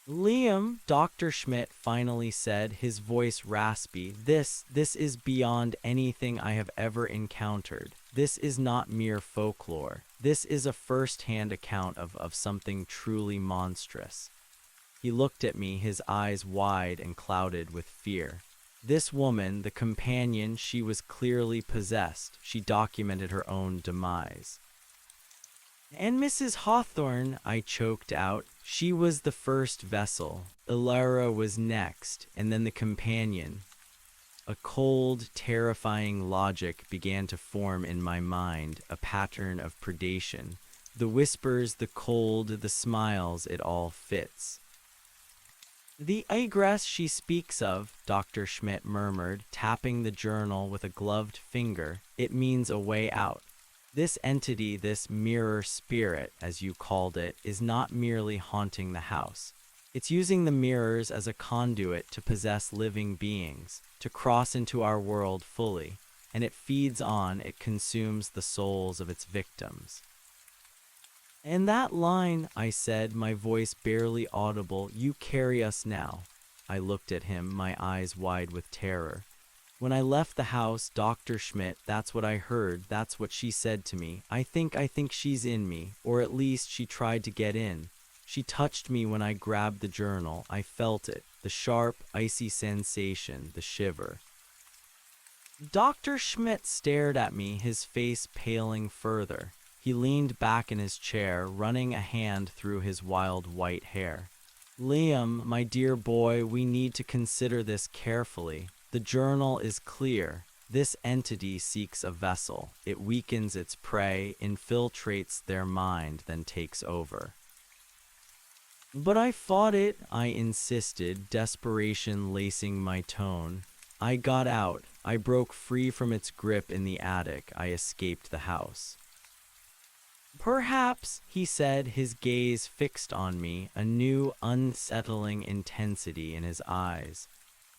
Liam, Dr. Schmidt finally said, his voice raspy, this is beyond anything I have ever encountered. This is not mere folklore. This is a first-hand account of something truly monstrous. He looked at me, his eyes wide and clouded with fear. This woman, the companion, she was clearly possessed. She documented her own demise. And Mrs. Hawthorne, I choked out. She was the first vessel. Ilara was next, and then the companion. A cold, terrifying logic began to form in my mind, a pattern of predation. The whispers, the cold, the smiles, it all fits. The egress she speaks of, Dr. Schmidt murmured, tapping the journal with a gloved finger, it means a way out. This entity, this mirror spirit, as you called it, is not merely haunting the house. It's using the mirrors as a conduit to possess living beings, to cross into our world fully, and it feeds on, it consumes the souls of its victims. And that line, I said, my voice barely audible, you carry us now. I looked at him, my eyes wide with terror. When I left the house, Dr. Schmidt, that's what I heard, that's what she said to me. I think she's in me, or at least she tried to get in. She touched me when I grabbed the journal. I felt it, the sharp, icy sensation, the shiver. Dr. Schmidt stared at me, his face paling further. He leaned back in his chair, running a hand through his wild white hair. Liam, my dear boy, we need to consider this carefully. The journal is clear. This entity seeks a vessel. It weakens its prey, infiltrates their mind, then takes over. But I fought it, I insisted, desperation lacing my tone. I got out. I broke free from its grip in the attic. I escaped the house. Perhaps, he said, his gaze fixed on me, a new, unsettling intensity in his eyes.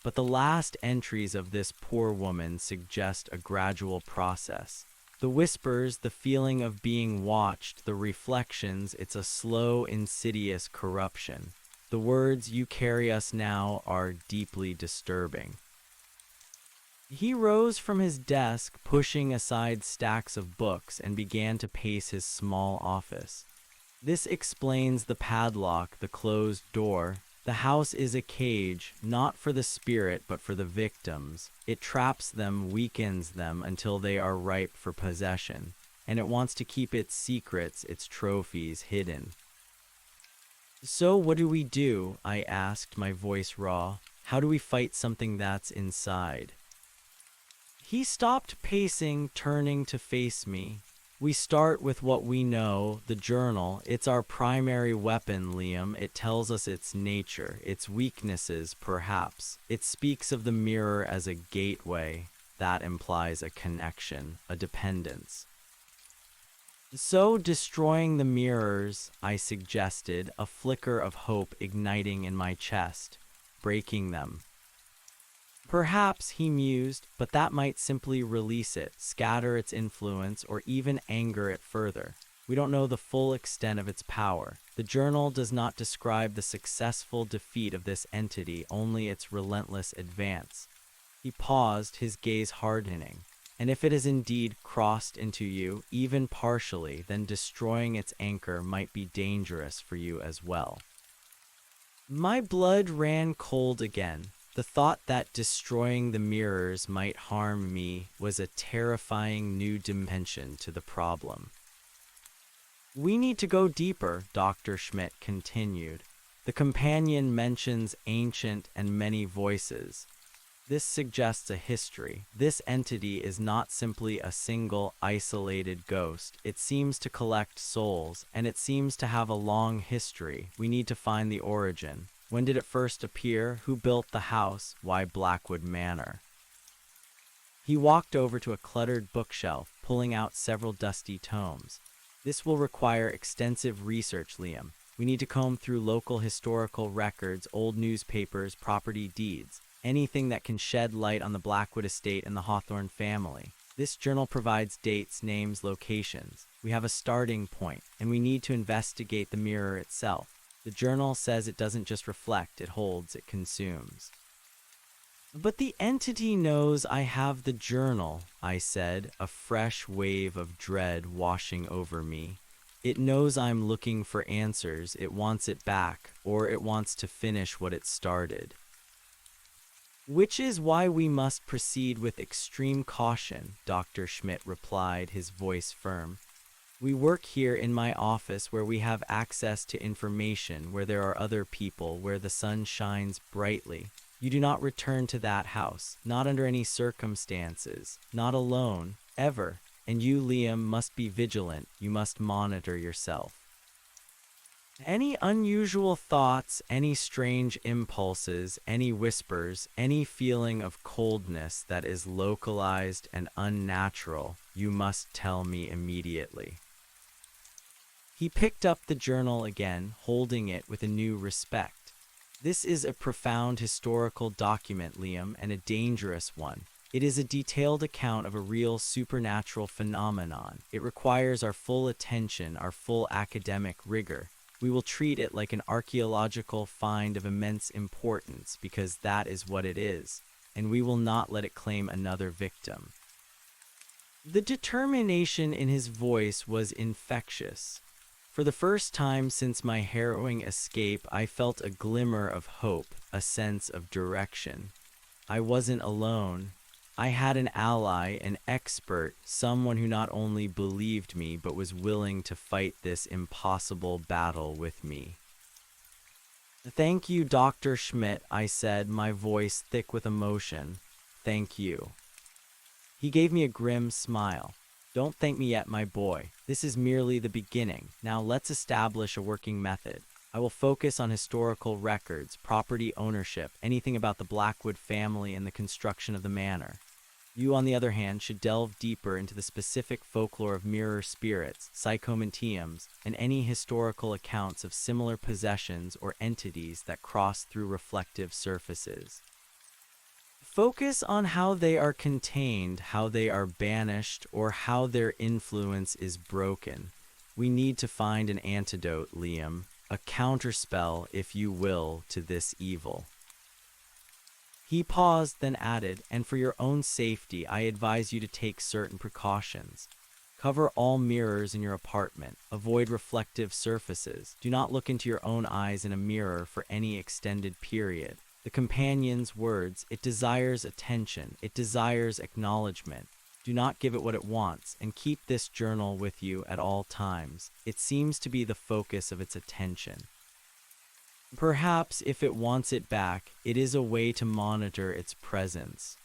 But the last entries of this poor woman suggest a gradual process. The whispers, the feeling of being watched, the reflections, it's a slow, insidious corruption. The words, you carry us now, are deeply disturbing. He rose from his desk, pushing aside stacks of books, and began to pace his small office. This explains the padlock, the closed door. The house is a cage, not for the spirit, but for the victims. It traps them, weakens them until they are ripe for possession, and it wants to keep its secrets, its trophies, hidden. So what do we do? I asked, my voice raw. How do we fight something that's inside? He stopped pacing, turning to face me. We start with what we know, the journal. It's our primary weapon, Liam. It tells us its nature, its weaknesses, perhaps. It speaks of the mirror as a gateway. That implies a connection, a dependence. So destroying the mirrors, I suggested, a flicker of hope igniting in my chest, breaking them. Perhaps, he mused, but that might simply release it, scatter its influence, or even anger it further. We don't know the full extent of its power. The journal does not describe the successful defeat of this entity, only its relentless advance. He paused, his gaze hardening. And if it has indeed crossed into you, even partially, then destroying its anchor might be dangerous for you as well. My blood ran cold again. The thought that destroying the mirrors might harm me was a terrifying new dimension to the problem. We need to go deeper, Dr. Schmidt continued. The companion mentions ancient and many voices. This suggests a history. This entity is not simply a single, isolated ghost. It seems to collect souls, and it seems to have a long history. We need to find the origin. When did it first appear? Who built the house? Why Blackwood Manor? He walked over to a cluttered bookshelf, pulling out several dusty tomes. This will require extensive research, Liam. We need to comb through local historical records, old newspapers, property deeds, anything that can shed light on the Blackwood estate and the Hawthorne family. This journal provides dates, names, locations. We have a starting point, and we need to investigate the mirror itself. The journal says it doesn't just reflect, it holds, it consumes. But the entity knows I have the journal, I said, a fresh wave of dread washing over me. It knows I'm looking for answers, it wants it back, or it wants to finish what it started. Which is why we must proceed with extreme caution, Dr. Schmidt replied, his voice firm. We work here in my office where we have access to information, where there are other people, where the sun shines brightly. You do not return to that house, not under any circumstances, not alone, ever. And you, Liam, must be vigilant. You must monitor yourself. Any unusual thoughts, any strange impulses, any whispers, any feeling of coldness that is localized and unnatural, you must tell me immediately. He picked up the journal again, holding it with a new respect. This is a profound historical document, Liam, and a dangerous one. It is a detailed account of a real supernatural phenomenon. It requires our full attention, our full academic rigor. We will treat it like an archaeological find of immense importance, because that is what it is, and we will not let it claim another victim. The determination in his voice was infectious. For the first time since my harrowing escape, I felt a glimmer of hope, a sense of direction. I wasn't alone. I had an ally, an expert, someone who not only believed me, but was willing to fight this impossible battle with me. Thank you, Dr. Schmidt, I said, my voice thick with emotion. Thank you. He gave me a grim smile. Don't thank me yet, my boy. This is merely the beginning. Now let's establish a working method. I will focus on historical records, property ownership, anything about the Blackwood family and the construction of the manor. You, on the other hand, should delve deeper into the specific folklore of mirror spirits, psychomanteums, and any historical accounts of similar possessions or entities that cross through reflective surfaces. Focus on how they are contained, how they are banished, or how their influence is broken. We need to find an antidote, Liam, a counterspell, if you will, to this evil. He paused, then added, "And for your own safety, I advise you to take certain precautions. Cover all mirrors in your apartment. Avoid reflective surfaces. Do not look into your own eyes in a mirror for any extended period." The companion's words: "It desires attention. It desires acknowledgement. Do not give it what it wants, and keep this journal with you at all times. It seems to be the focus of its attention. Perhaps if it wants it back, it is a way to monitor its presence."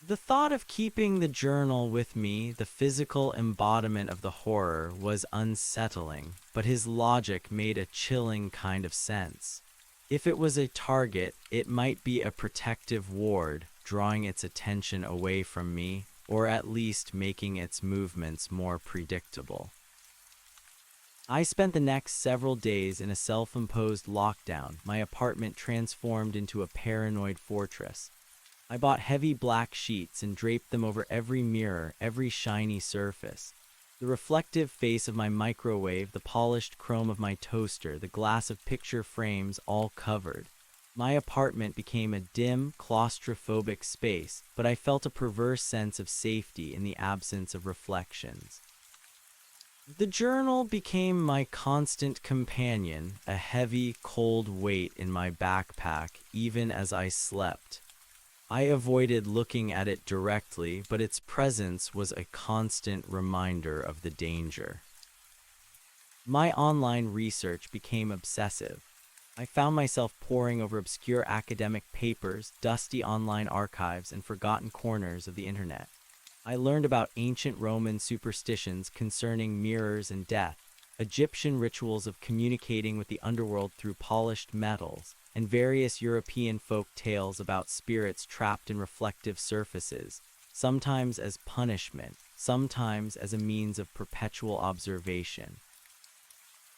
The thought of keeping the journal with me, the physical embodiment of the horror, was unsettling, but his logic made a chilling kind of sense. If it was a target, it might be a protective ward, drawing its attention away from me, or at least making its movements more predictable. I spent the next several days in a self-imposed lockdown, my apartment transformed into a paranoid fortress. I bought heavy black sheets and draped them over every mirror, every shiny surface. The reflective face of my microwave, the polished chrome of my toaster, the glass of picture frames, all covered. My apartment became a dim, claustrophobic space, but I felt a perverse sense of safety in the absence of reflections. The journal became my constant companion, a heavy, cold weight in my backpack, even as I slept. I avoided looking at it directly, but its presence was a constant reminder of the danger. My online research became obsessive. I found myself poring over obscure academic papers, dusty online archives, and forgotten corners of the internet. I learned about ancient Roman superstitions concerning mirrors and death, Egyptian rituals of communicating with the underworld through polished metals, and various European folk tales about spirits trapped in reflective surfaces, sometimes as punishment, sometimes as a means of perpetual observation.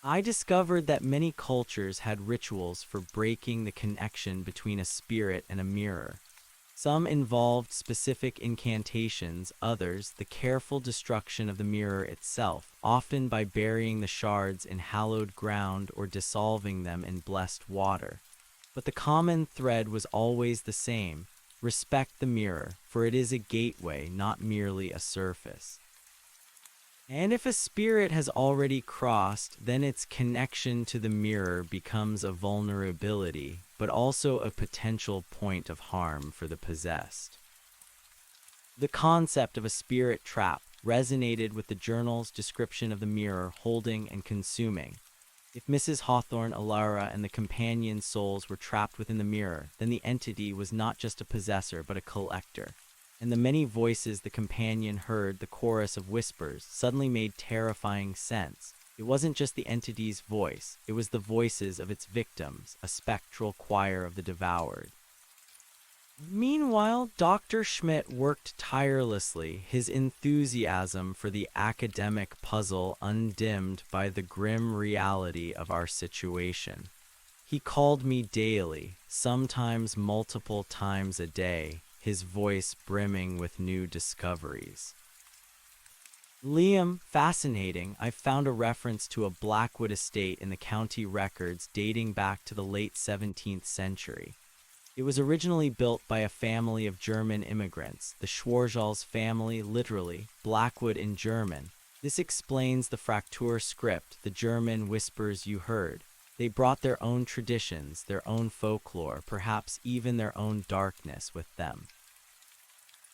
I discovered that many cultures had rituals for breaking the connection between a spirit and a mirror. Some involved specific incantations, others the careful destruction of the mirror itself, often by burying the shards in hallowed ground or dissolving them in blessed water. But the common thread was always the same: respect the mirror, for it is a gateway, not merely a surface. And if a spirit has already crossed, then its connection to the mirror becomes a vulnerability, but also a potential point of harm for the possessed. The concept of a spirit trap resonated with the journal's description of the mirror holding and consuming. If Mrs. Hawthorne, Alara, and the companion souls were trapped within the mirror, then the entity was not just a possessor but a collector. And the many voices the companion heard, the chorus of whispers, suddenly made terrifying sense. It wasn't just the entity's voice, it was the voices of its victims, a spectral choir of the devoured. Meanwhile, Dr. Schmidt worked tirelessly, his enthusiasm for the academic puzzle undimmed by the grim reality of our situation. He called me daily, sometimes multiple times a day, his voice brimming with new discoveries. "Liam, fascinating. I found a reference to a Blackwood estate in the county records dating back to the late 17th century. It was originally built by a family of German immigrants, the Schwarzals family, literally, Blackwood in German. This explains the Fraktur script, the German whispers you heard. They brought their own traditions, their own folklore, perhaps even their own darkness with them."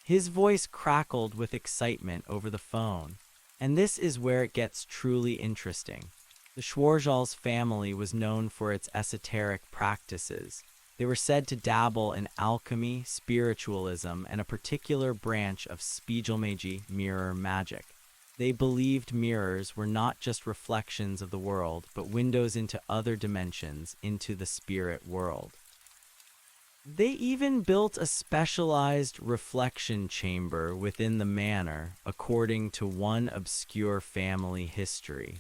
His voice crackled with excitement over the phone. And this is where it gets truly interesting. The Schwarzals family was known for its esoteric practices. They were said to dabble in alchemy, spiritualism, and a particular branch of Spiegelmagie, mirror magic. They believed mirrors were not just reflections of the world, but windows into other dimensions, into the spirit world. They even built a specialized reflection chamber within the manor, according to one obscure family history.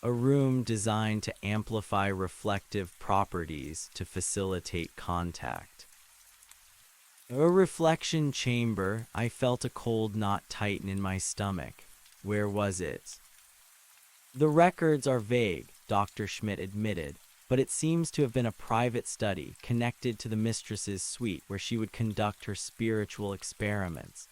A room designed to amplify reflective properties to facilitate contact. A reflection chamber. I felt a cold knot tighten in my stomach. Where was it? The records are vague, Dr. Schmidt admitted. but it seems to have been a private study connected to the mistress's suite where she would conduct her spiritual experiments.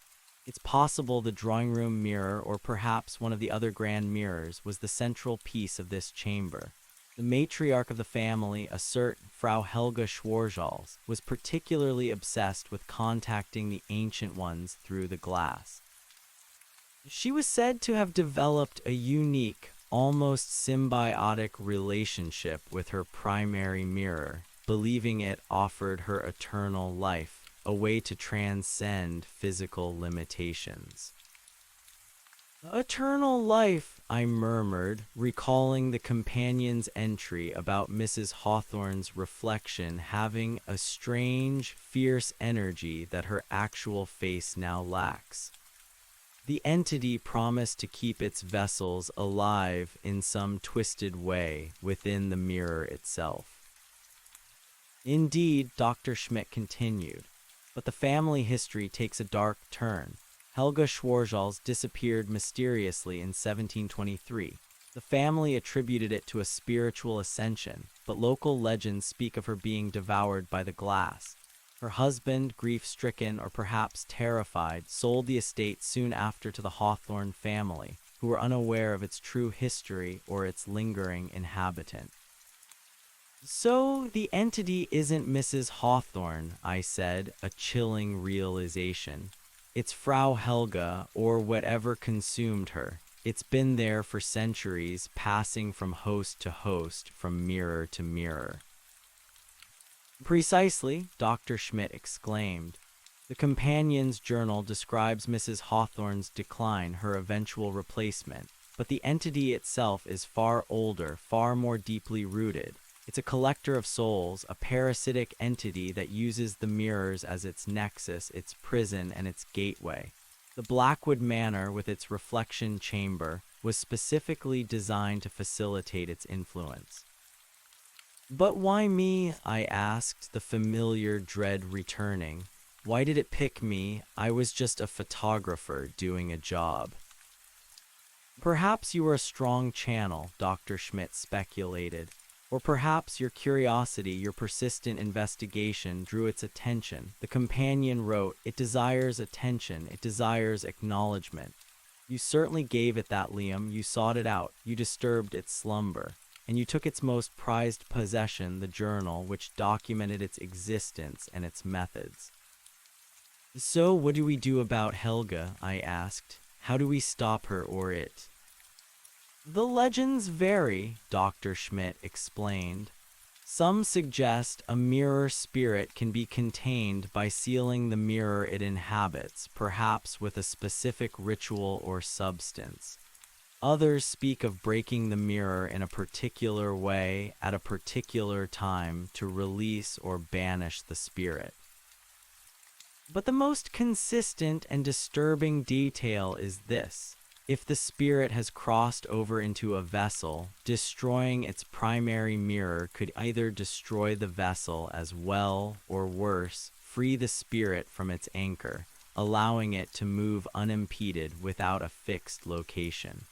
It's possible the drawing room mirror, or perhaps one of the other grand mirrors, was the central piece of this chamber. The matriarch of the family, a certain Frau Helga Schwarzals, was particularly obsessed with contacting the ancient ones through the glass. She was said to have developed a unique, almost symbiotic relationship with her primary mirror, believing it offered her eternal life, a way to transcend physical limitations. "Eternal life," I murmured, recalling the companion's entry about Mrs. Hawthorne's reflection having a strange, fierce energy that her actual face now lacks. The entity promised to keep its vessels alive in some twisted way within the mirror itself. Indeed, Dr. Schmidt continued, but the family history takes a dark turn. Helga Schwarzals disappeared mysteriously in 1723. The family attributed it to a spiritual ascension, but local legends speak of her being devoured by the glass. Her husband, grief-stricken or perhaps terrified, sold the estate soon after to the Hawthorne family, who were unaware of its true history or its lingering inhabitant. "So the entity isn't Mrs. Hawthorne," I said, a chilling realization. "It's Frau Helga, or whatever consumed her. It's been there for centuries, passing from host to host, from mirror to mirror." "Precisely," Dr. Schmidt exclaimed. "The companion's journal describes Mrs. Hawthorne's decline, her eventual replacement, but the entity itself is far older, far more deeply rooted. It's a collector of souls, a parasitic entity that uses the mirrors as its nexus, its prison, and its gateway. The Blackwood Manor, with its reflection chamber, was specifically designed to facilitate its influence." "But why me?" I asked, the familiar dread returning. "Why did it pick me? I was just a photographer doing a job." "Perhaps you were a strong channel," Dr. Schmidt speculated. "Or perhaps your curiosity, your persistent investigation drew its attention." The companion wrote, "It desires attention, it desires acknowledgement. You certainly gave it that, Liam. You sought it out, you disturbed its slumber, and you took its most prized possession, the journal, which documented its existence and its methods." "So what do we do about Helga?" I asked. "How do we stop her or it?" "The legends vary," Dr. Schmidt explained. "Some suggest a mirror spirit can be contained by sealing the mirror it inhabits, perhaps with a specific ritual or substance. Others speak of breaking the mirror in a particular way at a particular time to release or banish the spirit. But the most consistent and disturbing detail is this: if the spirit has crossed over into a vessel, destroying its primary mirror could either destroy the vessel as well, or worse, free the spirit from its anchor, allowing it to move unimpeded without a fixed location."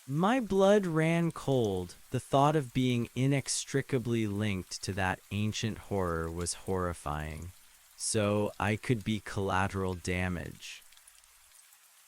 My blood ran cold. The thought of being inextricably linked to that ancient horror was horrifying. So I could be collateral damage.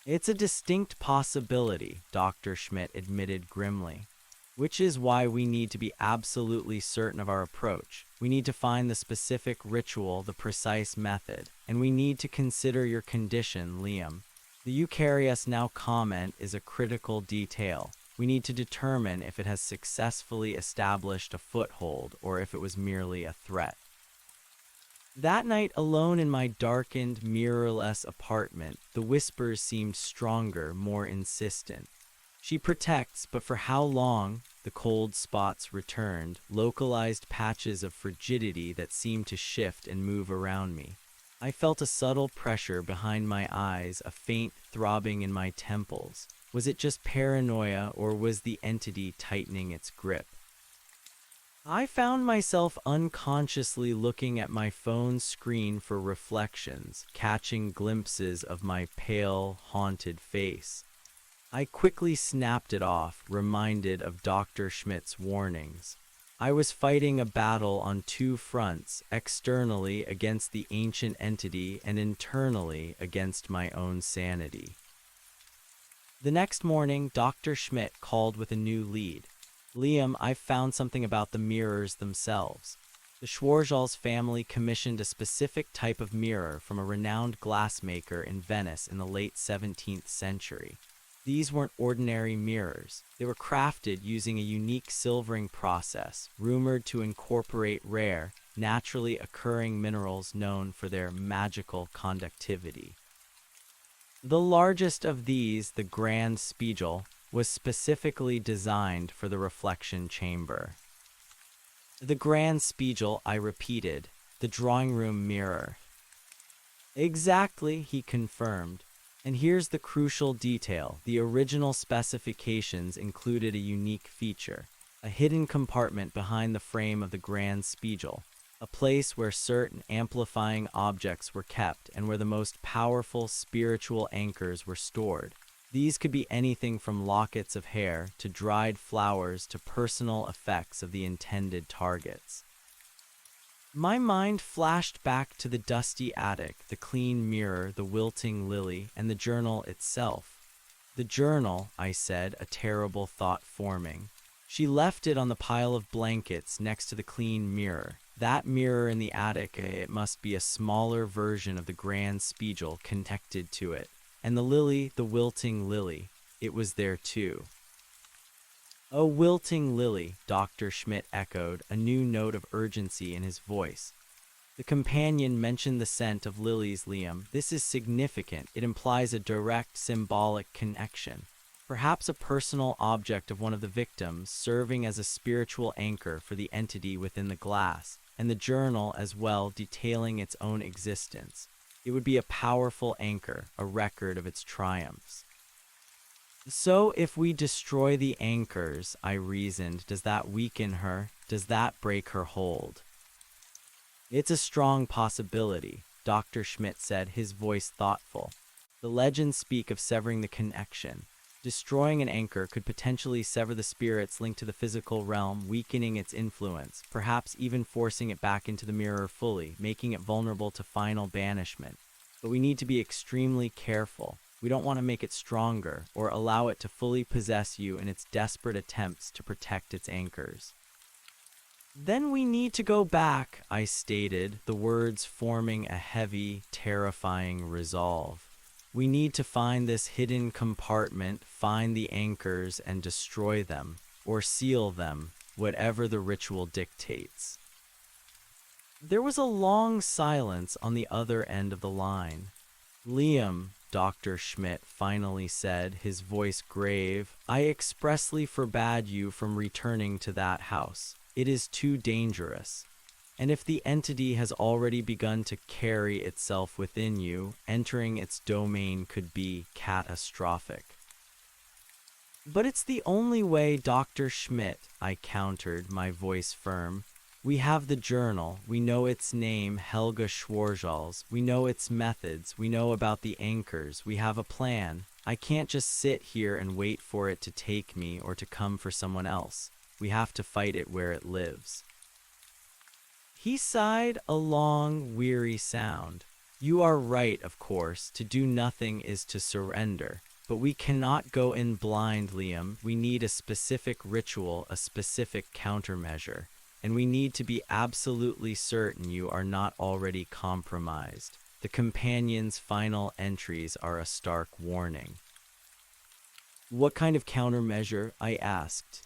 "It's a distinct possibility," Dr. Schmidt admitted grimly. "Which is why we need to be absolutely certain of our approach. We need to find the specific ritual, the precise method, and we need to consider your condition, Liam. The eukaryotes now comment is a critical detail. We need to determine if it has successfully established a foothold or if it was merely a threat." That night, alone in my darkened, mirrorless apartment, the whispers seemed stronger, more insistent. "She protects, but for how long?" The cold spots returned, localized patches of frigidity that seemed to shift and move around me. I felt a subtle pressure behind my eyes, a faint throbbing in my temples. Was it just paranoia, or was the entity tightening its grip? I found myself unconsciously looking at my phone's screen for reflections, catching glimpses of my pale, haunted face. I quickly snapped it off, reminded of Dr. Schmidt's warnings. I was fighting a battle on two fronts, externally against the ancient entity and internally against my own sanity. The next morning, Dr. Schmidt called with a new lead. Liam, I've found something about the mirrors themselves. The Schwarzschild family commissioned a specific type of mirror from a renowned glassmaker in Venice in the late 17th century. These weren't ordinary mirrors. They were crafted using a unique silvering process, rumored to incorporate rare, naturally occurring minerals known for their magical conductivity. The largest of these, the Grand Spiegel, was specifically designed for the reflection chamber. The Grand Spiegel, I repeated, the drawing room mirror. Exactly, he confirmed. And here's the crucial detail. The original specifications included a unique feature, a hidden compartment behind the frame of the Grand Spiegel, a place where certain amplifying objects were kept and where the most powerful spiritual anchors were stored. These could be anything from lockets of hair to dried flowers to personal effects of the intended targets. My mind flashed back to the dusty attic, the clean mirror, the wilting lily, and the journal itself. The journal, I said, a terrible thought forming. She left it on the pile of blankets next to the clean mirror. That mirror in the attic, it must be a smaller version of the Grand Spiegel connected to it. And the lily, the wilting lily, it was there too. "A wilting lily," Dr. Schmidt echoed, a new note of urgency in his voice. The companion mentioned the scent of lilies, Liam. This is significant. It implies a direct symbolic connection. Perhaps a personal object of one of the victims, serving as a spiritual anchor for the entity within the glass, and the journal as well, detailing its own existence. It would be a powerful anchor, a record of its triumphs. So if we destroy the anchors, I reasoned, does that weaken her? Does that break her hold? It's a strong possibility, Dr. Schmidt said, his voice thoughtful. The legends speak of severing the connection. Destroying an anchor could potentially sever the spirits linked to the physical realm, weakening its influence, perhaps even forcing it back into the mirror fully, making it vulnerable to final banishment. But we need to be extremely careful. We don't want to make it stronger or allow it to fully possess you in its desperate attempts to protect its anchors. Then we need to go back, I stated, the words forming a heavy, terrifying resolve. We need to find this hidden compartment, find the anchors, and destroy them, or seal them, whatever the ritual dictates. There was a long silence on the other end of the line. Liam, Dr. Schmidt finally said, his voice grave, I expressly forbade you from returning to that house. It is too dangerous. And if the entity has already begun to carry itself within you, entering its domain could be catastrophic. But it's the only way, Dr. Schmidt, I countered, my voice firm. We have the journal, we know its name, Helga Schwarzschild, we know its methods, we know about the anchors, we have a plan. I can't just sit here and wait for it to take me or to come for someone else. We have to fight it where it lives. He sighed a long, weary sound. You are right, of course, to do nothing is to surrender. But we cannot go in blind, Liam. We need a specific ritual, a specific countermeasure. And we need to be absolutely certain you are not already compromised. The companion's final entries are a stark warning. What kind of countermeasure? I asked.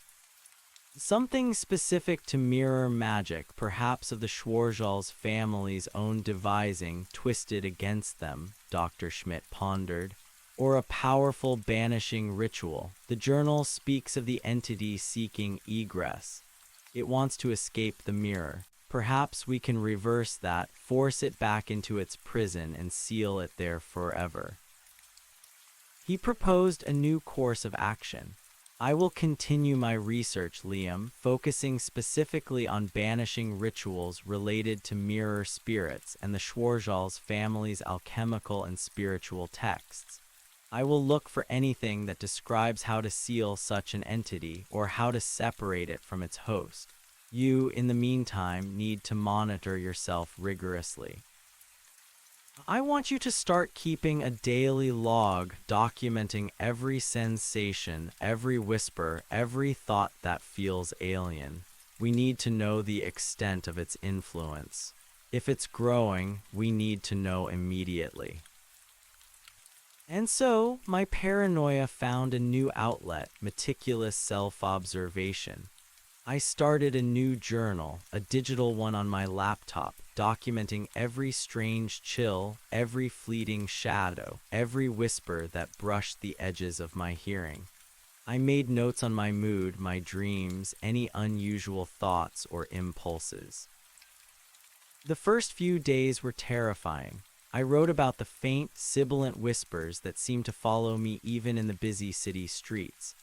Something specific to mirror magic, perhaps of the Schwarzschild family's own devising, twisted against them, Dr. Schmidt pondered. Or a powerful banishing ritual. The journal speaks of the entity seeking egress. It wants to escape the mirror. Perhaps we can reverse that, force it back into its prison, and seal it there forever. He proposed a new course of action. I will continue my research, Liam, focusing specifically on banishing rituals related to mirror spirits and the Schwarzschild family's alchemical and spiritual texts. I will look for anything that describes how to seal such an entity or how to separate it from its host. You, in the meantime, need to monitor yourself rigorously. I want you to start keeping a daily log documenting every sensation, every whisper, every thought that feels alien. We need to know the extent of its influence. If it's growing, we need to know immediately. And so, my paranoia found a new outlet: meticulous self-observation. I started a new journal, a digital one on my laptop, documenting every strange chill, every fleeting shadow, every whisper that brushed the edges of my hearing. I made notes on my mood, my dreams, any unusual thoughts or impulses. The first few days were terrifying. I wrote about the faint, sibilant whispers that seemed to follow me even in the busy city streets.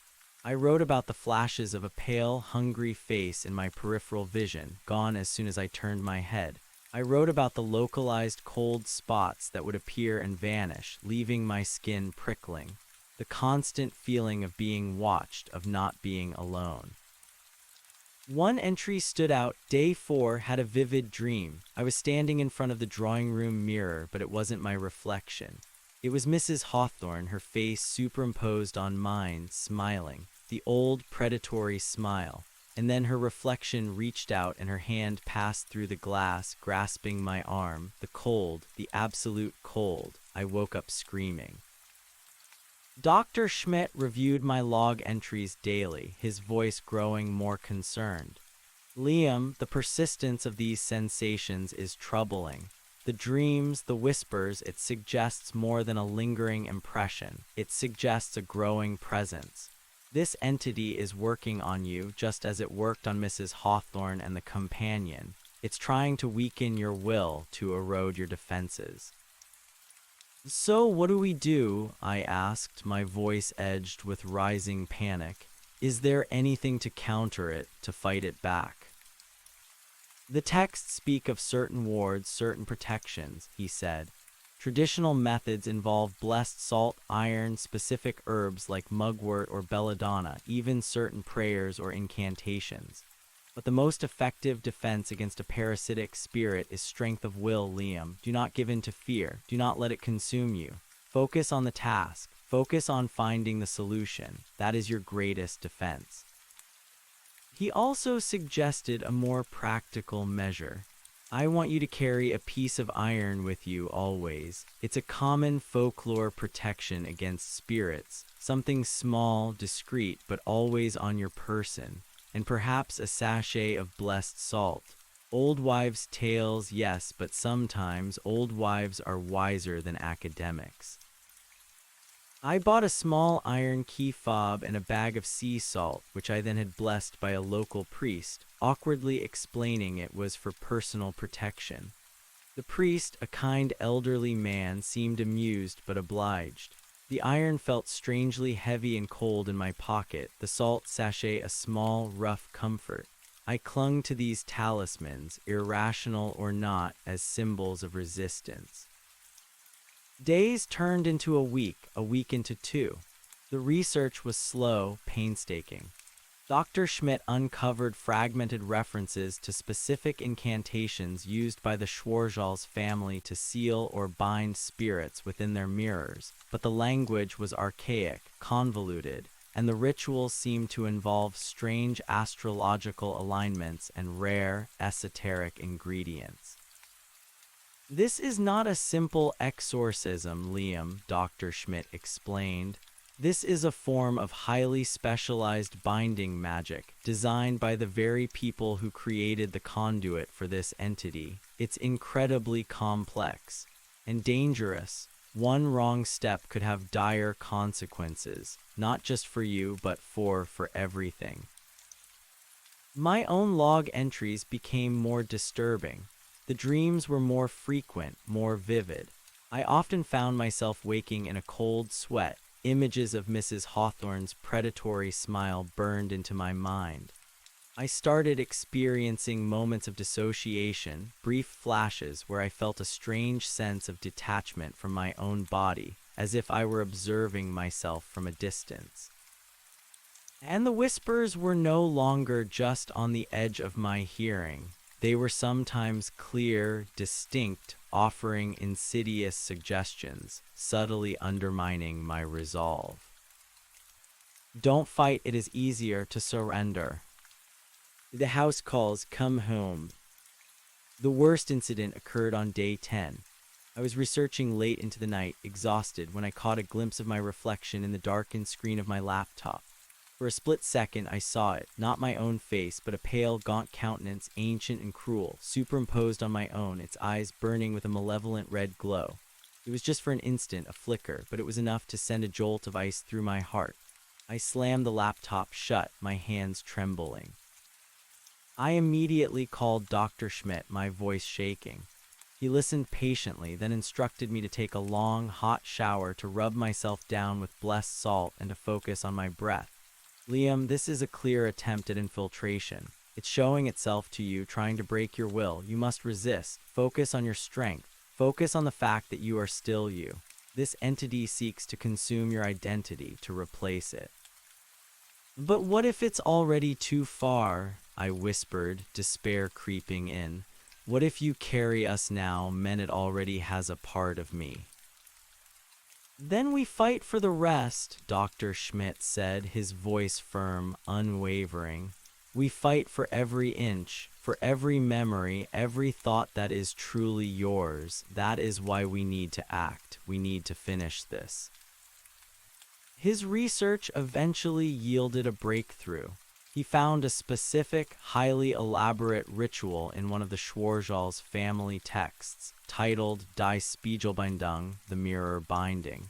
I wrote about the flashes of a pale, hungry face in my peripheral vision, gone as soon as I turned my head. I wrote about the localized cold spots that would appear and vanish, leaving my skin prickling. The constant feeling of being watched, of not being alone. One entry stood out. Day 4 had a vivid dream. I was standing in front of the drawing room mirror, but it wasn't my reflection. It was Mrs. Hawthorne, her face superimposed on mine, smiling, the old predatory smile. And then her reflection reached out and her hand passed through the glass, grasping my arm. The cold, the absolute cold. I woke up screaming. Dr. Schmidt reviewed my log entries daily, his voice growing more concerned. Liam, the persistence of these sensations is troubling. The dreams, the whispers, it suggests more than a lingering impression. It suggests a growing presence. This entity is working on you just as it worked on Mrs. Hawthorne and the companion. It's trying to weaken your will, to erode your defenses. So what do we do? I asked, my voice edged with rising panic. Is there anything to counter it, to fight it back? The texts speak of certain wards, certain protections, he said. Traditional methods involve blessed salt, iron, specific herbs like mugwort or belladonna, even certain prayers or incantations. But the most effective defense against a parasitic spirit is strength of will, Liam. Do not give in to fear. Do not let it consume you. Focus on the task. Focus on finding the solution. That is your greatest defense. He also suggested a more practical measure. I want you to carry a piece of iron with you always. It's a common folklore protection against spirits, something small, discreet, but always on your person, and perhaps a sachet of blessed salt. Old wives' tales, yes, but sometimes old wives are wiser than academics. I bought a small iron key fob and a bag of sea salt, which I then had blessed by a local priest, awkwardly explaining it was for personal protection. The priest, a kind elderly man, seemed amused but obliged. The iron felt strangely heavy and cold in my pocket, the salt sachet a small, rough comfort. I clung to these talismans, irrational or not, as symbols of resistance. Days turned into a week into 2. The research was slow, painstaking. Dr. Schmidt uncovered fragmented references to specific incantations used by the Schwarzschild family to seal or bind spirits within their mirrors, but the language was archaic, convoluted, and the rituals seemed to involve strange astrological alignments and rare, esoteric ingredients. This is not a simple exorcism, Liam, Dr. Schmidt explained. This is a form of highly specialized binding magic, designed by the very people who created the conduit for this entity. It's incredibly complex and dangerous. One wrong step could have dire consequences, not just for you, but for everything. My own log entries became more disturbing. The dreams were more frequent, more vivid. I often found myself waking in a cold sweat. Images of Mrs. Hawthorne's predatory smile burned into my mind. I started experiencing moments of dissociation, brief flashes where I felt a strange sense of detachment from my own body, as if I were observing myself from a distance. And the whispers were no longer just on the edge of my hearing. They were sometimes clear, distinct, offering insidious suggestions, subtly undermining my resolve. Don't fight, it is easier to surrender. The house calls, come home. The worst incident occurred on day 10. I was researching late into the night, exhausted, when I caught a glimpse of my reflection in the darkened screen of my laptop. For a split second, I saw it, not my own face, but a pale, gaunt countenance, ancient and cruel, superimposed on my own, its eyes burning with a malevolent red glow. It was just for an instant, a flicker, but it was enough to send a jolt of ice through my heart. I slammed the laptop shut, my hands trembling. I immediately called Dr. Schmidt, my voice shaking. He listened patiently, then instructed me to take a long, hot shower, to rub myself down with blessed salt, and to focus on my breath. Liam, this is a clear attempt at infiltration. It's showing itself to you, trying to break your will. You must resist. Focus on your strength. Focus on the fact that you are still you. This entity seeks to consume your identity, to replace it. But what if it's already too far? I whispered, despair creeping in. What if you carry us now, men it already has a part of me? Then we fight for the rest, Dr. Schmidt said, his voice firm, unwavering. We fight for every inch, for every memory, every thought that is truly yours. That is why we need to act. We need to finish this. His research eventually yielded a breakthrough. He found a specific, highly elaborate ritual in one of the Schwarzschall's family texts, titled Die Spiegelbindung, the mirror binding.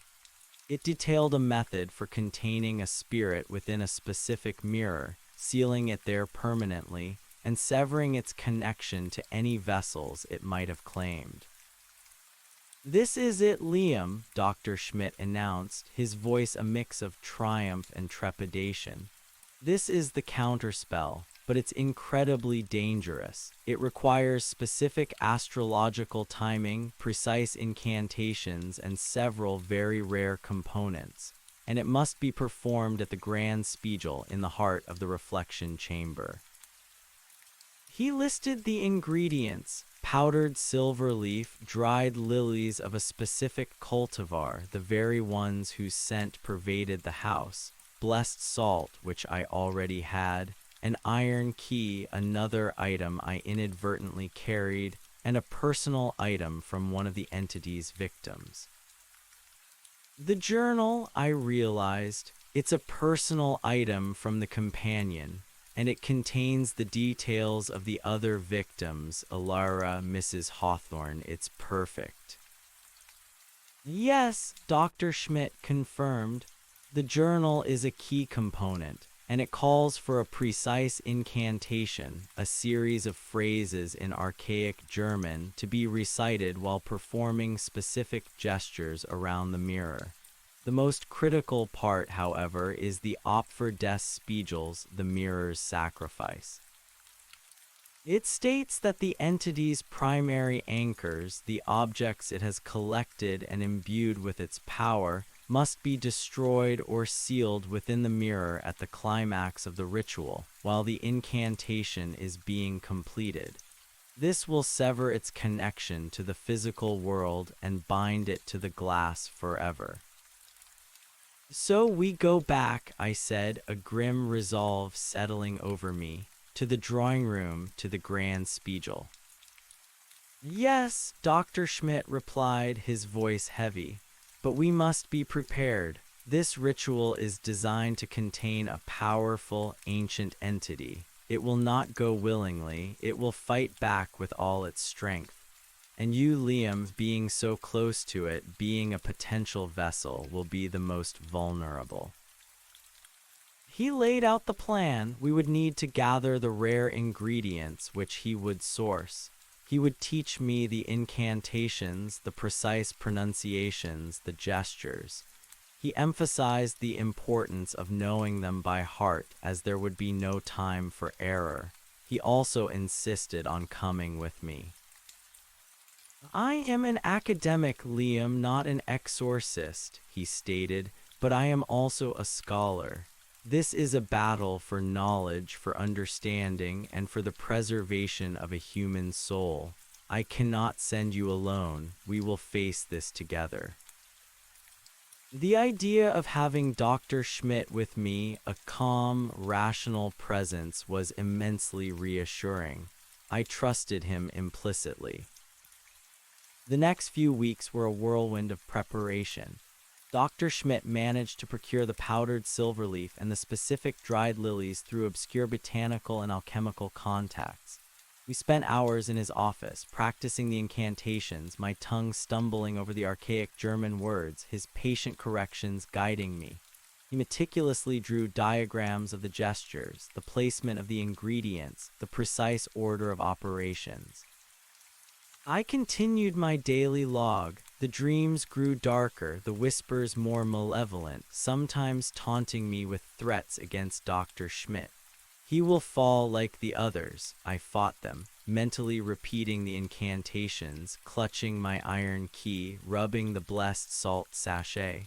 It detailed a method for containing a spirit within a specific mirror, sealing it there permanently, and severing its connection to any vessels it might have claimed. This is it, Liam, Dr. Schmidt announced, his voice a mix of triumph and trepidation. This is the counterspell, but it's incredibly dangerous. It requires specific astrological timing, precise incantations, and several very rare components, and it must be performed at the Grand Spiegel in the heart of the reflection chamber. He listed the ingredients: powdered silver leaf, dried lilies of a specific cultivar, the very ones whose scent pervaded the house, blessed salt, which I already had, an iron key, another item I inadvertently carried, and a personal item from one of the entity's victims. The journal, I realized, it's a personal item from the companion, and it contains the details of the other victims, Alara, Mrs. Hawthorne. It's perfect. Yes, Dr. Schmidt confirmed. The journal is a key component, and it calls for a precise incantation, a series of phrases in archaic German to be recited while performing specific gestures around the mirror. The most critical part, however, is the Opfer des Spiegels, the mirror's sacrifice. It states that the entity's primary anchors, the objects it has collected and imbued with its power, must be destroyed or sealed within the mirror at the climax of the ritual, while the incantation is being completed. This will sever its connection to the physical world and bind it to the glass forever. So we go back, I said, a grim resolve settling over me, to the drawing room, to the Grand Spiegel. Yes, Dr. Schmidt replied, his voice heavy. But we must be prepared. This ritual is designed to contain a powerful, ancient entity. It will not go willingly. It will fight back with all its strength. And you, Liam, being so close to it, being a potential vessel, will be the most vulnerable. He laid out the plan. We would need to gather the rare ingredients which he would source. He would teach me the incantations, the precise pronunciations, the gestures. He emphasized the importance of knowing them by heart, as there would be no time for error. He also insisted on coming with me. I am an academic, Liam, not an exorcist, he stated, but I am also a scholar. This is a battle for knowledge, for understanding, and for the preservation of a human soul. I cannot send you alone. We will face this together. The idea of having Dr. Schmidt with me, a calm, rational presence, was immensely reassuring. I trusted him implicitly. The next few weeks were a whirlwind of preparation. Dr. Schmidt managed to procure the powdered silverleaf and the specific dried lilies through obscure botanical and alchemical contacts. We spent hours in his office, practicing the incantations, my tongue stumbling over the archaic German words, his patient corrections guiding me. He meticulously drew diagrams of the gestures, the placement of the ingredients, the precise order of operations. I continued my daily log. The dreams grew darker, the whispers more malevolent, sometimes taunting me with threats against Dr. Schmidt. He will fall like the others. I fought them, mentally repeating the incantations, clutching my iron key, rubbing the blessed salt sachet.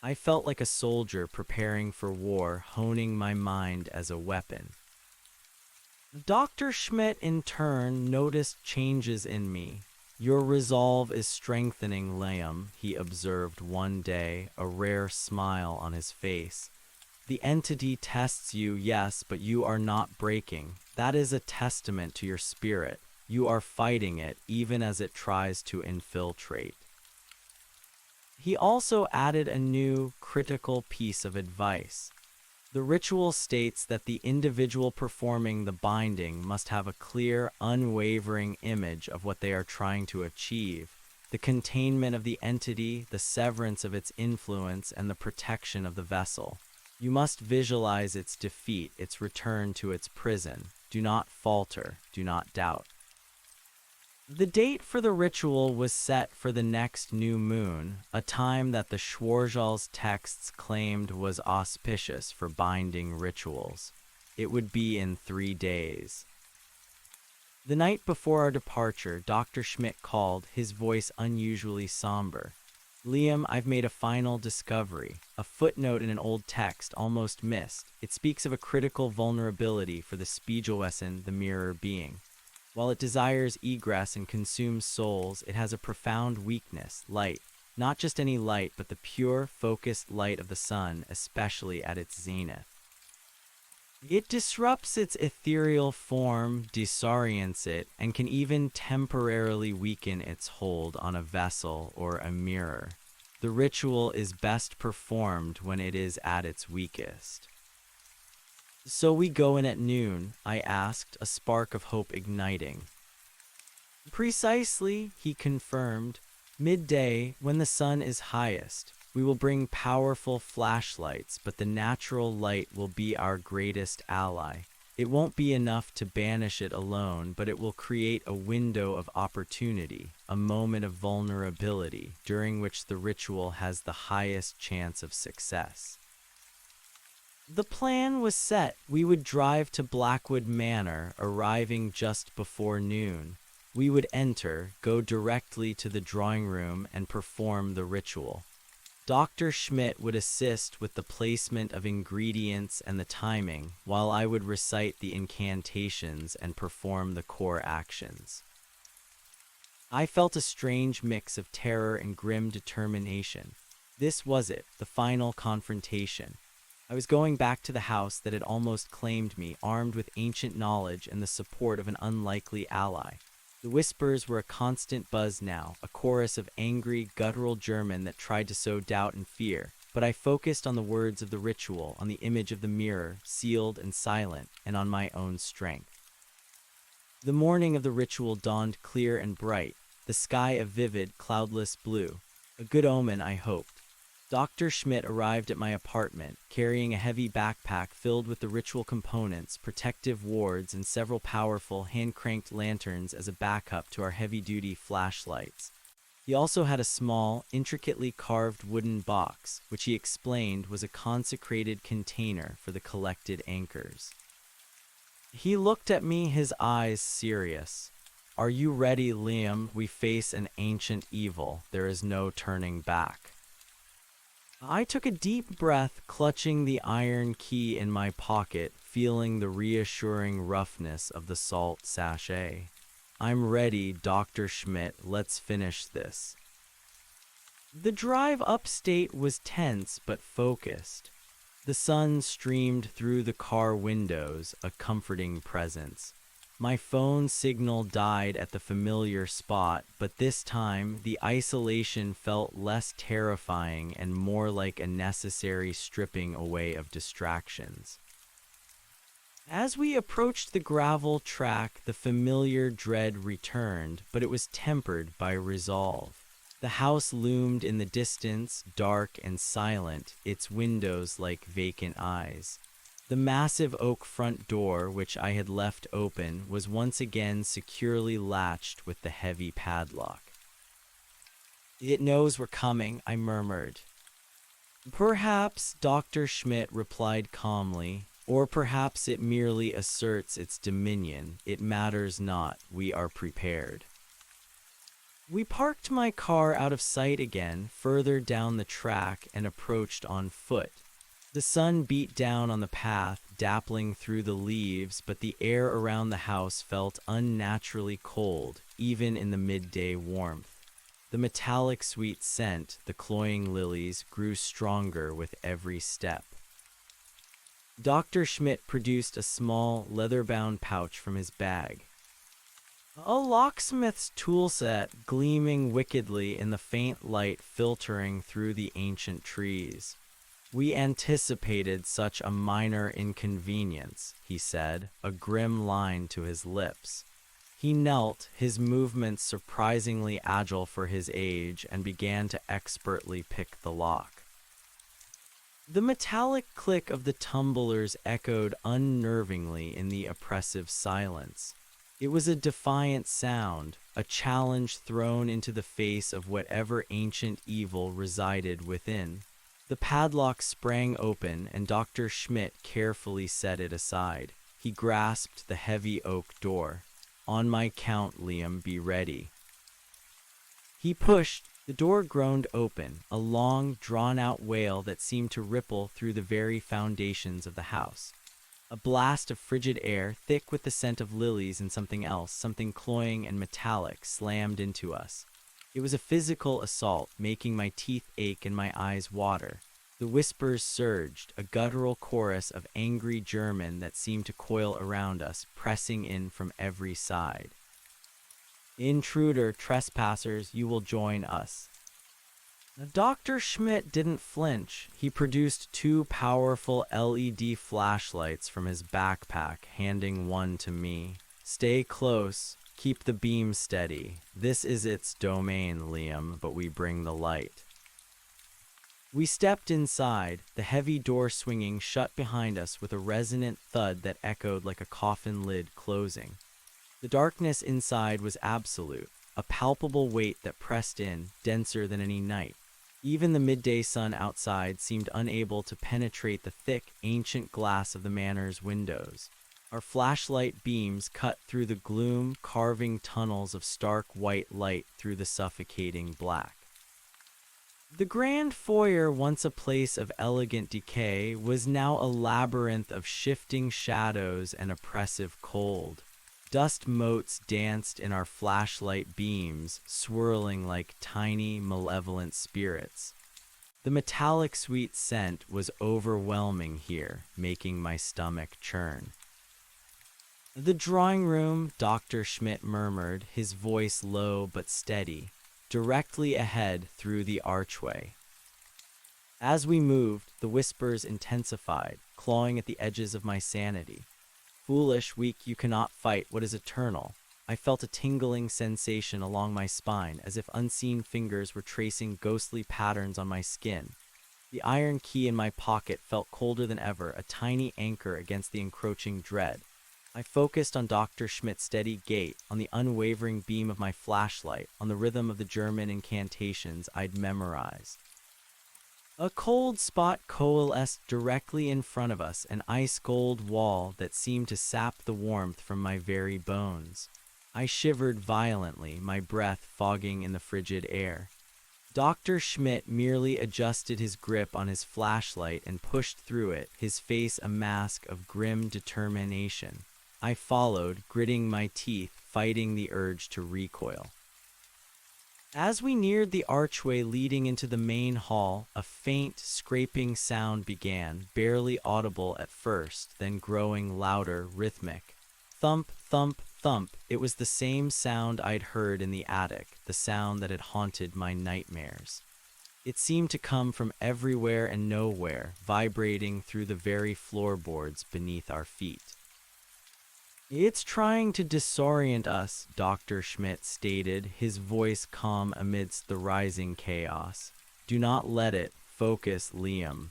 I felt like a soldier preparing for war, honing my mind as a weapon. Dr. Schmidt, in turn, noticed changes in me. Your resolve is strengthening, Liam, he observed one day, a rare smile on his face. The entity tests you, yes, but you are not breaking. That is a testament to your spirit. You are fighting it, even as it tries to infiltrate. He also added a new, critical piece of advice. The ritual states that the individual performing the binding must have a clear, unwavering image of what they are trying to achieve, the containment of the entity, the severance of its influence, and the protection of the vessel. You must visualize its defeat, its return to its prison. Do not falter, do not doubt. The date for the ritual was set for the next new moon, a time that the Schwarzschald's texts claimed was auspicious for binding rituals. It would be in 3 days. The night before our departure, Dr. Schmidt called, his voice unusually somber. Liam, I've made a final discovery. A footnote in an old text, almost missed. It speaks of a critical vulnerability for the Spiegelwesen, the mirror being. While it desires egress and consumes souls, it has a profound weakness, light. Not just any light, but the pure, focused light of the sun, especially at its zenith. It disrupts its ethereal form, disorients it, and can even temporarily weaken its hold on a vessel or a mirror. The ritual is best performed when it is at its weakest. So we go in at noon, I asked, a spark of hope igniting. Precisely, he confirmed. Midday, when the sun is highest. We will bring powerful flashlights, but the natural light will be our greatest ally. It won't be enough to banish it alone, but it will create a window of opportunity, a moment of vulnerability, during which the ritual has the highest chance of success. The plan was set. We would drive to Blackwood Manor, arriving just before noon. We would enter, go directly to the drawing room, and perform the ritual. Dr. Schmidt would assist with the placement of ingredients and the timing, while I would recite the incantations and perform the core actions. I felt a strange mix of terror and grim determination. This was it, the final confrontation. I was going back to the house that had almost claimed me, armed with ancient knowledge and the support of an unlikely ally. The whispers were a constant buzz now, a chorus of angry, guttural German that tried to sow doubt and fear, but I focused on the words of the ritual, on the image of the mirror, sealed and silent, and on my own strength. The morning of the ritual dawned clear and bright, the sky a vivid, cloudless blue. A good omen, I hoped. Dr. Schmidt arrived at my apartment, carrying a heavy backpack filled with the ritual components, protective wards, and several powerful, hand-cranked lanterns as a backup to our heavy-duty flashlights. He also had a small, intricately carved wooden box, which he explained was a consecrated container for the collected anchors. He looked at me, his eyes serious. "Are you ready, Liam? We face an ancient evil. There is no turning back." I took a deep breath, clutching the iron key in my pocket, feeling the reassuring roughness of the salt sachet. I'm ready, Dr. Schmidt. Let's finish this. The drive upstate was tense but focused. The sun streamed through the car windows, a comforting presence. My phone signal died at the familiar spot, but this time the isolation felt less terrifying and more like a necessary stripping away of distractions. As we approached the gravel track, the familiar dread returned, but it was tempered by resolve. The house loomed in the distance, dark and silent, its windows like vacant eyes. The massive oak front door, which I had left open, was once again securely latched with the heavy padlock. "It knows we're coming," I murmured. "Perhaps," Dr. Schmidt replied calmly, "or perhaps it merely asserts its dominion. It matters not. We are prepared." We parked my car out of sight again, further down the track, and approached on foot. The sun beat down on the path, dappling through the leaves, but the air around the house felt unnaturally cold, even in the midday warmth. The metallic sweet scent, the cloying lilies, grew stronger with every step. Dr. Schmidt produced a small, leather-bound pouch from his bag. A locksmith's toolset gleaming wickedly in the faint light filtering through the ancient trees. "We anticipated such a minor inconvenience," he said, a grim line to his lips. He knelt, his movements surprisingly agile for his age, and began to expertly pick the lock. The metallic click of the tumblers echoed unnervingly in the oppressive silence. It was a defiant sound, a challenge thrown into the face of whatever ancient evil resided within. The padlock sprang open, and Dr. Schmidt carefully set it aside. He grasped the heavy oak door. "On my count, Liam, be ready." He pushed. The door groaned open, a long, drawn-out wail that seemed to ripple through the very foundations of the house. A blast of frigid air, thick with the scent of lilies and something else, something cloying and metallic, slammed into us. It was a physical assault, making my teeth ache and my eyes water. The whispers surged, a guttural chorus of angry German that seemed to coil around us, pressing in from every side. "Intruder, trespassers, you will join us." Dr. Schmidt didn't flinch. He produced two powerful LED flashlights from his backpack, handing one to me. "Stay close. Keep the beam steady. This is its domain, Liam, but we bring the light." We stepped inside, the heavy door swinging shut behind us with a resonant thud that echoed like a coffin lid closing. The darkness inside was absolute, a palpable weight that pressed in, denser than any night. Even the midday sun outside seemed unable to penetrate the thick, ancient glass of the manor's windows. Our flashlight beams cut through the gloom, carving tunnels of stark white light through the suffocating black. The grand foyer, once a place of elegant decay, was now a labyrinth of shifting shadows and oppressive cold. Dust motes danced in our flashlight beams, swirling like tiny, malevolent spirits. The metallic sweet scent was overwhelming here, making my stomach churn. "The drawing room," Dr. Schmidt murmured, his voice low but steady, directly ahead through the archway. As we moved, the whispers intensified, clawing at the edges of my sanity. "Foolish, weak, you cannot fight what is eternal." I felt a tingling sensation along my spine, as if unseen fingers were tracing ghostly patterns on my skin. The iron key in my pocket felt colder than ever, a tiny anchor against the encroaching dread. I focused on Dr. Schmidt's steady gait, on the unwavering beam of my flashlight, on the rhythm of the German incantations I'd memorized. A cold spot coalesced directly in front of us, an ice-cold wall that seemed to sap the warmth from my very bones. I shivered violently, my breath fogging in the frigid air. Dr. Schmidt merely adjusted his grip on his flashlight and pushed through it, his face a mask of grim determination. I followed, gritting my teeth, fighting the urge to recoil. As we neared the archway leading into the main hall, a faint, scraping sound began, barely audible at first, then growing louder, rhythmic. Thump, thump, thump. It was the same sound I'd heard in the attic, the sound that had haunted my nightmares. It seemed to come from everywhere and nowhere, vibrating through the very floorboards beneath our feet. "It's trying to disorient us," Dr. Schmidt stated, his voice calm amidst the rising chaos. "Do not let it. Focus, Liam."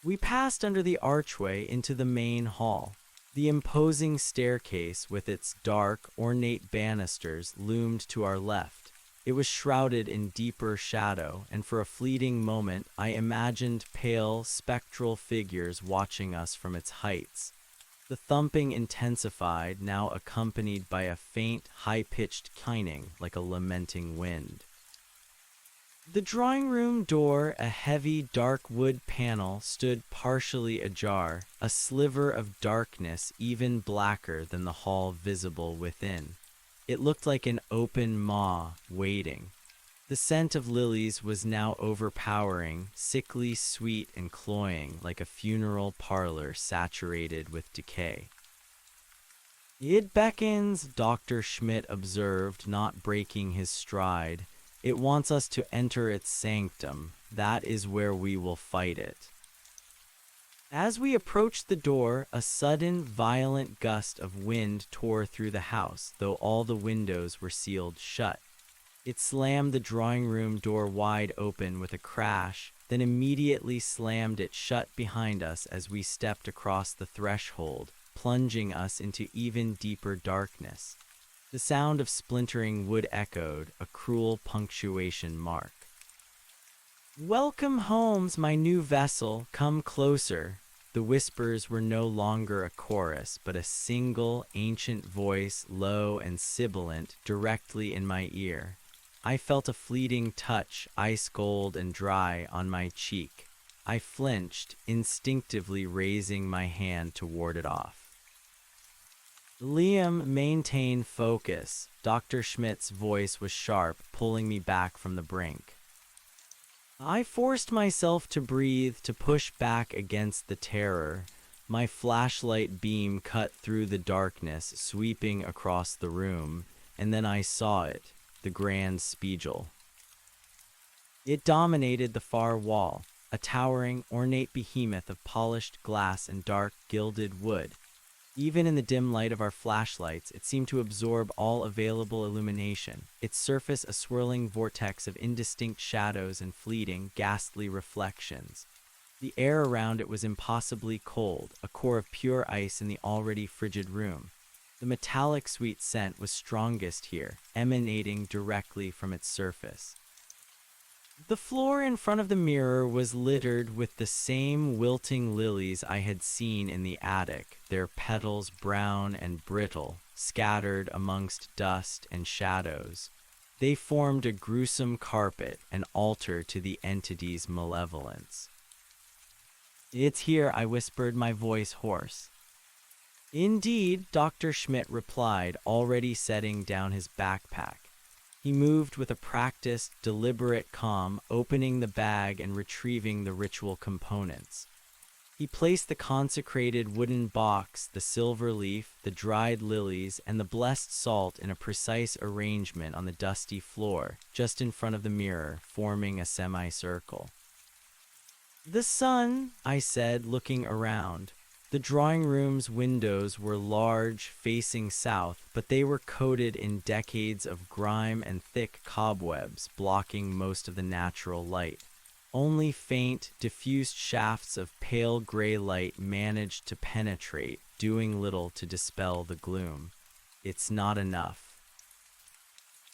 We passed under the archway into the main hall. The imposing staircase, with its dark, ornate banisters, loomed to our left. It was shrouded in deeper shadow, and for a fleeting moment I imagined pale, spectral figures watching us from its heights. The thumping intensified, now accompanied by a faint, high-pitched whining like a lamenting wind. The drawing room door, a heavy, dark wood panel, stood partially ajar, a sliver of darkness even blacker than the hall visible within. It looked like an open maw, waiting. The scent of lilies was now overpowering, sickly sweet and cloying, like a funeral parlor saturated with decay. "It beckons," Dr. Schmidt observed, not breaking his stride. "It wants us to enter its sanctum. That is where we will fight it." As we approached the door, a sudden, violent gust of wind tore through the house, though all the windows were sealed shut. It slammed the drawing room door wide open with a crash, then immediately slammed it shut behind us as we stepped across the threshold, plunging us into even deeper darkness. The sound of splintering wood echoed, a cruel punctuation mark. "Welcome, Holmes, my new vessel. Come closer." The whispers were no longer a chorus, but a single, ancient voice, low and sibilant, directly in my ear. I felt a fleeting touch, ice cold and dry, on my cheek. I flinched, instinctively raising my hand to ward it off. "Liam, maintain focus." Dr. Schmidt's voice was sharp, pulling me back from the brink. I forced myself to breathe, to push back against the terror. My flashlight beam cut through the darkness, sweeping across the room, and then I saw it, the Grand Spiegel. It dominated the far wall, a towering, ornate behemoth of polished glass and dark, gilded wood. Even in the dim light of our flashlights, it seemed to absorb all available illumination, its surface a swirling vortex of indistinct shadows and fleeting, ghastly reflections. The air around it was impossibly cold, a core of pure ice in the already frigid room. The metallic sweet scent was strongest here, emanating directly from its surface. The floor in front of the mirror was littered with the same wilting lilies I had seen in the attic, their petals brown and brittle, scattered amongst dust and shadows. They formed a gruesome carpet, an altar to the entity's malevolence. "It's here," I whispered, my voice hoarse. "Indeed," Dr. Schmidt replied, already setting down his backpack. He moved with a practiced, deliberate calm, opening the bag and retrieving the ritual components. He placed the consecrated wooden box, the silver leaf, the dried lilies, and the blessed salt in a precise arrangement on the dusty floor, just in front of the mirror, forming a semicircle. "The sun," I said, looking around. The drawing room's windows were large, facing south, but they were coated in decades of grime and thick cobwebs, blocking most of the natural light. Only faint, diffused shafts of pale gray light managed to penetrate, doing little to dispel the gloom. "It's not enough."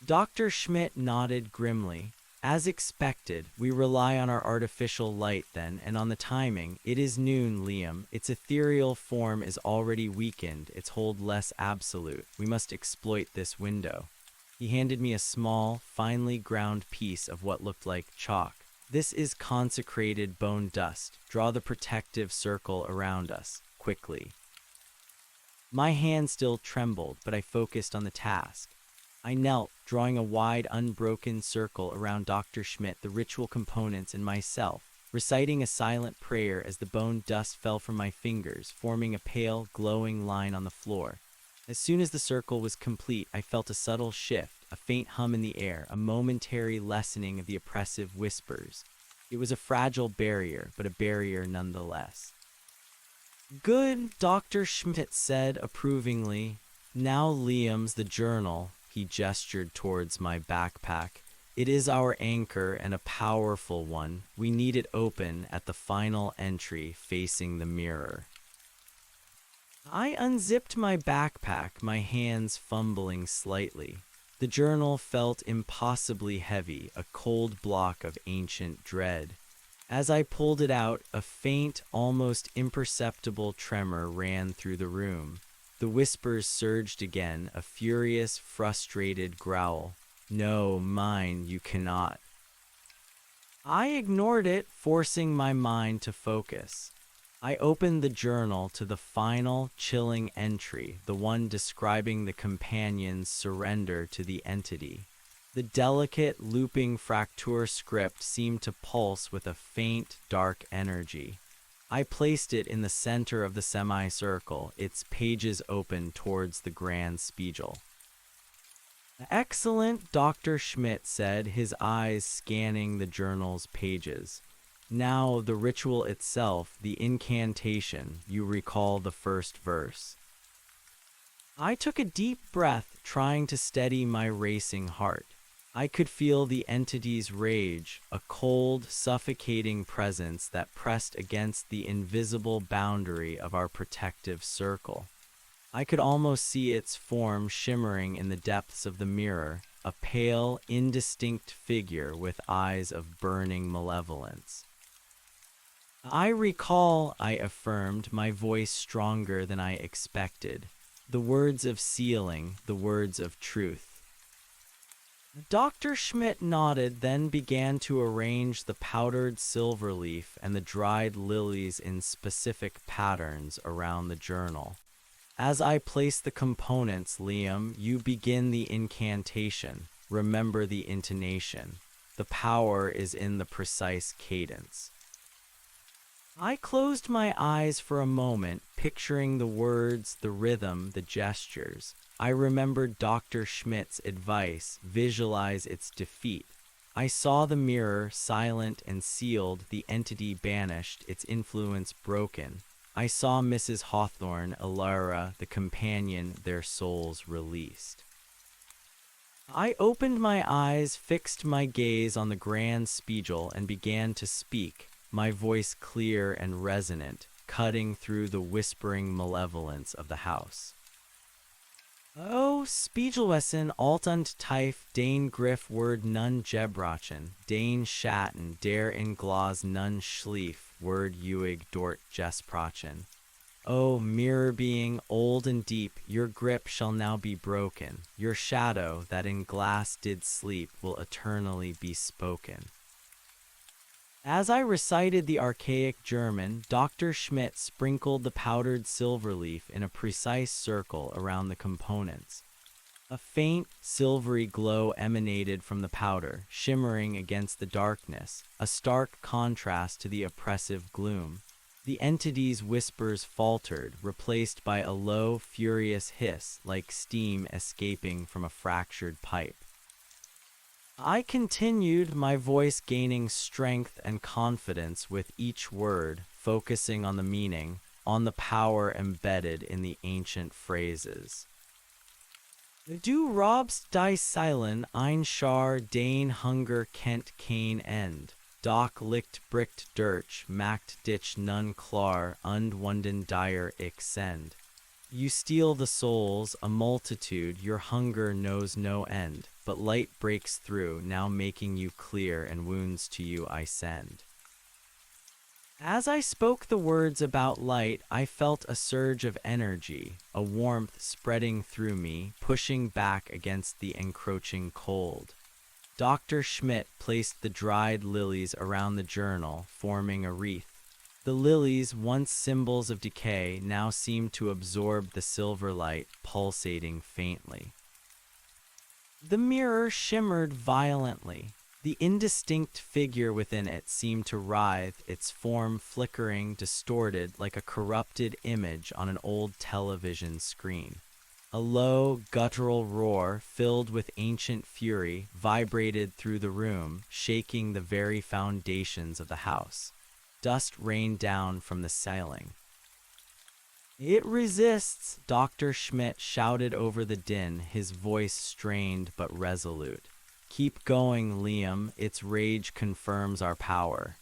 Dr. Schmidt nodded grimly. "As expected, we rely on our artificial light then, and on the timing. It is noon, Liam. Its ethereal form is already weakened, its hold less absolute. We must exploit this window." He handed me a small, finely ground piece of what looked like chalk. This is consecrated bone dust. Draw the protective circle around us, quickly. My hand still trembled, but I focused on the task. I knelt, drawing a wide, unbroken circle around Dr. Schmidt, the ritual components, and myself, reciting a silent prayer as the bone dust fell from my fingers, forming a pale, glowing line on the floor. As soon as the circle was complete, I felt a subtle shift, a faint hum in the air, a momentary lessening of the oppressive whispers. It was a fragile barrier, but a barrier nonetheless. "Good," Dr. Schmidt said approvingly. "Now Liam's the journal." He gestured towards my backpack. "It is our anchor and a powerful one. We need it open at the final entry facing the mirror." I unzipped my backpack, my hands fumbling slightly. The journal felt impossibly heavy, a cold block of ancient dread. As I pulled it out, a faint, almost imperceptible tremor ran through the room. The whispers surged again, a furious, frustrated growl. "No, mine, you cannot." I ignored it, forcing my mind to focus. I opened the journal to the final, chilling entry, the one describing the companion's surrender to the entity. The delicate, looping fracture script seemed to pulse with a faint, dark energy. I placed it in the center of the semicircle, its pages open towards the grand spiegel. "Excellent," Dr. Schmidt said, his eyes scanning the journal's pages. "Now, the ritual itself, the incantation, you recall the first verse." I took a deep breath, trying to steady my racing heart. I could feel the entity's rage, a cold, suffocating presence that pressed against the invisible boundary of our protective circle. I could almost see its form shimmering in the depths of the mirror, a pale, indistinct figure with eyes of burning malevolence. "I recall," I affirmed, my voice stronger than I expected. "The words of sealing, the words of truth." Dr. Schmidt nodded, then began to arrange the powdered silver leaf and the dried lilies in specific patterns around the journal. "As I place the components, Liam, you begin the incantation. Remember the intonation. The power is in the precise cadence." I closed my eyes for a moment, picturing the words, the rhythm, the gestures. I remembered Dr. Schmidt's advice, visualize its defeat. I saw the mirror, silent and sealed, the entity banished, its influence broken. I saw Mrs. Hawthorne, Elara, the companion, their souls released. I opened my eyes, fixed my gaze on the grand spiegel, and began to speak, my voice clear and resonant, cutting through the whispering malevolence of the house. "O Spiegelwessen alt und tief den Griff word nun gebrachen, den Schatten der in Glas nun schlief word uig dort gesprochen. O mirror being old and deep, your grip shall now be broken. Your shadow that in glass did sleep will eternally be spoken." As I recited the archaic German, Dr. Schmidt sprinkled the powdered silver leaf in a precise circle around the components. A faint, silvery glow emanated from the powder, shimmering against the darkness, a stark contrast to the oppressive gloom. The entity's whispers faltered, replaced by a low, furious hiss like steam escaping from a fractured pipe. I continued, my voice gaining strength and confidence with each word, focusing on the meaning, on the power embedded in the ancient phrases. "Du robst die Seilen, ein Schar, den Hunger kennt kein End. Doch licht bricht durch, macht dich nun klar, und wunden dir ich send." You steal the souls, a multitude, your hunger knows no end, but light breaks through, now making you clear, and wounds to you I send. As I spoke the words about light, I felt a surge of energy, a warmth spreading through me, pushing back against the encroaching cold. Dr. Schmidt placed the dried lilies around the journal, forming a wreath. The lilies, once symbols of decay, now seemed to absorb the silver light, pulsating faintly. The mirror shimmered violently. The indistinct figure within it seemed to writhe, its form flickering, distorted like a corrupted image on an old television screen. A low, guttural roar, filled with ancient fury, vibrated through the room, shaking the very foundations of the house. Dust rained down from the ceiling. "It resists," Dr. Schmidt shouted over the din, his voice strained but resolute. "Keep going, Liam. Its rage confirms our power."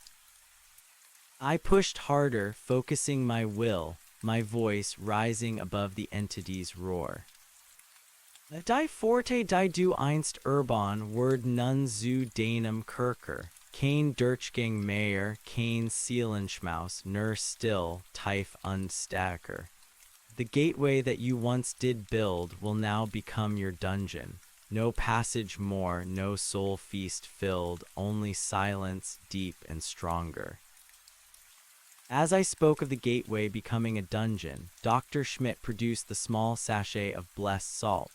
I pushed harder, focusing my will, my voice rising above the entity's roar. Die forte die du einst urban word nun zu deinem Kerker, kein Durchgang mehr, kein Seelenschmaus, nur still, tief unstacker. The gateway that you once did build will now become your dungeon. No passage more, no soul feast filled, only silence deep and stronger. As I spoke of the gateway becoming a dungeon, Dr. Schmidt produced the small sachet of blessed salt.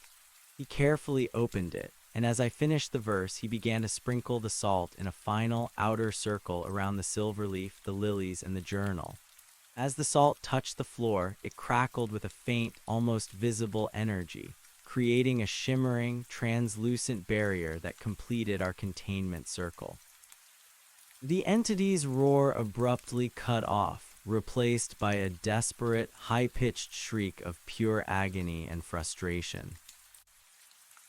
He carefully opened it, and as I finished the verse, he began to sprinkle the salt in a final outer circle around the silver leaf, the lilies, and the journal. As the salt touched the floor, it crackled with a faint, almost visible energy, creating a shimmering, translucent barrier that completed our containment circle. The entity's roar abruptly cut off, replaced by a desperate, high-pitched shriek of pure agony and frustration.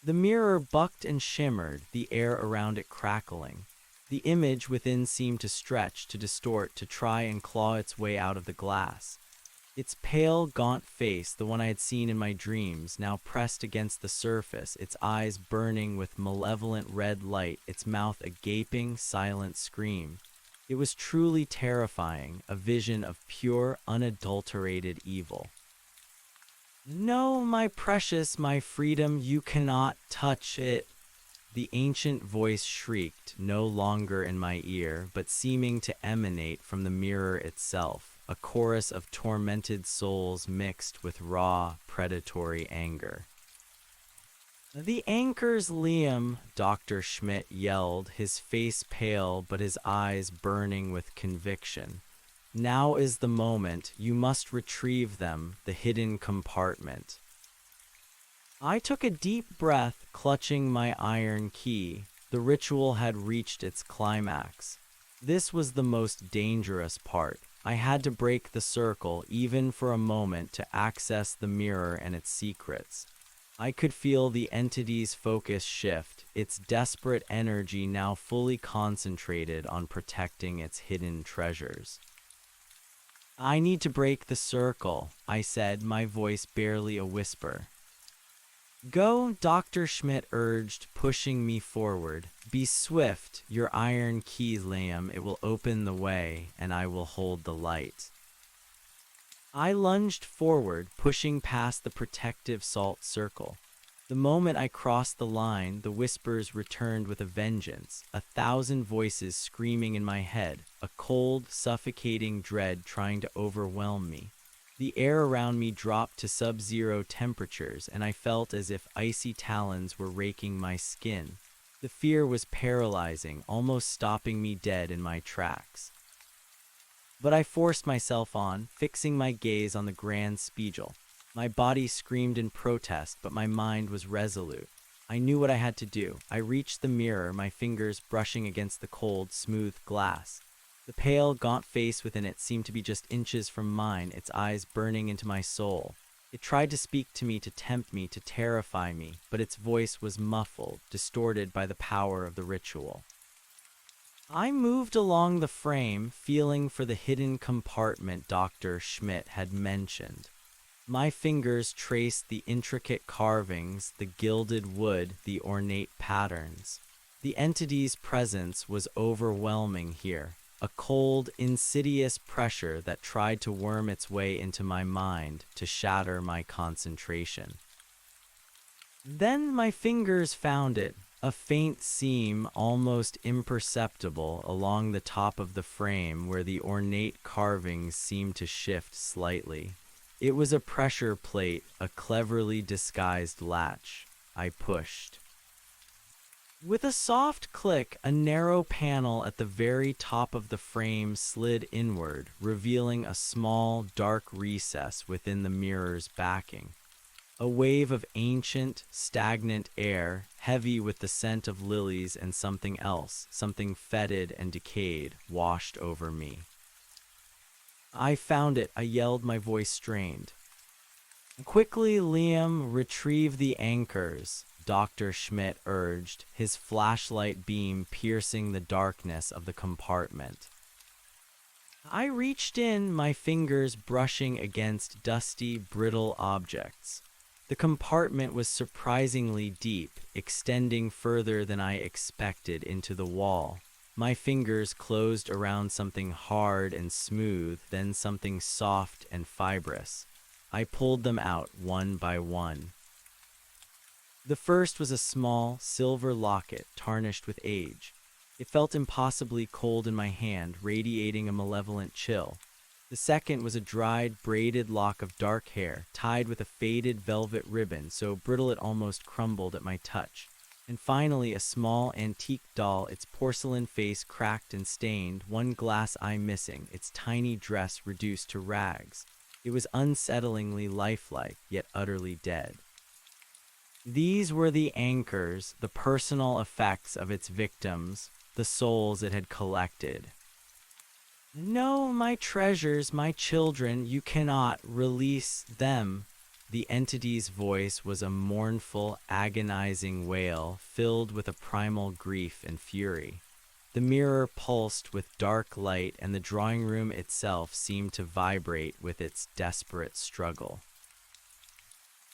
The mirror bucked and shimmered, the air around it crackling. The image within seemed to stretch, to distort, to try and claw its way out of the glass. Its pale, gaunt face, the one I had seen in my dreams, now pressed against the surface, its eyes burning with malevolent red light, its mouth a gaping, silent scream. It was truly terrifying, a vision of pure, unadulterated evil. "No, my precious, my freedom, you cannot touch it," the ancient voice shrieked, no longer in my ear, but seeming to emanate from the mirror itself, a chorus of tormented souls mixed with raw, predatory anger. "The anchors, Liam," Dr. Schmidt yelled, his face pale but his eyes burning with conviction. "Now is the moment. You must retrieve them, the hidden compartment." I took a deep breath, clutching my iron key. The ritual had reached its climax. This was the most dangerous part. I had to break the circle, even for a moment, to access the mirror and its secrets. I could feel the entity's focus shift, its desperate energy now fully concentrated on protecting its hidden treasures. "I need to break the circle," I said, my voice barely a whisper. "Go," Dr. Schmidt urged, pushing me forward. "Be swift, your iron key, Liam. It will open the way, and I will hold the light." I lunged forward, pushing past the protective salt circle. The moment I crossed the line, the whispers returned with a vengeance, 1,000 voices screaming in my head, a cold, suffocating dread trying to overwhelm me. The air around me dropped to sub-zero temperatures, and I felt as if icy talons were raking my skin. The fear was paralyzing, almost stopping me dead in my tracks. But I forced myself on, fixing my gaze on the grand spiegel. My body screamed in protest, but my mind was resolute. I knew what I had to do. I reached the mirror, my fingers brushing against the cold, smooth glass. The pale, gaunt face within it seemed to be just inches from mine, its eyes burning into my soul. It tried to speak to me, to tempt me, to terrify me, but its voice was muffled, distorted by the power of the ritual. I moved along the frame, feeling for the hidden compartment Dr. Schmidt had mentioned. My fingers traced the intricate carvings, the gilded wood, the ornate patterns. The entity's presence was overwhelming here. a cold, insidious pressure that tried to worm its way into my mind to shatter my concentration. Then my fingers found it, a faint seam almost imperceptible along the top of the frame where the ornate carvings seemed to shift slightly. It was a pressure plate, a cleverly disguised latch. I pushed. With a soft click, a narrow panel at the very top of the frame slid inward, revealing a small, dark recess within the mirror's backing. A wave of ancient, stagnant air, heavy with the scent of lilies and something else, something fetid and decayed, washed over me. "I found it," I yelled, my voice strained. "Quickly, Liam, retrieve the anchors," Dr. Schmidt urged, his flashlight beam piercing the darkness of the compartment. I reached in, my fingers brushing against dusty, brittle objects. The compartment was surprisingly deep, extending further than I expected into the wall. My fingers closed around something hard and smooth, then something soft and fibrous. I pulled them out one by one. The first was a small, silver locket tarnished with age. It felt impossibly cold in my hand, radiating a malevolent chill. The second was a dried, braided lock of dark hair, tied with a faded velvet ribbon so brittle it almost crumbled at my touch. And finally, a small, antique doll, its porcelain face cracked and stained, one glass eye missing, its tiny dress reduced to rags. It was unsettlingly lifelike, yet utterly dead. These were the anchors, the personal effects of its victims, the souls it had collected. "No, my treasures, my children, you cannot release them." The entity's voice was a mournful, agonizing wail filled with a primal grief and fury. The mirror pulsed with dark light, and the drawing room itself seemed to vibrate with its desperate struggle.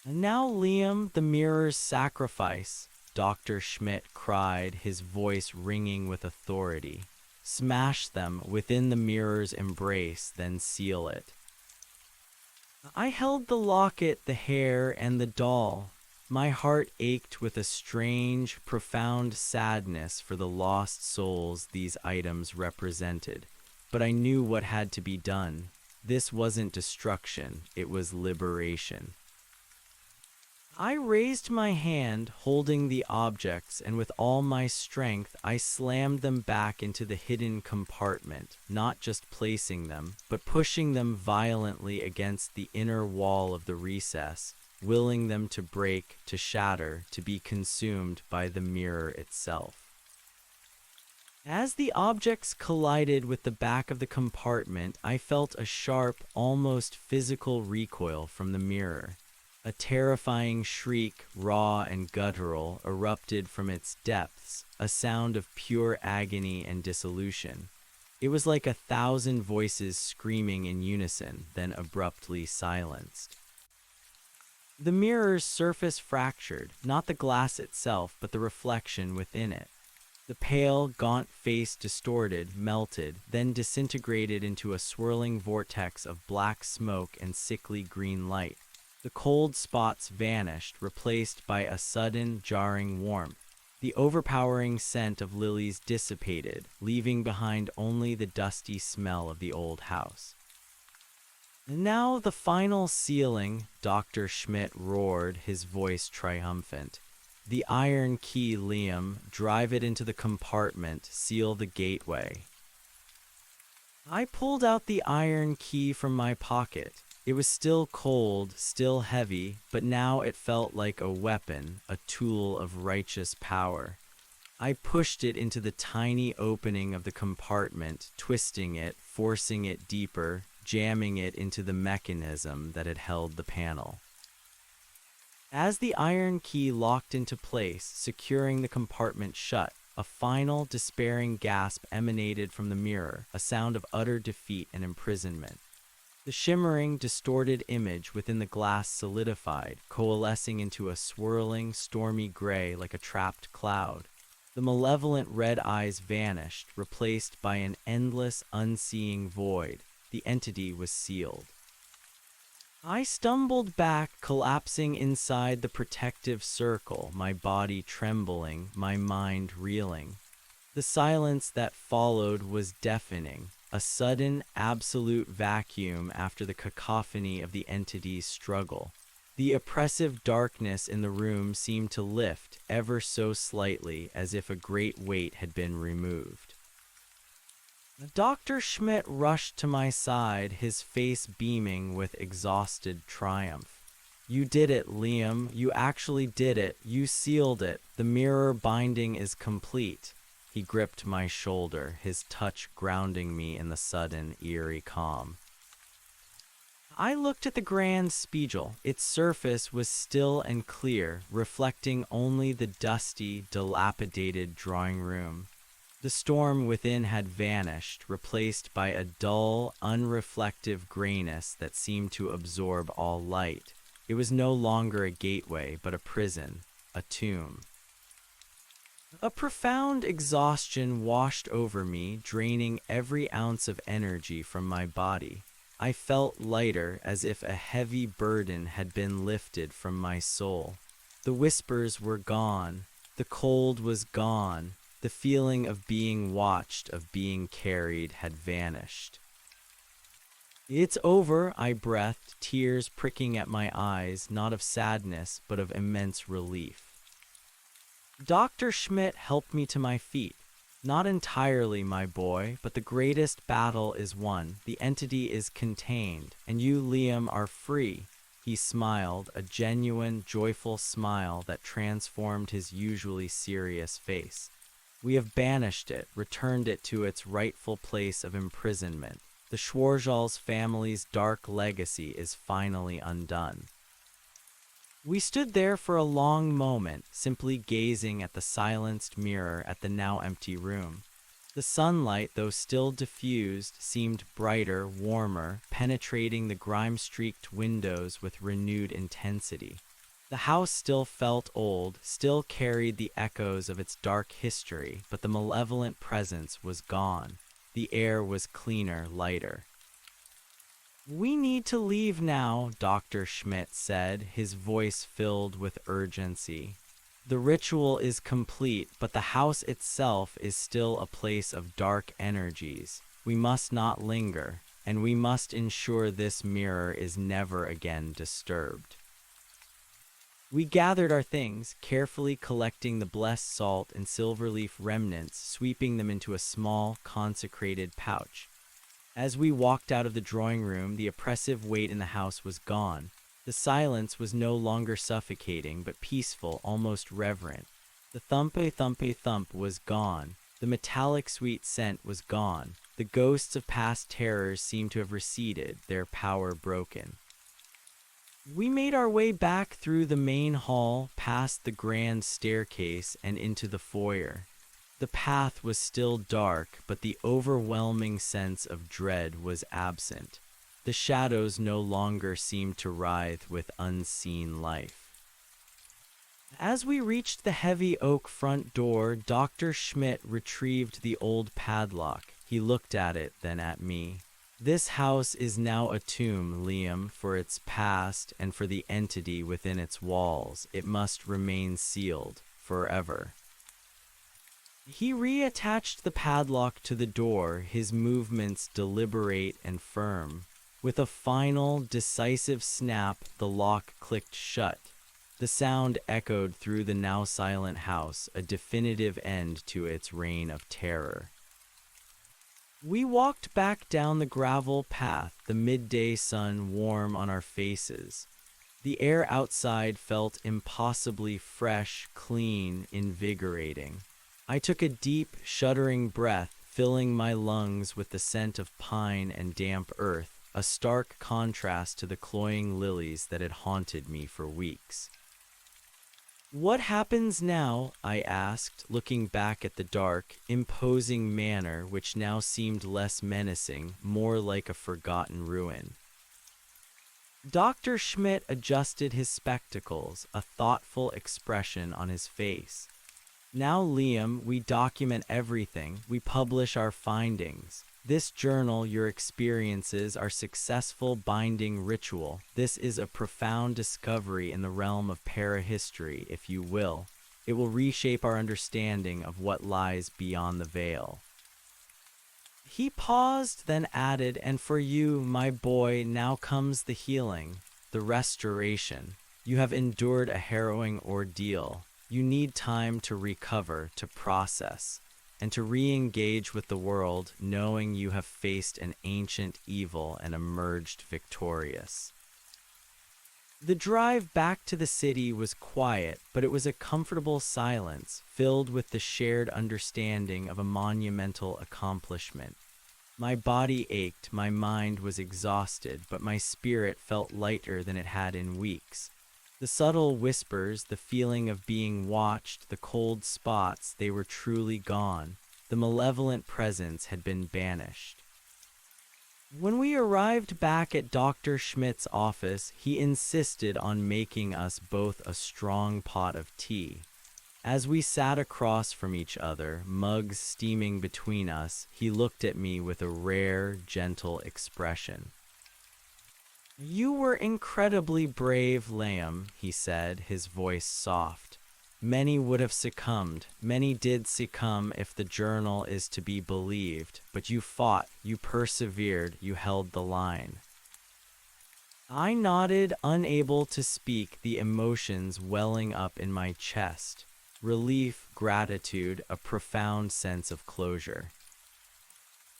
"And now, Liam, the mirror's sacrifice," Dr. Schmidt cried, his voice ringing with authority. "Smash them within the mirror's embrace, then seal it." I held the locket, the hair, and the doll. My heart ached with a strange, profound sadness for the lost souls these items represented. But I knew what had to be done. This wasn't destruction, it was liberation. I raised my hand, holding the objects, and with all my strength, I slammed them back into the hidden compartment, not just placing them, but pushing them violently against the inner wall of the recess, willing them to break, to shatter, to be consumed by the mirror itself. As the objects collided with the back of the compartment, I felt a sharp, almost physical recoil from the mirror. A terrifying shriek, raw and guttural, erupted from its depths, a sound of pure agony and dissolution. It was like 1,000 voices screaming in unison, then abruptly silenced. The mirror's surface fractured, not the glass itself, but the reflection within it. The pale, gaunt face distorted, melted, then disintegrated into a swirling vortex of black smoke and sickly green light. The cold spots vanished, replaced by a sudden, jarring warmth. The overpowering scent of lilies dissipated, leaving behind only the dusty smell of the old house. "And now the final sealing," Dr. Schmidt roared, his voice triumphant. "The iron key, Liam. Drive it into the compartment. Seal the gateway." I pulled out the iron key from my pocket. It was still cold, still heavy, but now it felt like a weapon, a tool of righteous power. I pushed it into the tiny opening of the compartment, twisting it, forcing it deeper, jamming it into the mechanism that had held the panel. As the iron key locked into place, securing the compartment shut, a final, despairing gasp emanated from the mirror, a sound of utter defeat and imprisonment. The shimmering, distorted image within the glass solidified, coalescing into a swirling, stormy gray like a trapped cloud. The malevolent red eyes vanished, replaced by an endless, unseeing void. The entity was sealed. I stumbled back, collapsing inside the protective circle, my body trembling, my mind reeling. The silence that followed was deafening, a sudden, absolute vacuum after the cacophony of the entity's struggle. The oppressive darkness in the room seemed to lift ever so slightly, as if a great weight had been removed. Dr. Schmidt rushed to my side, his face beaming with exhausted triumph. "You did it, Liam. You actually did it. You sealed it. The mirror binding is complete." He gripped my shoulder, his touch grounding me in the sudden, eerie calm. I looked at the grand spiegel. Its surface was still and clear, reflecting only the dusty, dilapidated drawing room. The storm within had vanished, replaced by a dull, unreflective grayness that seemed to absorb all light. It was no longer a gateway, but a prison, a tomb. A profound exhaustion washed over me, draining every ounce of energy from my body. I felt lighter, as if a heavy burden had been lifted from my soul. The whispers were gone, the cold was gone, the feeling of being watched, of being carried, had vanished. "It's over," I breathed, tears pricking at my eyes, not of sadness, but of immense relief. Dr. Schmidt helped me to my feet. "Not entirely, my boy, but the greatest battle is won. The entity is contained, and you, Liam, are free." He smiled, a genuine, joyful smile that transformed his usually serious face. "We have banished it, returned it to its rightful place of imprisonment. The Schwarzschild family's dark legacy is finally undone." We stood there for a long moment, simply gazing at the silenced mirror at the now empty room. The sunlight, though still diffused, seemed brighter, warmer, penetrating the grime-streaked windows with renewed intensity. The house still felt old, still carried the echoes of its dark history, but the malevolent presence was gone. The air was cleaner, lighter. "We need to leave now," Dr. Schmidt said, his voice filled with urgency. "The ritual is complete, but the house itself is still a place of dark energies. We must not linger, and we must ensure this mirror is never again disturbed." We gathered our things, carefully collecting the blessed salt and silverleaf remnants, sweeping them into a small, consecrated pouch. As we walked out of the drawing room, the oppressive weight in the house was gone. The silence was no longer suffocating, but peaceful, almost reverent. The thump was gone. The metallic sweet scent was gone. The ghosts of past terrors seemed to have receded, their power broken. We made our way back through the main hall, past the grand staircase, and into the foyer. The path was still dark, but the overwhelming sense of dread was absent. The shadows no longer seemed to writhe with unseen life. As we reached the heavy oak front door, Dr. Schmidt retrieved the old padlock. He looked at it, then at me. "This house is now a tomb, Liam, for its past and for the entity within its walls. It must remain sealed, forever." He reattached the padlock to the door, his movements deliberate and firm. With a final, decisive snap, the lock clicked shut. The sound echoed through the now silent house, a definitive end to its reign of terror. We walked back down the gravel path, the midday sun warm on our faces. The air outside felt impossibly fresh, clean, invigorating. I took a deep, shuddering breath, filling my lungs with the scent of pine and damp earth, a stark contrast to the cloying lilies that had haunted me for weeks. "What happens now?" I asked, looking back at the dark, imposing manor which now seemed less menacing, more like a forgotten ruin. Dr. Schmidt adjusted his spectacles, a thoughtful expression on his face. Now, Liam, we document everything. We publish our findings. This journal, your experiences, our successful binding ritual. This is a profound discovery in the realm of parahistory, if you will. It will reshape our understanding of what lies beyond the veil. He paused, then added, and for you, my boy, now comes the healing, the restoration. You have endured a harrowing ordeal. You need time to recover, to process, and to re-engage with the world, knowing you have faced an ancient evil and emerged victorious. The drive back to the city was quiet, but it was a comfortable silence, filled with the shared understanding of a monumental accomplishment. My body ached, my mind was exhausted, but my spirit felt lighter than it had in weeks. The subtle whispers, the feeling of being watched, the cold spots, they were truly gone. The malevolent presence had been banished. When we arrived back at Dr. Schmidt's office, he insisted on making us both a strong pot of tea. As we sat across from each other, mugs steaming between us, he looked at me with a rare, gentle expression. "You were incredibly brave, Liam," he said, his voice soft. "Many would have succumbed. Many did succumb if the journal is to be believed. But you fought, you persevered, you held the line." I nodded, unable to speak, the emotions welling up in my chest. Relief, gratitude, a profound sense of closure.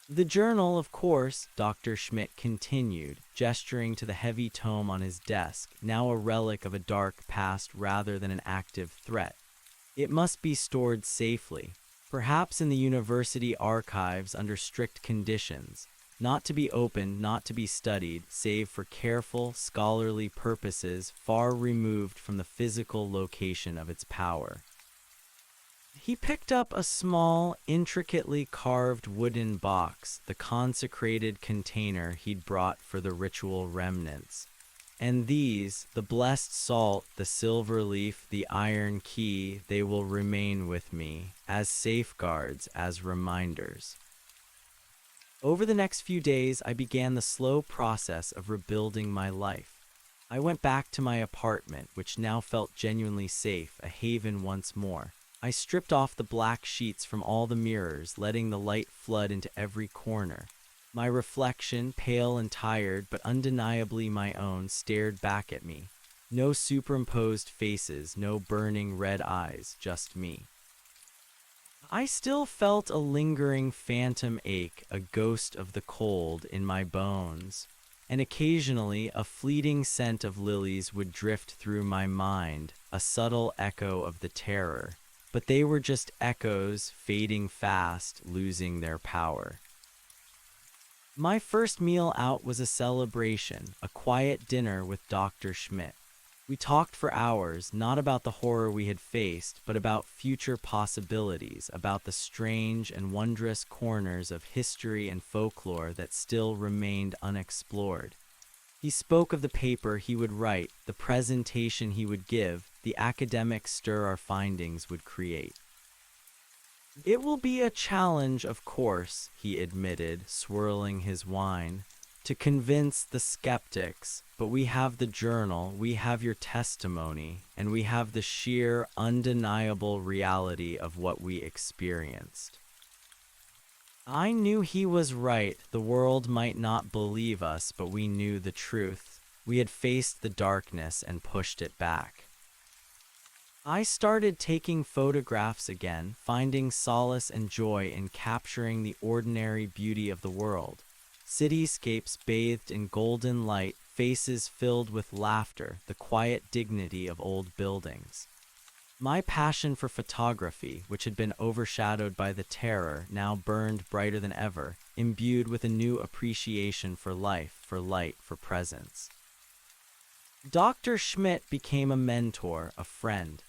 "The journal, of course," Dr. Schmidt continued, gesturing to the heavy tome on his desk, now a relic of a dark past rather than an active threat. "It must be stored safely, perhaps in the university archives under strict conditions, not to be opened, not to be studied, save for careful, scholarly purposes far removed from the physical location of its power." He picked up a small, intricately carved wooden box, the consecrated container he'd brought for the ritual remnants. "And these, the blessed salt, the silver leaf, the iron key, they will remain with me, as safeguards, as reminders." Over the next few days, I began the slow process of rebuilding my life. I went back to my apartment, which now felt genuinely safe, a haven once more. I stripped off the black sheets from all the mirrors, letting the light flood into every corner. My reflection, pale and tired, but undeniably my own, stared back at me. No superimposed faces, no burning red eyes, just me. I still felt a lingering phantom ache, a ghost of the cold in my bones, and occasionally a fleeting scent of lilies would drift through my mind, a subtle echo of the terror. But they were just echoes, fading fast, losing their power. My first meal out was a celebration, a quiet dinner with Dr. Schmidt. We talked for hours, not about the horror we had faced, but about future possibilities, about the strange and wondrous corners of history and folklore that still remained unexplored. He spoke of the paper he would write, the presentation he would give, the academic stir our findings would create. "It will be a challenge, of course," he admitted, swirling his wine, "to convince the skeptics, but we have the journal, we have your testimony, and we have the sheer, undeniable reality of what we experienced." I knew he was right. The world might not believe us, but we knew the truth. We had faced the darkness and pushed it back. I started taking photographs again, finding solace and joy in capturing the ordinary beauty of the world. Cityscapes bathed in golden light, faces filled with laughter, the quiet dignity of old buildings. My passion for photography, which had been overshadowed by the terror, now burned brighter than ever, imbued with a new appreciation for life, for light, for presence. Dr. Schmidt became a mentor, a friend.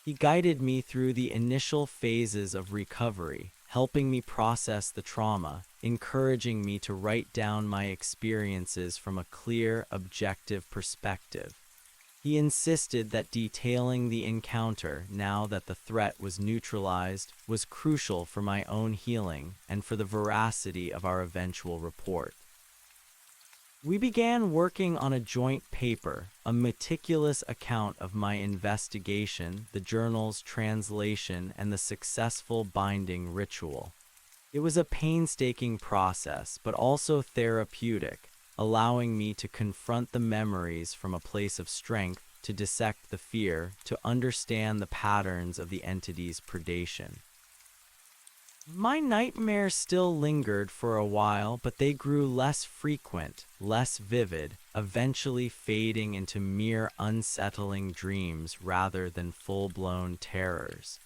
He guided me through the initial phases of recovery, helping me process the trauma, encouraging me to write down my experiences from a clear, objective perspective. He insisted that detailing the encounter, now that the threat was neutralized, was crucial for my own healing and for the veracity of our eventual report. We began working on a joint paper, a meticulous account of my investigation, the journal's translation, and the successful binding ritual. It was a painstaking process, but also therapeutic, allowing me to confront the memories from a place of strength, to dissect the fear, to understand the patterns of the entity's predation. My nightmares still lingered for a while, but they grew less frequent, less vivid, eventually fading into mere unsettling dreams rather than full-blown terrors.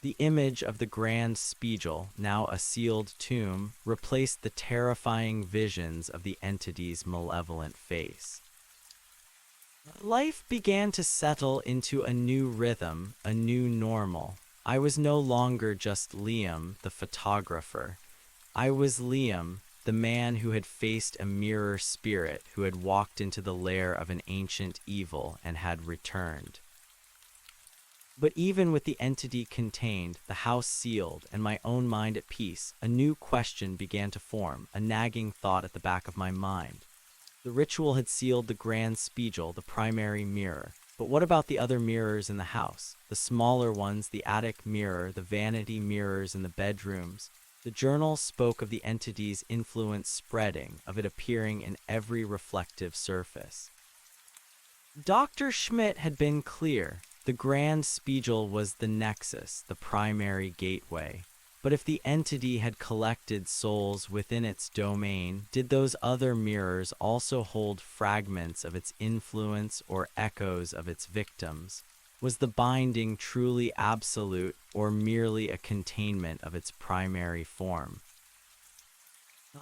The image of the Grand Spiegel, now a sealed tomb, replaced the terrifying visions of the entity's malevolent face. Life began to settle into a new rhythm, a new normal. I was no longer just Liam, the photographer. I was Liam, the man who had faced a mirror spirit, who had walked into the lair of an ancient evil and had returned. But even with the entity contained, the house sealed, and my own mind at peace, a new question began to form, a nagging thought at the back of my mind. The ritual had sealed the Grand Spiegel, the primary mirror. But what about the other mirrors in the house? The smaller ones, the attic mirror, the vanity mirrors in the bedrooms. The journal spoke of the entity's influence spreading, of it appearing in every reflective surface. Dr. Schmidt had been clear. The Grand Spiegel was the nexus, the primary gateway. But if the entity had collected souls within its domain, did those other mirrors also hold fragments of its influence or echoes of its victims? Was the binding truly absolute or merely a containment of its primary form?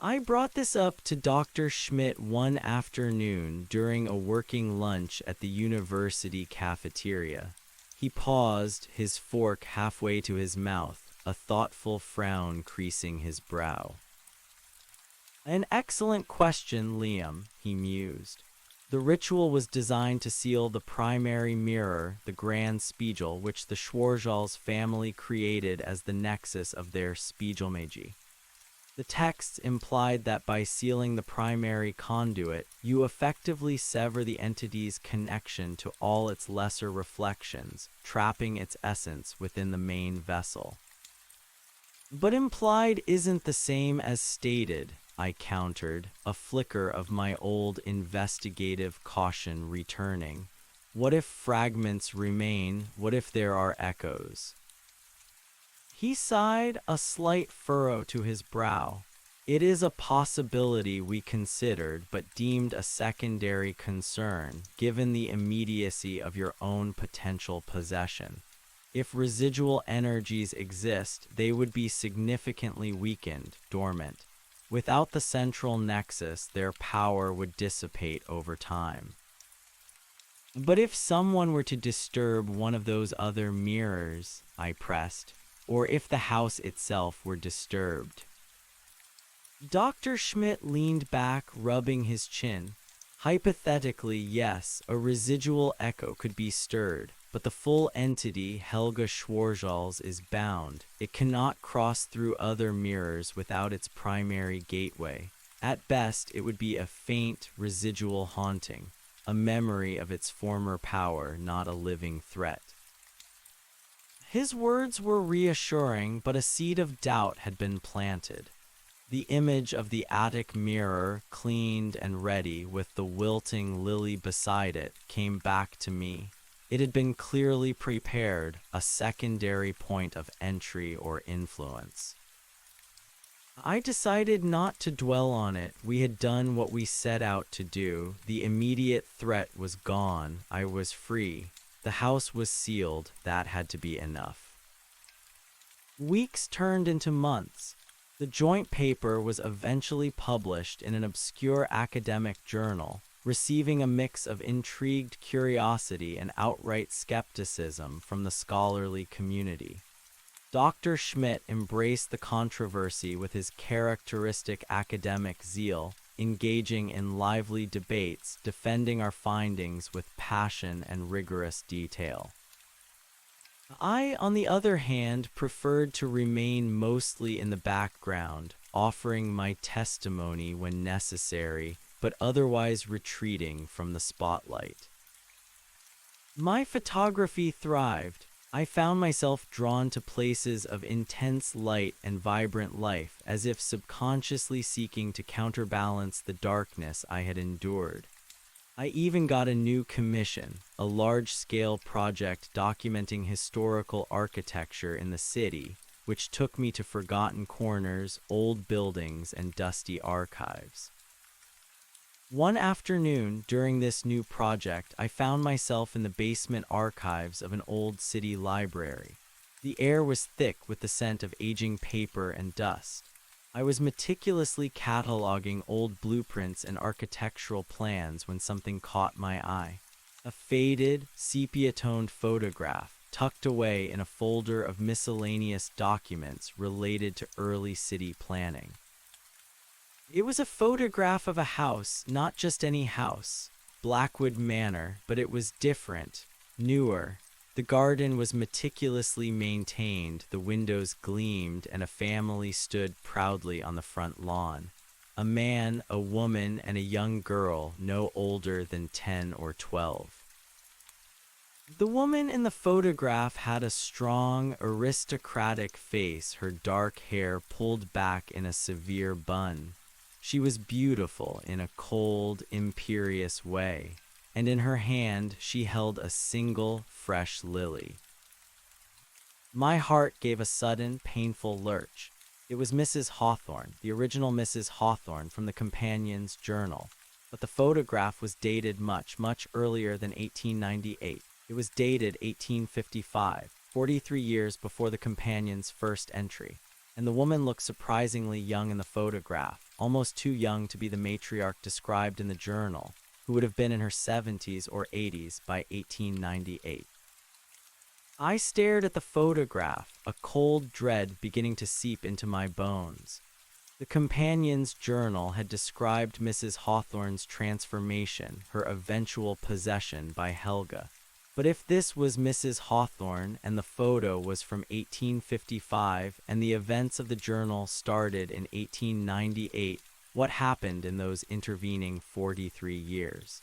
I brought this up to Dr. Schmidt one afternoon during a working lunch at the university cafeteria. He paused, his fork halfway to his mouth, a thoughtful frown creasing his brow. "An excellent question, Liam," he mused. "The ritual was designed to seal the primary mirror, the Grand Spiegel, which the Schwarzals family created as the nexus of their Spiegelmagie. The texts implied that by sealing the primary conduit, you effectively sever the entity's connection to all its lesser reflections, trapping its essence within the main vessel." "But implied isn't the same as stated," I countered, a flicker of my old investigative caution returning. "What if fragments remain? What if there are echoes?" He sighed, a slight furrow to his brow. "It is a possibility we considered, but deemed a secondary concern, given the immediacy of your own potential possession. If residual energies exist, they would be significantly weakened, dormant. Without the central nexus, their power would dissipate over time." "But if someone were to disturb one of those other mirrors," I pressed, "or if the house itself were disturbed?" Dr. Schmidt leaned back, rubbing his chin. "Hypothetically, yes, a residual echo could be stirred. But the full entity, Helga Schwarzals, is bound. It cannot cross through other mirrors without its primary gateway. At best, it would be a faint, residual haunting, a memory of its former power, not a living threat." His words were reassuring, but a seed of doubt had been planted. The image of the attic mirror, cleaned and ready, with the wilting lily beside it, came back to me. It had been clearly prepared, a secondary point of entry or influence. I decided not to dwell on it. We had done what we set out to do. The immediate threat was gone. I was free. The house was sealed. That had to be enough. Weeks turned into months. The joint paper was eventually published in an obscure academic journal, receiving a mix of intrigued curiosity and outright skepticism from the scholarly community. Dr. Schmidt embraced the controversy with his characteristic academic zeal, engaging in lively debates, defending our findings with passion and rigorous detail. I, on the other hand, preferred to remain mostly in the background, offering my testimony when necessary, but otherwise retreating from the spotlight. My photography thrived. I found myself drawn to places of intense light and vibrant life, as if subconsciously seeking to counterbalance the darkness I had endured. I even got a new commission, a large-scale project documenting historical architecture in the city, which took me to forgotten corners, old buildings, and dusty archives. One afternoon during this new project, I found myself in the basement archives of an old city library. The air was thick with the scent of aging paper and dust. I was meticulously cataloging old blueprints and architectural plans when something caught my eye. A faded, sepia-toned photograph tucked away in a folder of miscellaneous documents related to early city planning. It was a photograph of a house, not just any house, Blackwood Manor, but it was different, newer. The garden was meticulously maintained, the windows gleamed, and a family stood proudly on the front lawn. A man, a woman, and a young girl, no older than 10 or 12. The woman in the photograph had a strong, aristocratic face, her dark hair pulled back in a severe bun. She was beautiful in a cold, imperious way, and in her hand she held a single, fresh lily. My heart gave a sudden, painful lurch. It was Mrs. Hawthorne, the original Mrs. Hawthorne from the Companion's Journal, but the photograph was dated much, much earlier than 1898. It was dated 1855, 43 years before the Companion's first entry, and the woman looked surprisingly young in the photograph, almost too young to be the matriarch described in the journal, who would have been in her 70s or 80s by 1898. I stared at the photograph, a cold dread beginning to seep into my bones. The Companion's Journal had described Mrs. Hawthorne's transformation, her eventual possession by Helga. But if this was Mrs. Hawthorne and the photo was from 1855 and the events of the journal started in 1898, what happened in those intervening 43 years?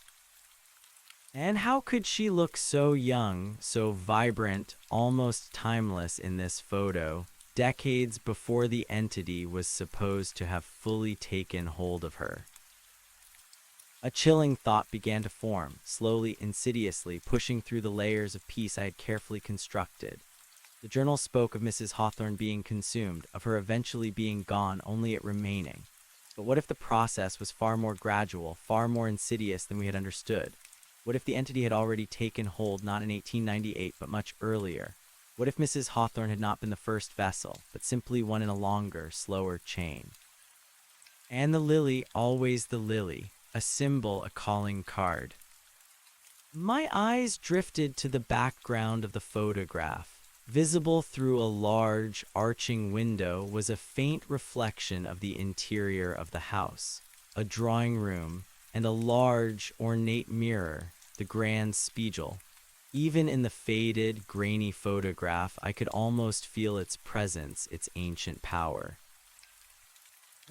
And how could she look so young, so vibrant, almost timeless in this photo, decades before the entity was supposed to have fully taken hold of her? A chilling thought began to form, slowly, insidiously, pushing through the layers of peace I had carefully constructed. The journal spoke of Mrs. Hawthorne being consumed, of her eventually being gone, only it remaining. But what if the process was far more gradual, far more insidious than we had understood? What if the entity had already taken hold not in 1898, but much earlier? What if Mrs. Hawthorne had not been the first vessel, but simply one in a longer, slower chain? And the lily, always the lily. A symbol, a calling card. My eyes drifted to the background of the photograph. Visible through a large, arching window was a faint reflection of the interior of the house, a drawing room, and a large, ornate mirror, the grand spiegel. Even in the faded, grainy photograph, I could almost feel its presence, its ancient power.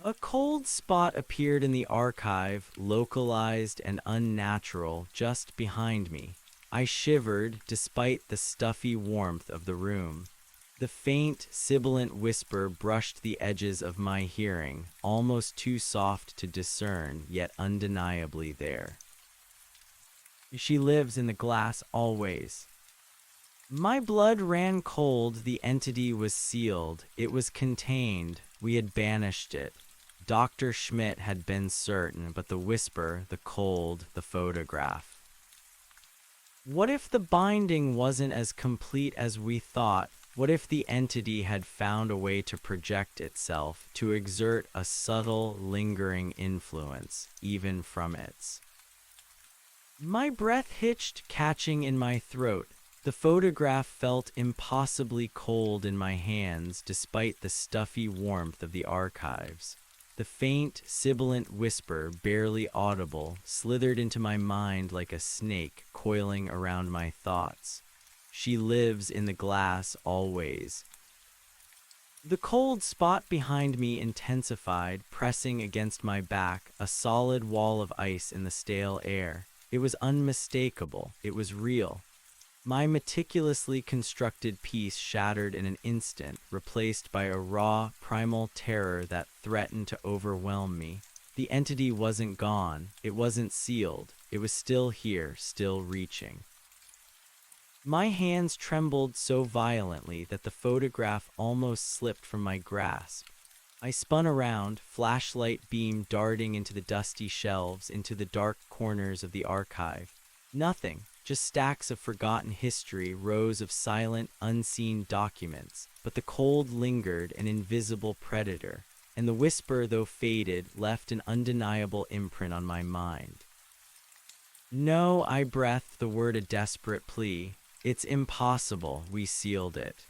A cold spot appeared in the archive, localized and unnatural, just behind me. I shivered despite the stuffy warmth of the room. The faint, sibilant whisper brushed the edges of my hearing, almost too soft to discern, yet undeniably there. She lives in the glass always. My blood ran cold. The entity was sealed. It was contained. We had banished it. Dr. Schmidt had been certain, but the whisper, the cold, the photograph. What if the binding wasn't as complete as we thought? What if the entity had found a way to project itself, to exert a subtle, lingering influence, even from its? My breath hitched, catching in my throat. The photograph felt impossibly cold in my hands, despite the stuffy warmth of the archives. The faint, sibilant whisper, barely audible, slithered into my mind like a snake coiling around my thoughts. She lives in the glass always. The cold spot behind me intensified, pressing against my back, a solid wall of ice in the stale air. It was unmistakable. It was real. My meticulously constructed piece shattered in an instant, replaced by a raw, primal terror that threatened to overwhelm me. The entity wasn't gone. It wasn't sealed. It was still here, still reaching. My hands trembled so violently that the photograph almost slipped from my grasp. I spun around, flashlight beam darting into the dusty shelves, into the dark corners of the archive. Nothing, just stacks of forgotten history, rows of silent, unseen documents. But the cold lingered, an invisible predator, and the whisper, though faded, left an undeniable imprint on my mind. No, I breathed the word, a desperate plea. It's impossible, we sealed it.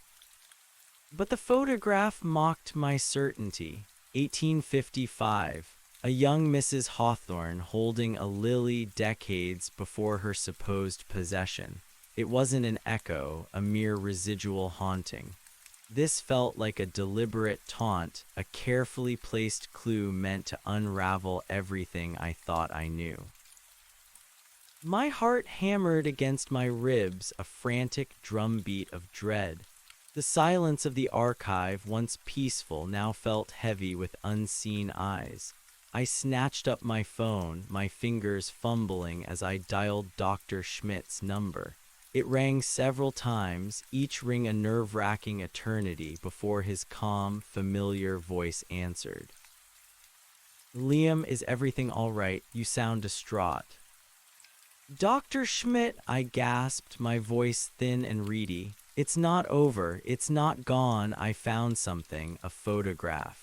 But the photograph mocked my certainty. 1855, a young Mrs. Hawthorne holding a lily decades before her supposed possession. It wasn't an echo, a mere residual haunting. This felt like a deliberate taunt, a carefully placed clue meant to unravel everything I thought I knew. My heart hammered against my ribs, a frantic drumbeat of dread. The silence of the archive, once peaceful, now felt heavy with unseen eyes. I snatched up my phone, my fingers fumbling as I dialed Dr. Schmidt's number. It rang several times, each ring a nerve-wracking eternity before his calm, familiar voice answered. "Liam, is everything all right? You sound distraught." "Dr. Schmidt," I gasped, my voice thin and reedy. "It's not over. It's not gone. I found something, a photograph."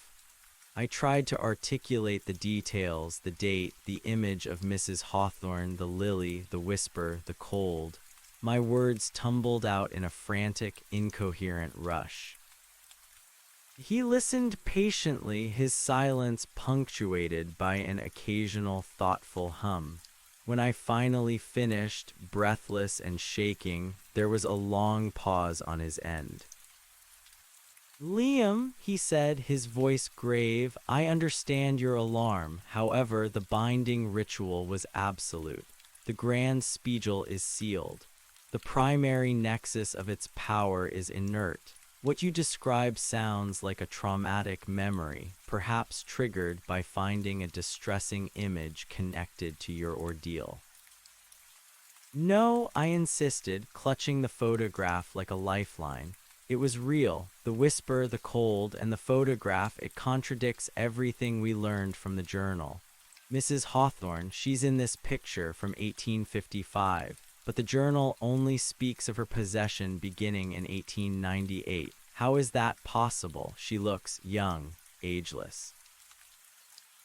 I tried to articulate the details, the date, the image of Mrs. Hawthorne, the lily, the whisper, the cold. My words tumbled out in a frantic, incoherent rush. He listened patiently, his silence punctuated by an occasional thoughtful hum. When I finally finished, breathless and shaking, there was a long pause on his end. "Liam," he said, his voice grave, "I understand your alarm. However, the binding ritual was absolute. The grand spigel is sealed. The primary nexus of its power is inert. What you describe sounds like a traumatic memory, perhaps triggered by finding a distressing image connected to your ordeal." "No," I insisted, clutching the photograph like a lifeline. "It was real. The whisper, the cold, and the photograph, it contradicts everything we learned from the journal. Mrs. Hawthorne, she's in this picture from 1855. But the journal only speaks of her possession beginning in 1898. How is that possible? She looks young, ageless."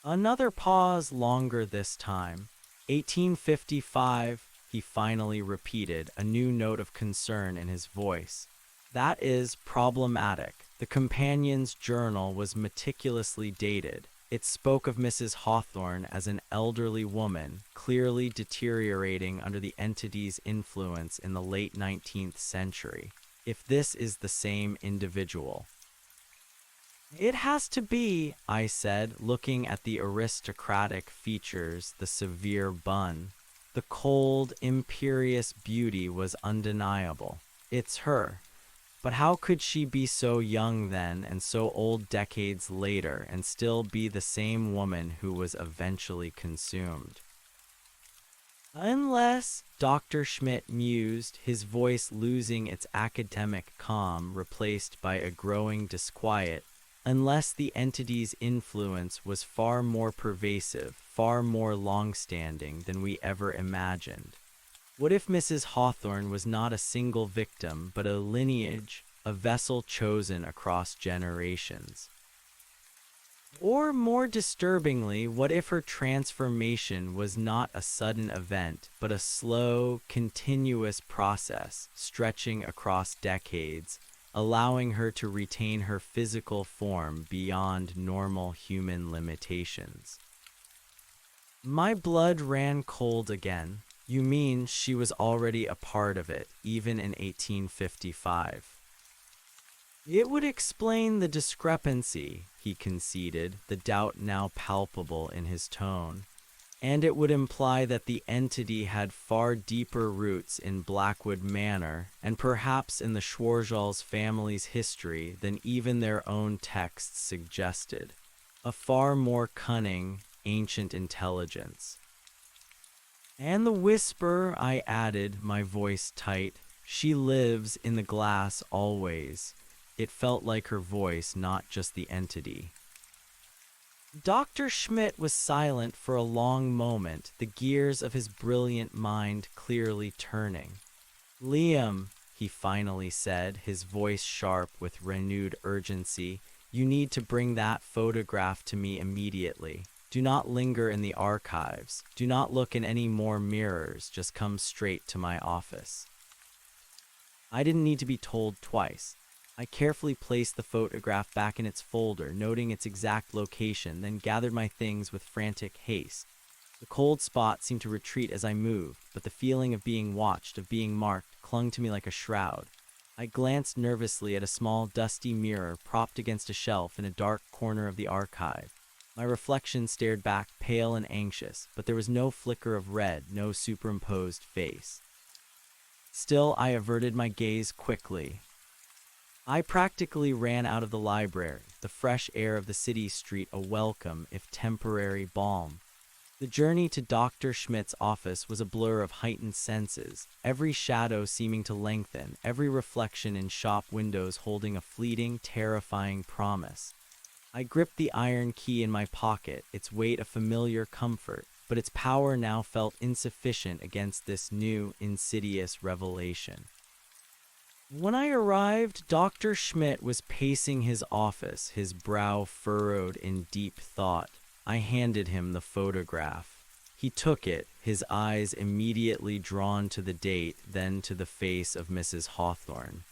Another pause, longer this time. 1855, he finally repeated, a new note of concern in his voice. "That is problematic. The companion's journal was meticulously dated. It spoke of Mrs. Hawthorne as an elderly woman, clearly deteriorating under the entity's influence in the late 19th century. If this is the same individual." "It has to be," I said, looking at the aristocratic features, the severe bun. The cold, imperious beauty was undeniable. "It's her. But how could she be so young then and so old decades later and still be the same woman who was eventually consumed?" "Unless," Dr. Schmidt mused, his voice losing its academic calm, replaced by a growing disquiet, "unless the entity's influence was far more pervasive, far more long-standing than we ever imagined. What if Mrs. Hawthorne was not a single victim, but a lineage, a vessel chosen across generations? Or more disturbingly, what if her transformation was not a sudden event, but a slow, continuous process stretching across decades, allowing her to retain her physical form beyond normal human limitations. My blood ran cold again. You mean she was already a part of it, even in 1855? It would explain the discrepancy, he conceded, the doubt now palpable in his tone. And it would imply that the entity had far deeper roots in Blackwood Manor, and perhaps in the Schwarzals family's history than even their own texts suggested. A far more cunning, ancient intelligence. And the whisper, I added, my voice tight, she lives in the glass always. It felt like her voice, not just the entity. Dr. Schmidt was silent for a long moment, the gears of his brilliant mind clearly turning. Liam, he finally said, his voice sharp with renewed urgency, you need to bring that photograph to me immediately. Do not linger in the archives. Do not look in any more mirrors. Just come straight to my office. I didn't need to be told twice. I carefully placed the photograph back in its folder, noting its exact location, then gathered my things with frantic haste. The cold spot seemed to retreat as I moved, but the feeling of being watched, of being marked, clung to me like a shroud. I glanced nervously at a small, dusty mirror propped against a shelf in a dark corner of the archive. My reflection stared back, pale and anxious, but there was no flicker of red, no superimposed face. Still, I averted my gaze quickly. I practically ran out of the library, the fresh air of the city street a welcome, if temporary, balm. The journey to Dr. Schmidt's office was a blur of heightened senses, every shadow seeming to lengthen, every reflection in shop windows holding a fleeting, terrifying promise. I gripped the iron key in my pocket, its weight a familiar comfort, but its power now felt insufficient against this new, insidious revelation. When I arrived, Dr. Schmidt was pacing his office, his brow furrowed in deep thought. I handed him the photograph. He took it, his eyes immediately drawn to the date, then to the face of Mrs. Hawthorne.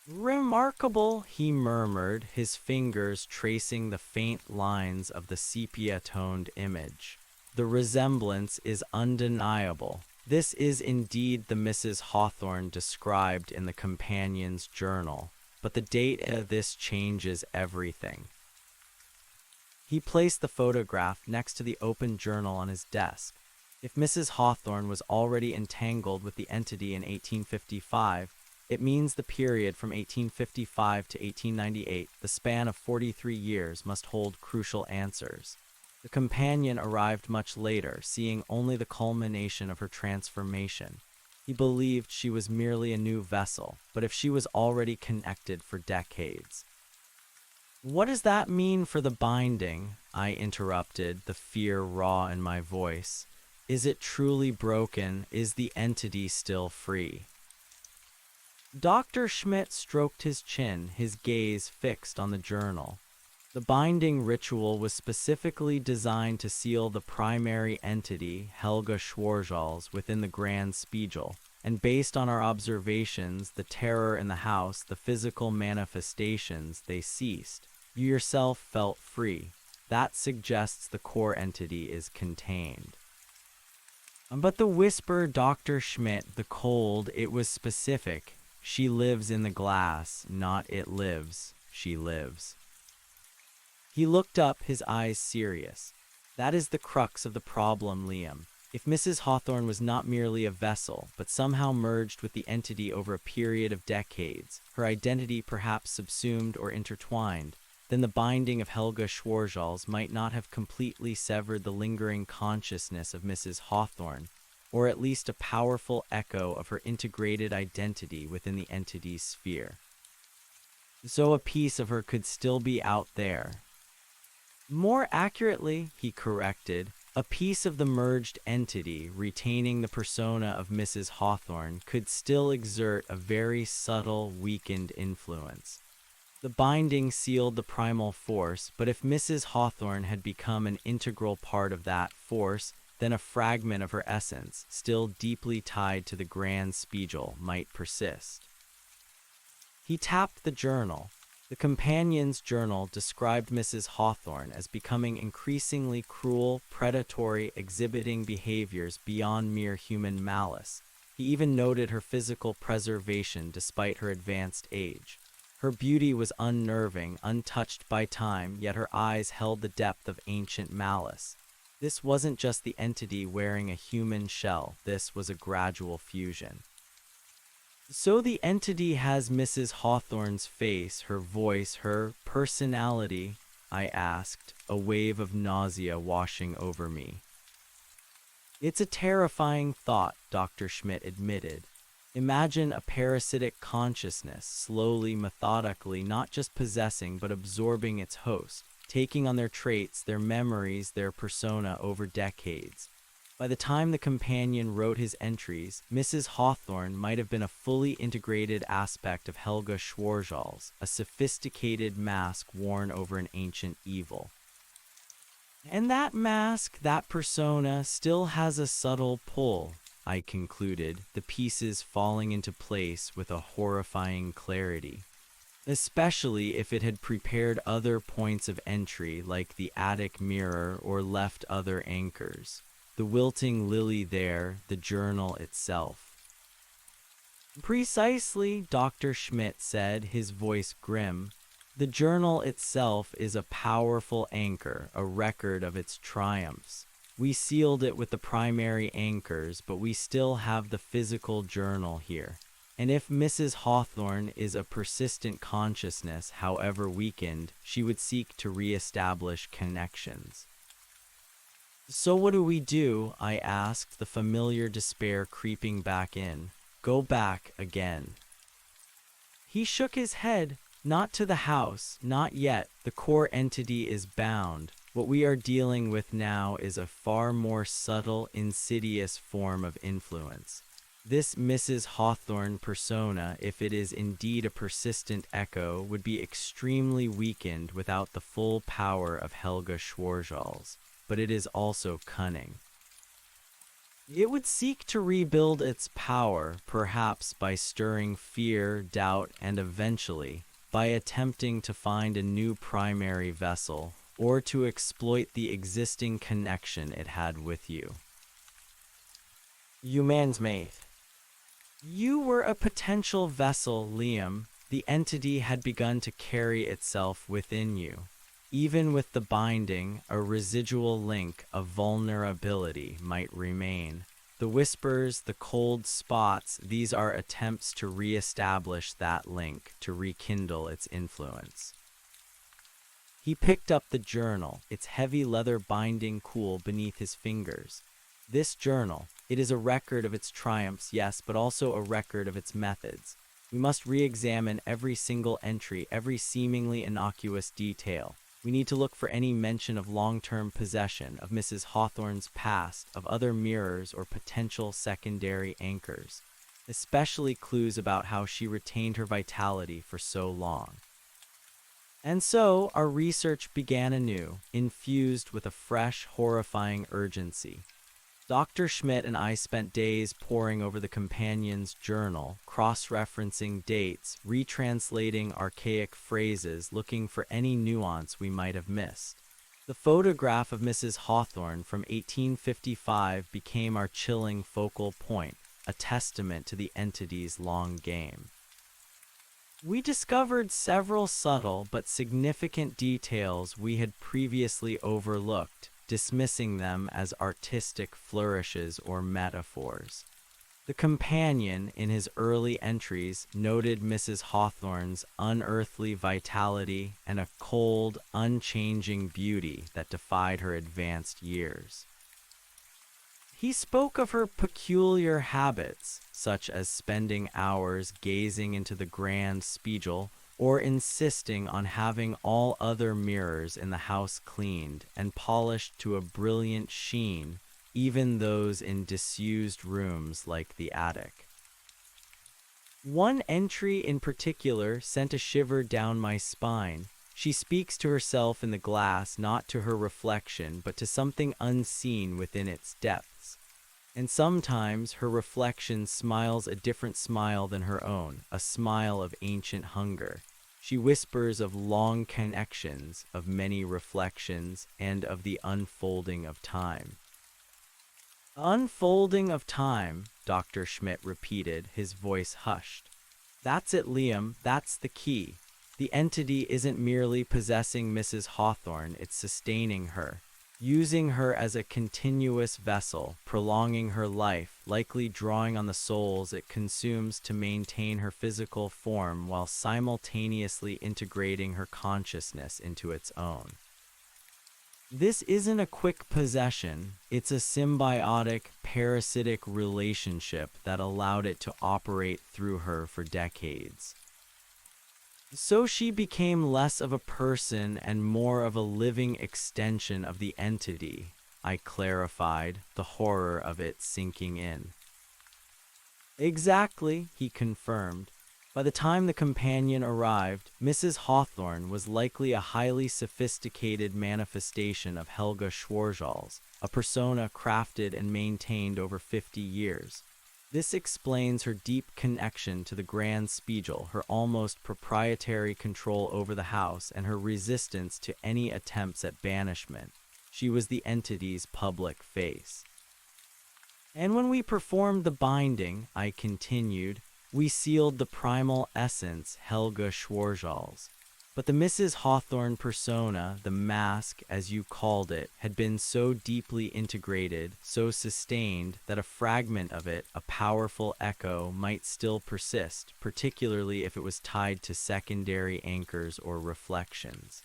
Remarkable, he murmured, his fingers tracing the faint lines of the sepia-toned image. The resemblance is undeniable. This is indeed the Mrs. Hawthorne described in the companion's journal, but the date of this changes everything. He placed the photograph next to the open journal on his desk. If Mrs. Hawthorne was already entangled with the entity in 1855, it means the period from 1855 to 1898, the span of 43 years, must hold crucial answers. The companion arrived much later, seeing only the culmination of her transformation. He believed she was merely a new vessel, but if she was already connected for decades. What does that mean for the binding? I interrupted, the fear raw in my voice. Is it truly broken? Is the entity still free? Dr. Schmidt stroked his chin, his gaze fixed on the journal. The binding ritual was specifically designed to seal the primary entity, Helga Schwarzals, within the Grand Spiegel, and based on our observations, the terror in the house, the physical manifestations, they ceased. You yourself felt free. That suggests the core entity is contained. But the whisper, Dr. Schmidt, the cold, it was specific. She lives in the glass, not it lives, she lives. He looked up, his eyes serious. That is the crux of the problem, Liam. If Mrs. Hawthorne was not merely a vessel, but somehow merged with the entity over a period of decades, her identity perhaps subsumed or intertwined, then the binding of Helga Schwarzals might not have completely severed the lingering consciousness of Mrs. Hawthorne, or at least a powerful echo of her integrated identity within the entity's sphere. So a piece of her could still be out there. More accurately, he corrected, a piece of the merged entity, retaining the persona of Mrs. Hawthorne, could still exert a very subtle, weakened influence. The binding sealed the primal force, but if Mrs. Hawthorne had become an integral part of that force, then a fragment of her essence, still deeply tied to the Grand Spiegel, might persist. He tapped the journal. The companion's journal described Mrs. Hawthorne as becoming increasingly cruel, predatory, exhibiting behaviors beyond mere human malice. He even noted her physical preservation despite her advanced age. Her beauty was unnerving, untouched by time, yet her eyes held the depth of ancient malice. This wasn't just the entity wearing a human shell, this was a gradual fusion. So the entity has Mrs. Hawthorne's face, her voice, her personality, I asked, a wave of nausea washing over me. It's a terrifying thought, Dr. Schmidt admitted. Imagine a parasitic consciousness, slowly, methodically, not just possessing but absorbing its host, taking on their traits, their memories, their persona over decades. By the time the companion wrote his entries, Mrs. Hawthorne might have been a fully integrated aspect of Helga Schwarzals, a sophisticated mask worn over an ancient evil. And that mask, that persona, still has a subtle pull, I concluded, the pieces falling into place with a horrifying clarity. Especially if it had prepared other points of entry like the attic mirror or left other anchors. The wilting lily there, the journal itself. Precisely, Dr. Schmidt said, his voice grim. The journal itself is a powerful anchor, a record of its triumphs. We sealed it with the primary anchors, but we still have the physical journal here. And if Mrs. Hawthorne is a persistent consciousness, however weakened, she would seek to re-establish connections. So what do? I asked, the familiar despair creeping back in. Go back again. He shook his head. Not to the house, not yet. The core entity is bound. What we are dealing with now is a far more subtle, insidious form of influence. This Mrs. Hawthorne persona, if it is indeed a persistent echo, would be extremely weakened without the full power of Helga Schwarzals. But it is also cunning. It would seek to rebuild its power, perhaps by stirring fear, doubt, and eventually, by attempting to find a new primary vessel, or to exploit the existing connection it had with you. Humans mate. You were a potential vessel, Liam. The entity had begun to carry itself within you. Even with the binding, a residual link of vulnerability might remain. The whispers, the cold spots, these are attempts to re-establish that link, to rekindle its influence. He picked up the journal, its heavy leather binding cool beneath his fingers. This journal, it is a record of its triumphs, yes, but also a record of its methods. We must re-examine every single entry, every seemingly innocuous detail. We need to look for any mention of long-term possession, of Mrs. Hawthorne's past, of other mirrors or potential secondary anchors, especially clues about how she retained her vitality for so long. And so, our research began anew, infused with a fresh, horrifying urgency. Dr. Schmidt and I spent days poring over the companion's journal, cross-referencing dates, retranslating archaic phrases, looking for any nuance we might have missed. The photograph of Mrs. Hawthorne from 1855 became our chilling focal point, a testament to the entity's long game. We discovered several subtle but significant details we had previously overlooked, dismissing them as artistic flourishes or metaphors. The companion, in his early entries, noted Mrs. Hawthorne's unearthly vitality and a cold, unchanging beauty that defied her advanced years. He spoke of her peculiar habits, such as spending hours gazing into the grand spiegel, or insisting on having all other mirrors in the house cleaned and polished to a brilliant sheen, even those in disused rooms like the attic. One entry in particular sent a shiver down my spine. She speaks to herself in the glass, not to her reflection, but to something unseen within its depths. And sometimes her reflection smiles a different smile than her own, a smile of ancient hunger. She whispers of long connections, of many reflections, and of the unfolding of time. Unfolding of time, Dr. Schmidt repeated, his voice hushed. That's it, Liam, that's the key. The entity isn't merely possessing Mrs. Hawthorne, it's sustaining her, using her as a continuous vessel, prolonging her life, likely drawing on the souls it consumes to maintain her physical form while simultaneously integrating her consciousness into its own. This isn't a quick possession, it's a symbiotic, parasitic relationship that allowed it to operate through her for decades. So she became less of a person and more of a living extension of the entity, I clarified, the horror of it sinking in. Exactly, he confirmed. By the time the companion arrived, Mrs. Hawthorne was likely a highly sophisticated manifestation of Helga Schwarzals, a persona crafted and maintained over 50 years. This explains her deep connection to the Grand Spiegel, her almost proprietary control over the house, and her resistance to any attempts at banishment. She was the entity's public face. And when we performed the binding, I continued, we sealed the primal essence, Helga Schwarzals. But the Mrs. Hawthorne persona, the mask, as you called it, had been so deeply integrated, so sustained, that a fragment of it, a powerful echo, might still persist, particularly if it was tied to secondary anchors or reflections.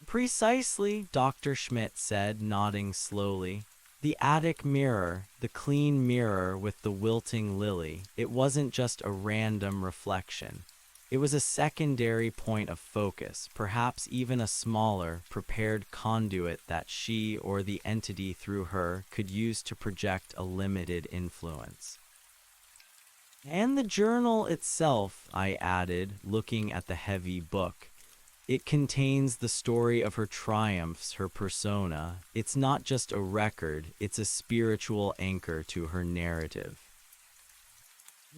Precisely, Dr. Schmidt said, nodding slowly. The attic mirror, the clean mirror with the wilting lily, it wasn't just a random reflection. It was a secondary point of focus, perhaps even a smaller, prepared conduit that she or the entity through her could use to project a limited influence. And the journal itself, I added, looking at the heavy book. It contains the story of her triumphs, her persona. It's not just a record, it's a spiritual anchor to her narrative.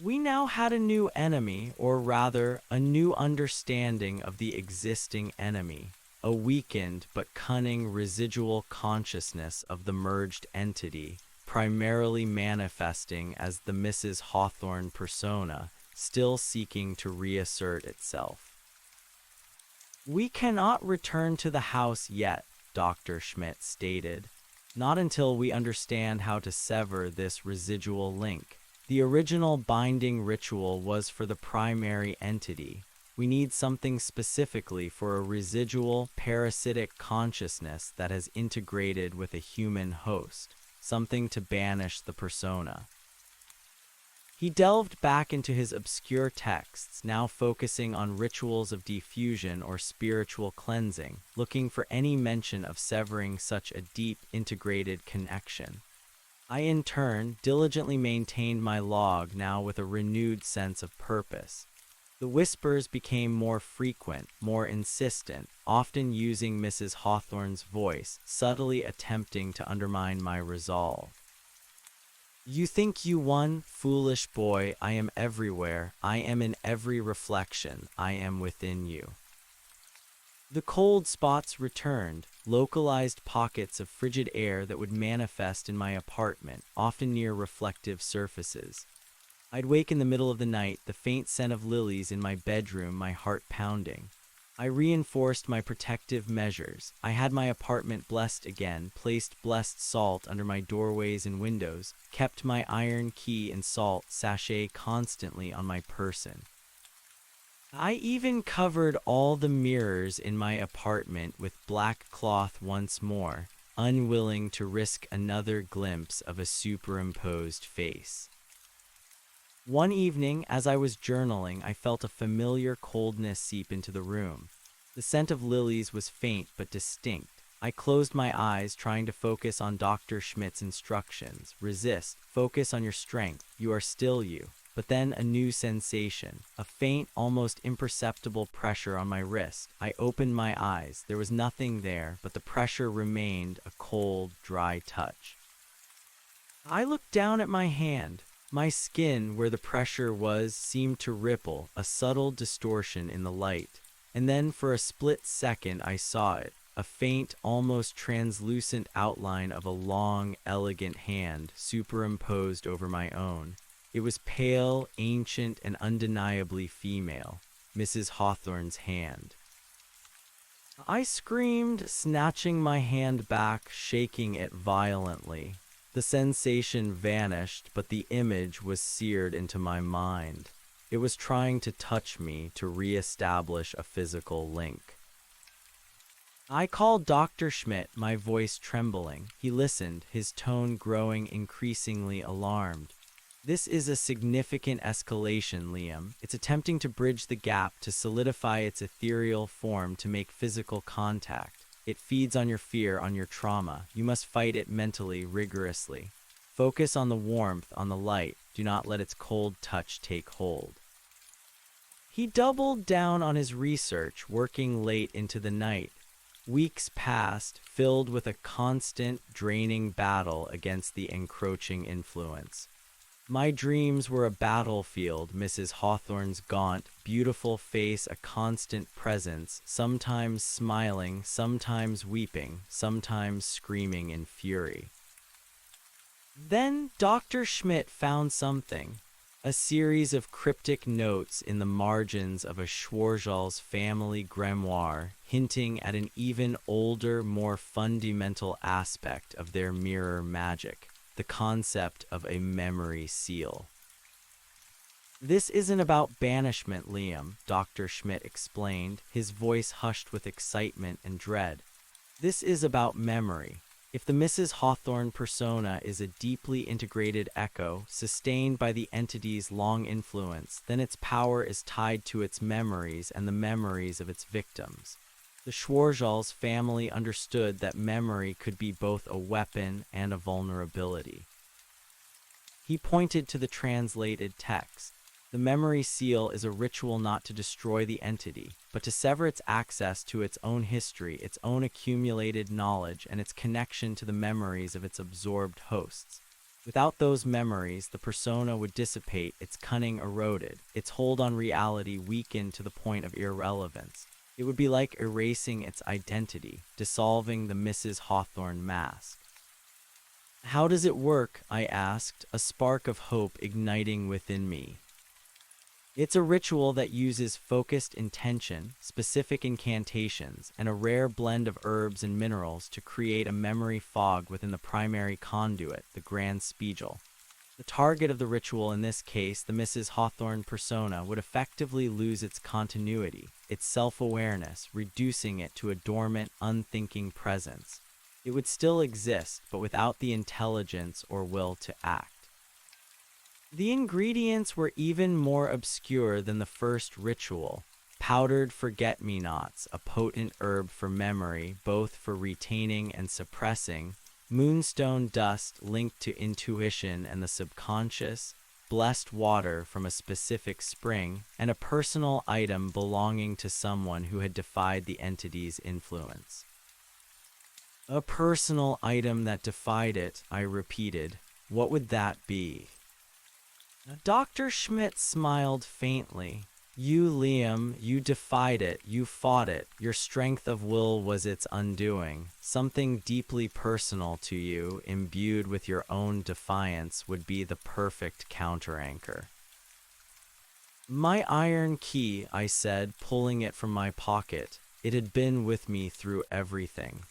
We now had a new enemy, or rather, a new understanding of the existing enemy, a weakened but cunning residual consciousness of the merged entity, primarily manifesting as the Mrs. Hawthorne persona, still seeking to reassert itself. We cannot return to the house yet, Dr. Schmidt stated, not until we understand how to sever this residual link. The original binding ritual was for the primary entity. We need something specifically for a residual, parasitic consciousness that has integrated with a human host, something to banish the persona. He delved back into his obscure texts, now focusing on rituals of diffusion or spiritual cleansing, looking for any mention of severing such a deep, integrated connection. I, in turn, diligently maintained my log, now with a renewed sense of purpose. The whispers became more frequent, more insistent, often using Mrs. Hawthorne's voice, subtly attempting to undermine my resolve. You think you won, foolish boy, I am everywhere, I am in every reflection, I am within you. The cold spots returned, localized pockets of frigid air that would manifest in my apartment, often near reflective surfaces. I'd wake in the middle of the night, the faint scent of lilies in my bedroom, my heart pounding. I reinforced my protective measures. I had my apartment blessed again, placed blessed salt under my doorways and windows, kept my iron key and salt sachet constantly on my person. I even covered all the mirrors in my apartment with black cloth once more, unwilling to risk another glimpse of a superimposed face. One evening, as I was journaling, I felt a familiar coldness seep into the room. The scent of lilies was faint but distinct. I closed my eyes, trying to focus on Dr. Schmidt's instructions. Resist, focus on your strength, you are still you. But then a new sensation, a faint, almost imperceptible pressure on my wrist. I opened my eyes. There was nothing there, but the pressure remained, a cold, dry touch. I looked down at my hand. My skin, where the pressure was, seemed to ripple, a subtle distortion in the light. And then, for a split second, I saw it, a faint, almost translucent outline of a long, elegant hand superimposed over my own. It was pale, ancient, and undeniably female, Mrs. Hawthorne's hand. I screamed, snatching my hand back, shaking it violently. The sensation vanished, but the image was seared into my mind. It was trying to touch me, to re-establish a physical link. I called Dr. Schmidt, my voice trembling. He listened, his tone growing increasingly alarmed. This is a significant escalation, Liam. It's attempting to bridge the gap, to solidify its ethereal form, to make physical contact. It feeds on your fear, on your trauma. You must fight it mentally, rigorously. Focus on the warmth, on the light. Do not let its cold touch take hold. He doubled down on his research, working late into the night. Weeks passed, filled with a constant, draining battle against the encroaching influence. My dreams were a battlefield, Mrs. Hawthorne's gaunt, beautiful face a constant presence, sometimes smiling, sometimes weeping, sometimes screaming in fury. Then Dr. Schmidt found something. A series of cryptic notes in the margins of a Schwarzschild's family grimoire, hinting at an even older, more fundamental aspect of their mirror magic. The concept of a memory seal. This isn't about banishment, Liam, Dr. Schmidt explained, his voice hushed with excitement and dread. This is about memory. If the Mrs. Hawthorne persona is a deeply integrated echo, sustained by the entity's long influence, then its power is tied to its memories and the memories of its victims. The Schwarzschild's family understood that memory could be both a weapon and a vulnerability. He pointed to the translated text. The memory seal is a ritual not to destroy the entity, but to sever its access to its own history, its own accumulated knowledge, and its connection to the memories of its absorbed hosts. Without those memories, the persona would dissipate, its cunning eroded, its hold on reality weakened to the point of irrelevance. It would be like erasing its identity, dissolving the Mrs. Hawthorne mask. How does it work? I asked, a spark of hope igniting within me. It's a ritual that uses focused intention, specific incantations, and a rare blend of herbs and minerals to create a memory fog within the primary conduit, the Grand Spiegel. The target of the ritual, in this case, the Mrs. Hawthorne persona, would effectively lose its continuity, its self-awareness, reducing it to a dormant, unthinking presence. It would still exist, but without the intelligence or will to act. The ingredients were even more obscure than the first ritual. Powdered forget-me-nots, a potent herb for memory, both for retaining and suppressing, moonstone dust linked to intuition and the subconscious, blessed water from a specific spring, and a personal item belonging to someone who had defied the entity's influence. A personal item that defied it, I repeated. What would that be? Dr. Schmidt smiled faintly. You, Liam, you defied it, you fought it. Your strength of will was its undoing. Something deeply personal to you, imbued with your own defiance, would be the perfect counter-anchor. My iron key, I said, pulling it from my pocket. It had been with me through everything.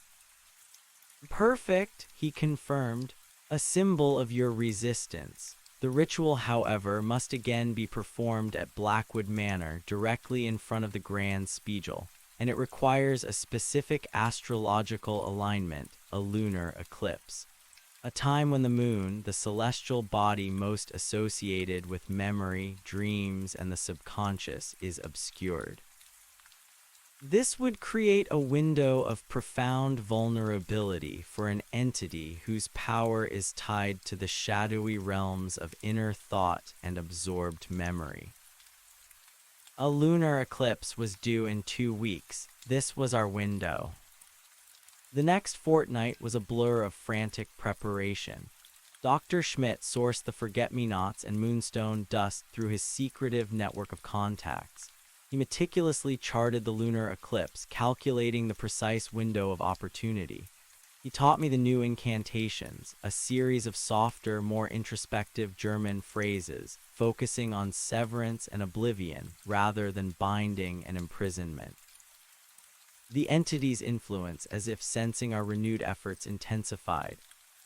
Perfect, he confirmed. A symbol of your resistance. The ritual, however, must again be performed at Blackwood Manor, directly in front of the Grand Spiegel, and it requires a specific astrological alignment, a lunar eclipse. A time when the moon, the celestial body most associated with memory, dreams, and the subconscious, is obscured. This would create a window of profound vulnerability for an entity whose power is tied to the shadowy realms of inner thought and absorbed memory. A lunar eclipse was due in 2 weeks. This was our window. The next fortnight was a blur of frantic preparation. Dr. Schmidt sourced the forget-me-nots and moonstone dust through his secretive network of contacts. He meticulously charted the lunar eclipse, calculating the precise window of opportunity. He taught me the new incantations, a series of softer, more introspective German phrases, focusing on severance and oblivion rather than binding and imprisonment. The entity's influence, as if sensing our renewed efforts, intensified.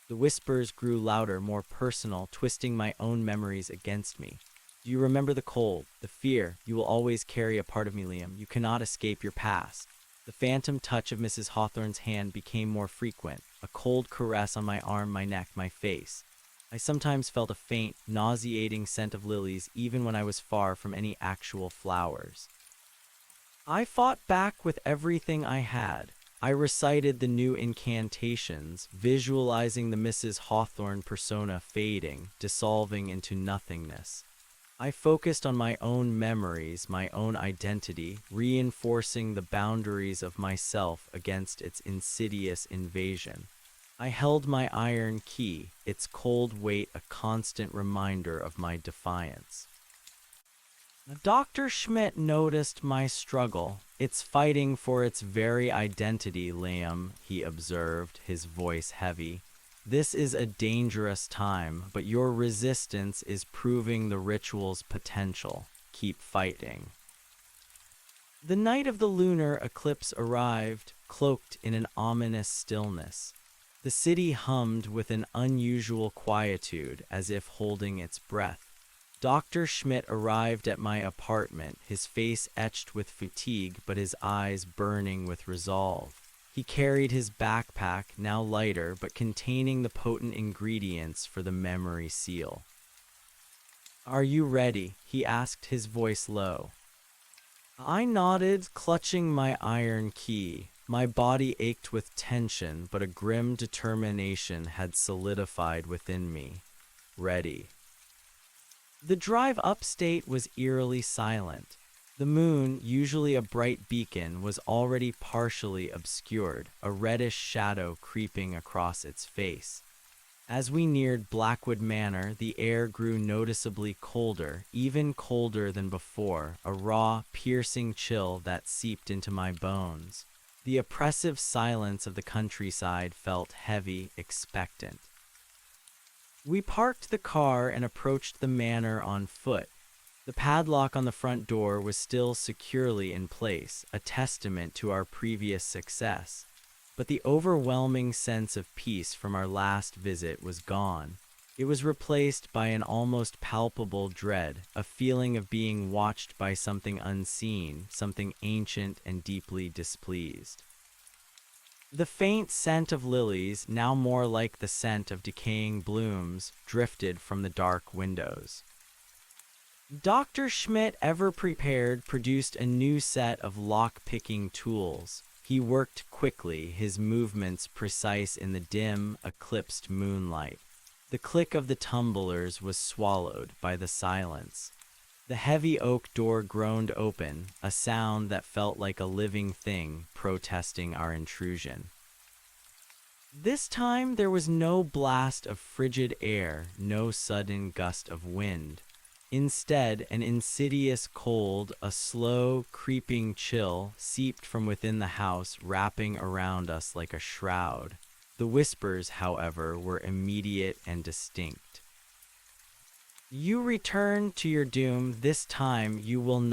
The whispers grew louder, more personal, twisting my own memories against me. Do you remember the cold, the fear? You will always carry a part of me, Liam. You cannot escape your past. The phantom touch of Mrs. Hawthorne's hand became more frequent, a cold caress on my arm, my neck, my face. I sometimes felt a faint, nauseating scent of lilies even when I was far from any actual flowers. I fought back with everything I had. I recited the new incantations, visualizing the Mrs. Hawthorne persona fading, dissolving into nothingness. I focused on my own memories, my own identity, reinforcing the boundaries of myself against its insidious invasion. I held my iron key, its cold weight a constant reminder of my defiance. Dr. Schmidt noticed my struggle. It's fighting for its very identity, Liam, he observed, his voice heavy. This is a dangerous time, but your resistance is proving the ritual's potential. Keep fighting. The night of the lunar eclipse arrived, cloaked in an ominous stillness. The city hummed with an unusual quietude, as if holding its breath. Dr. Schmidt arrived at my apartment, his face etched with fatigue but his eyes burning with resolve. He carried his backpack, now lighter but containing the potent ingredients for the memory seal. "Are you ready?" he asked, his voice low. I nodded, clutching my iron key. My body ached with tension, but a grim determination had solidified within me. Ready. The drive upstate was eerily silent. The moon, usually a bright beacon, was already partially obscured, a reddish shadow creeping across its face. As we neared Blackwood Manor, the air grew noticeably colder, even colder than before, a raw, piercing chill that seeped into my bones. The oppressive silence of the countryside felt heavy, expectant. We parked the car and approached the manor on foot. The padlock on the front door was still securely in place, a testament to our previous success. But the overwhelming sense of peace from our last visit was gone. It was replaced by an almost palpable dread, a feeling of being watched by something unseen, something ancient and deeply displeased. The faint scent of lilies, now more like the scent of decaying blooms, drifted from the dark windows. Dr. Schmidt, ever prepared, produced a new set of lock-picking tools. He worked quickly, his movements precise in the dim, eclipsed moonlight. The click of the tumblers was swallowed by the silence. The heavy oak door groaned open, a sound that felt like a living thing protesting our intrusion. This time there was no blast of frigid air, no sudden gust of wind. Instead, an insidious cold, a slow, creeping chill, seeped from within the house, wrapping around us like a shroud. The whispers, however, were immediate and distinct. "You return to your doom. This time you will not